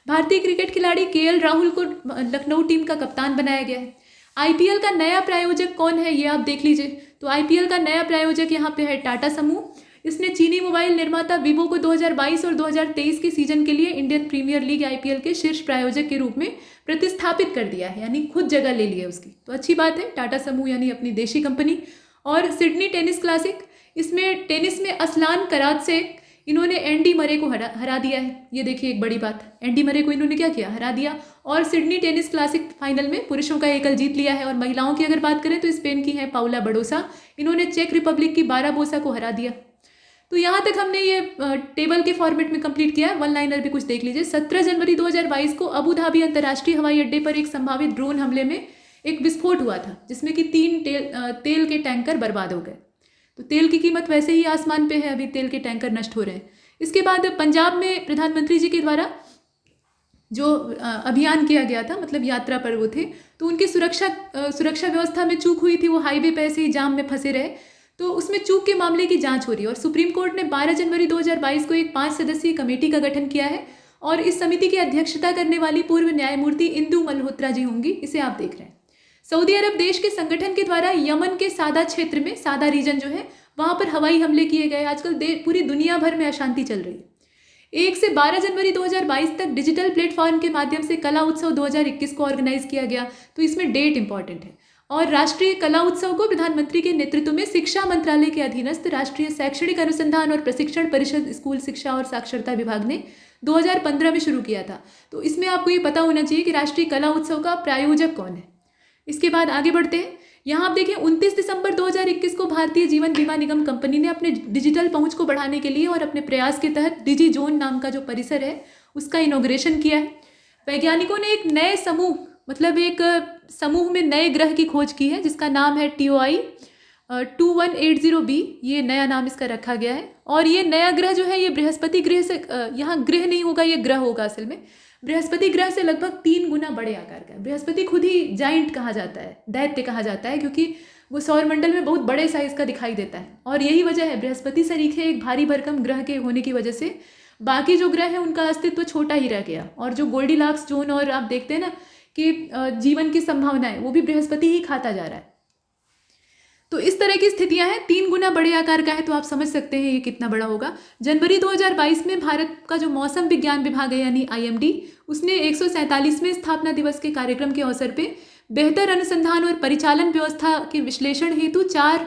भारतीय क्रिकेट खिलाड़ी KL राहुल को लखनऊ टीम का कप्तान बनाया गया है। IPL का नया प्रायोजक कौन है ये आप देख लीजिए। तो IPL का नया प्रायोजक यहाँ पे है टाटा समूह। इसने चीनी मोबाइल निर्माता वीवो को 2022 और 2023 के सीजन के लिए इंडियन प्रीमियर लीग IPL के शीर्ष प्रायोजक के रूप में प्रतिस्थापित कर दिया है, यानी खुद जगह ले ली है उसकी। तो अच्छी बात है, टाटा समूह यानी अपनी देशी कंपनी। और सिडनी टेनिस क्लासिक, इसमें टेनिस में असलान करातसेक, इन्होंने एंडी मरे को हरा दिया है। ये देखिए एक बड़ी बात, एंडी मरे को इन्होंने क्या किया? हरा दिया। और सिडनी टेनिस क्लासिक फाइनल में पुरुषों का एकल जीत लिया है। और महिलाओं की अगर बात करें तो स्पेन की है पाउला बडोसा, इन्होंने चेक रिपब्लिक की बाराबोसा को हरा दिया। तो यहाँ तक हमने ये टेबल के फॉर्मेट में कंप्लीट किया है। वन लाइनर भी कुछ देख लीजिए। 17 जनवरी 2022 को अबू धाबी अंतर्राष्ट्रीय हवाई अड्डे पर एक संभावित ड्रोन हमले में एक विस्फोट हुआ था जिसमें कि 3 तेल के टैंकर बर्बाद हो गए। तो तेल की कीमत वैसे ही आसमान पे है, अभी तेल के टैंकर नष्ट हो रहे हैं। इसके बाद पंजाब में प्रधानमंत्री जी के द्वारा जो अभियान किया गया था, मतलब यात्रा पर वो थे, तो उनकी सुरक्षा व्यवस्था में चूक हुई थी, वो हाईवे पे ऐसे ही जाम में फंसे रहे, तो उसमें चूक के मामले की जांच हो रही है और सुप्रीम कोर्ट ने 12 जनवरी 2022 को एक 5 सदस्यीय कमेटी का गठन किया है और इस समिति की अध्यक्षता करने वाली पूर्व न्यायमूर्ति इंदु मल्होत्रा जी होंगी। इसे आप देख रहे हैं। सऊदी अरब देश के संगठन के द्वारा यमन के सादा क्षेत्र में, सादा रीजन जो है, वहां पर हवाई हमले किए गए। आजकल पूरी दुनिया भर में अशांति चल रही है। 1 से 12 जनवरी 2022 तक डिजिटल प्लेटफॉर्म के माध्यम से कला उत्सव 2021 को ऑर्गेनाइज किया गया, तो इसमें डेट इंपॉर्टेंट है। और राष्ट्रीय कला उत्सव को प्रधानमंत्री के नेतृत्व में शिक्षा मंत्रालय के अधीनस्थ राष्ट्रीय शैक्षणिक अनुसंधान और प्रशिक्षण परिषद, स्कूल शिक्षा और साक्षरता विभाग ने 2015 में शुरू किया था। तो इसमें आपको ये पता होना चाहिए कि राष्ट्रीय कला उत्सव का प्रायोजक कौन है। इसके बाद आगे बढ़ते हैं। यहाँ आप देखिए 29 दिसंबर 2021 को भारतीय जीवन बीमा निगम कंपनी ने अपने डिजिटल पहुंच को बढ़ाने के लिए और अपने प्रयास के तहत डिजी जोन नाम का जो परिसर है उसका इनॉग्रेशन किया है। वैज्ञानिकों ने एक नए समूह, मतलब एक समूह में नए ग्रह की खोज की है जिसका नाम है TOI 2180b, ये नया नाम इसका रखा गया है। और ये नया ग्रह जो है ये बृहस्पति ग्रह से, यहाँ ग्रह नहीं होगा, ये ग्रह होगा असल में, बृहस्पति ग्रह से लगभग 3 गुना बड़े आकार का है। बृहस्पति खुद ही जाइंट कहा जाता है, दैत्य कहा जाता है, क्योंकि वो सौरमंडल में बहुत बड़े साइज का दिखाई देता है। और यही वजह है, बृहस्पति सरीखे एक भारी भरकम ग्रह के होने की वजह से बाकी जो ग्रह है उनका अस्तित्व छोटा ही रह गया। और जो गोल्डीलॉक्स जोन और आप देखते हैं ना कि जीवन की संभावना है, वो भी बृहस्पति ही खाता जा रहा है। तो इस तरह की स्थितियां हैं। 3 गुना बड़े आकार का है, तो आप समझ सकते हैं ये कितना बड़ा होगा। जनवरी 2022 में भारत का जो मौसम विज्ञान विभाग है यानी IMD, उसने 147वें स्थापना दिवस के कार्यक्रम के अवसर पे बेहतर अनुसंधान और परिचालन व्यवस्था के विश्लेषण हेतु 4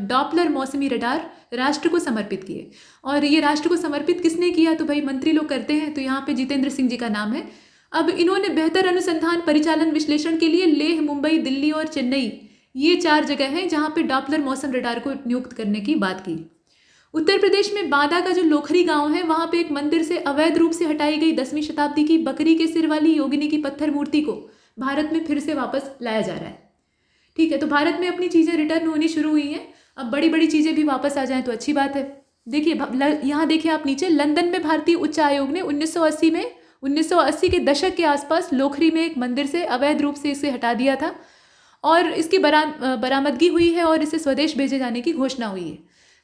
डॉपलर मौसमी रडार राष्ट्र को समर्पित किए। और ये राष्ट्र को समर्पित किसने किया? तो भाई मंत्री लोग करते हैं, तो यहाँ पे जितेंद्र सिंह जी का नाम है। अब इन्होंने बेहतर अनुसंधान परिचालन विश्लेषण के लिए लेह, मुंबई, दिल्ली और चेन्नई, ये 4 जगह हैं जहाँ पे डॉपलर मौसम रडार को नियुक्त करने की बात की। उत्तर प्रदेश में बांदा का जो लोखरी गांव है, वहाँ पे एक मंदिर से अवैध रूप से हटाई गई 10वीं शताब्दी की बकरी के सिर वाली योगिनी की पत्थर मूर्ति को भारत में फिर से वापस लाया जा रहा है। ठीक है, तो भारत में अपनी चीज़ें रिटर्न होनी शुरू हुई हैं। अब बड़ी बड़ी चीज़ें भी वापस आ जाएं तो अच्छी बात है। देखिए यहाँ देखिए आप नीचे, लंदन में भारतीय उच्च आयोग ने 1980 के दशक के आसपास लोखरी में एक मंदिर से अवैध रूप से इसे हटा दिया था और इसकी बरामदगी हुई है और इसे स्वदेश भेजे जाने की घोषणा हुई है।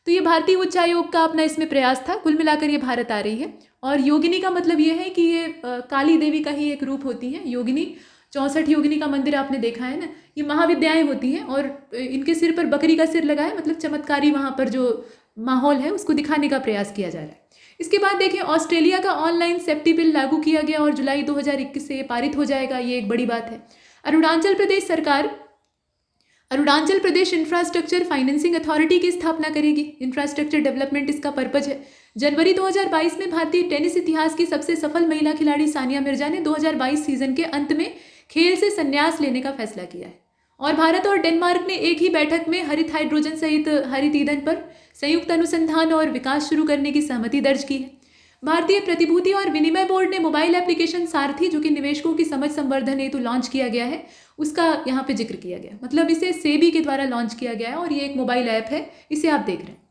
तो ये भारतीय उच्च आयोग का अपना इसमें प्रयास था। कुल मिलाकर ये भारत आ रही है। और योगिनी का मतलब ये है कि ये काली देवी का ही एक रूप होती है। योगिनी 64 योगिनी का मंदिर आपने देखा है ना, ये महाविद्याएं होती हैं और इनके सिर पर बकरी का सिर लगा है, मतलब चमत्कारी वहाँ पर जो माहौल है उसको दिखाने का प्रयास किया जा रहा है। इसके बाद देखिए ऑस्ट्रेलिया का ऑनलाइन सेफ्टी बिल लागू किया गया और जुलाई 2021 से ये पारित हो जाएगा। ये एक बड़ी बात है। Arunachal Pradesh infrastructure financing authority की स्थापना करेगी। इंफ्रास्ट्रक्चर डेवलपमेंट इसका पर्पज है। जनवरी 2022 में भारतीय टेनिस इतिहास की सबसे सफल महिला खिलाड़ी सानिया मिर्जा ने 2022 सीजन के अंत में खेल से संन्यास लेने का फैसला किया है। और भारत और डेनमार्क ने एक ही बैठक में हरित हाइड्रोजन सहित हरित ईंधन पर संयुक्त अनुसंधान और विकास शुरू करने की सहमति दर्ज की है। भारतीय प्रतिभूति और विनिमय बोर्ड ने मोबाइल एप्लीकेशन सारथी, जो कि निवेशकों की समझ संवर्धन हेतु लॉन्च किया गया है, उसका यहाँ पे जिक्र किया गया। मतलब इसे सेबी के द्वारा लॉन्च किया गया है और ये एक मोबाइल ऐप है, इसे आप देख रहे हैं।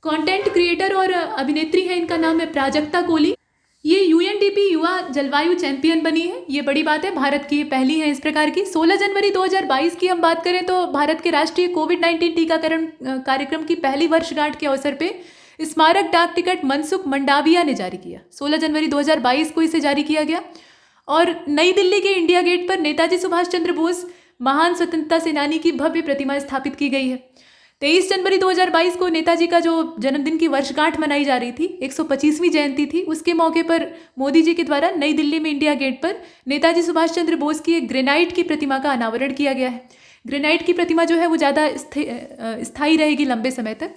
कंटेंट क्रिएटर और अभिनेत्री है, इनका नाम है प्राजक्ता कोली। ये UNDP युवा जलवायु चैंपियन बनी है। ये बड़ी बात है, भारत की ये पहली है इस प्रकार की। 16 जनवरी 2022 की हम बात करें तो भारत के राष्ट्रीय कोविड-19 टीकाकरण कार्यक्रम की पहली वर्षगांठ के अवसर पे स्मारक डाक टिकट मनसुख मंडाविया ने जारी किया। 16 जनवरी 2022 को इसे जारी किया गया। और नई दिल्ली के इंडिया गेट पर नेताजी सुभाष चंद्र बोस, महान स्वतंत्रता सेनानी की भव्य प्रतिमा स्थापित की गई है। 23 जनवरी 2022 को नेताजी का जो जन्मदिन की वर्षगांठ मनाई जा रही थी, 125वीं जयंती थी, उसके मौके पर मोदी जी के द्वारा नई दिल्ली में इंडिया गेट पर नेताजी सुभाष चंद्र बोस की एक ग्रेनाइट की प्रतिमा का अनावरण किया गया है। ग्रेनाइट की प्रतिमा जो है वो ज़्यादा स्थायी रहेगी लंबे समय तक।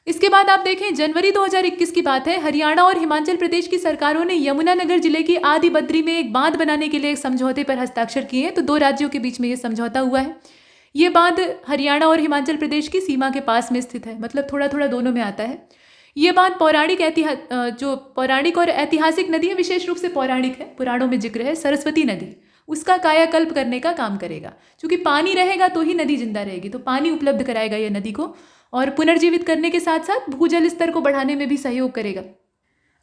इसके बाद आप देखें जनवरी 2021 की बात है, हरियाणा और हिमाचल प्रदेश की सरकारों ने यमुनानगर जिले की आदि बद्री में एक बांध बनाने के लिए एक समझौते पर हस्ताक्षर किए हैं। तो 2 राज्यों के बीच में ये समझौता हुआ है। ये बांध हरियाणा और हिमाचल प्रदेश की सीमा के पास में स्थित है, मतलब थोड़ा थोड़ा दोनों में आता है। ये बांध पौराणिक और ऐतिहासिक नदी है, विशेष रूप से पौराणिक है, पुराणों में जिक्र है, सरस्वती नदी, उसका कायाकल्प करने का काम करेगा। क्योंकि पानी रहेगा तो ही नदी जिंदा रहेगी, तो पानी उपलब्ध कराएगा ये नदी को और पुनर्जीवित करने के साथ साथ भूजल स्तर को बढ़ाने में भी सहयोग करेगा।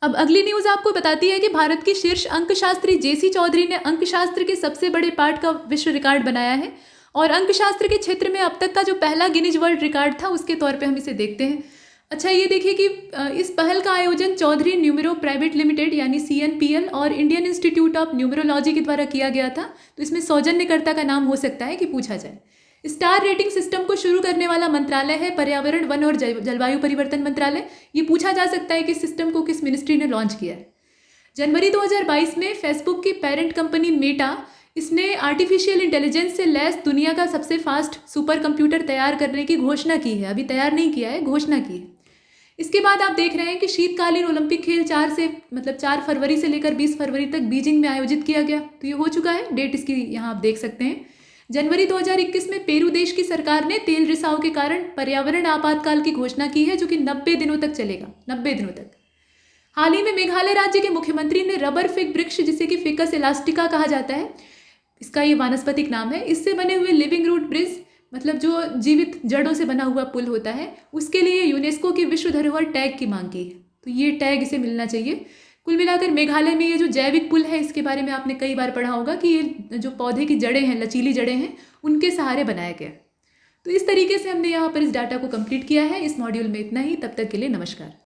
अब अगली न्यूज़ आपको बताती है कि भारत की शीर्ष अंकशास्त्री जेसी चौधरी ने अंकशास्त्र के सबसे बड़े पाठ का विश्व रिकॉर्ड बनाया है और अंकशास्त्र के क्षेत्र में अब तक का जो पहला गिनीज वर्ल्ड रिकॉर्ड था उसके तौर पे हम इसे देखते हैं। अच्छा, ये देखिए कि इस पहल का आयोजन चौधरी न्यूमेरो प्राइवेट लिमिटेड यानी CNPL और इंडियन इंस्टीट्यूट ऑफ न्यूमरोलॉजी के द्वारा किया गया था। तो इसमें सौजन्यकर्ता का नाम हो सकता है कि पूछा जाए। स्टार रेटिंग सिस्टम को शुरू करने वाला मंत्रालय है पर्यावरण, वन और जलवायु परिवर्तन मंत्रालय। ये पूछा जा सकता है कि सिस्टम को किस मिनिस्ट्री ने लॉन्च किया है। जनवरी 2022 में फेसबुक की पेरेंट कंपनी मेटा, इसने आर्टिफिशियल इंटेलिजेंस से लैस दुनिया का सबसे फास्ट सुपर कंप्यूटर तैयार करने की घोषणा की है। अभी तैयार नहीं किया है, घोषणा की है। इसके बाद आप देख रहे हैं कि शीतकालीन ओलंपिक खेल 4 फरवरी से लेकर 20 फरवरी तक बीजिंग में आयोजित किया गया। तो ये हो चुका है, डेट इसकी यहाँ आप देख सकते हैं। जनवरी 2021 में पेरू देश की सरकार ने तेल रिसाव के कारण पर्यावरण आपातकाल की घोषणा की है, जो कि 90 दिनों तक चलेगा, 90 दिनों तक। हाल ही में मेघालय राज्य के मुख्यमंत्री ने रबर फिग वृक्ष, जिसे कि फिकस इलास्टिका कहा जाता है, इसका ये वानस्पतिक नाम है, इससे बने हुए लिविंग रूट ब्रिज, मतलब जो जीवित जड़ों से बना हुआ पुल होता है, उसके लिए यूनेस्को की विश्व धरोहर टैग की मांग की है। तो ये टैग इसे मिलना चाहिए। कुल मिलाकर मेघालय में ये जो जैविक पुल है, इसके बारे में आपने कई बार पढ़ा होगा कि ये जो पौधे की जड़ें हैं, लचीली जड़ें हैं, उनके सहारे बनाया गया। तो इस तरीके से हमने यहाँ पर इस डाटा को कंप्लीट किया है। इस मॉड्यूल में इतना ही। तब तक के लिए नमस्कार।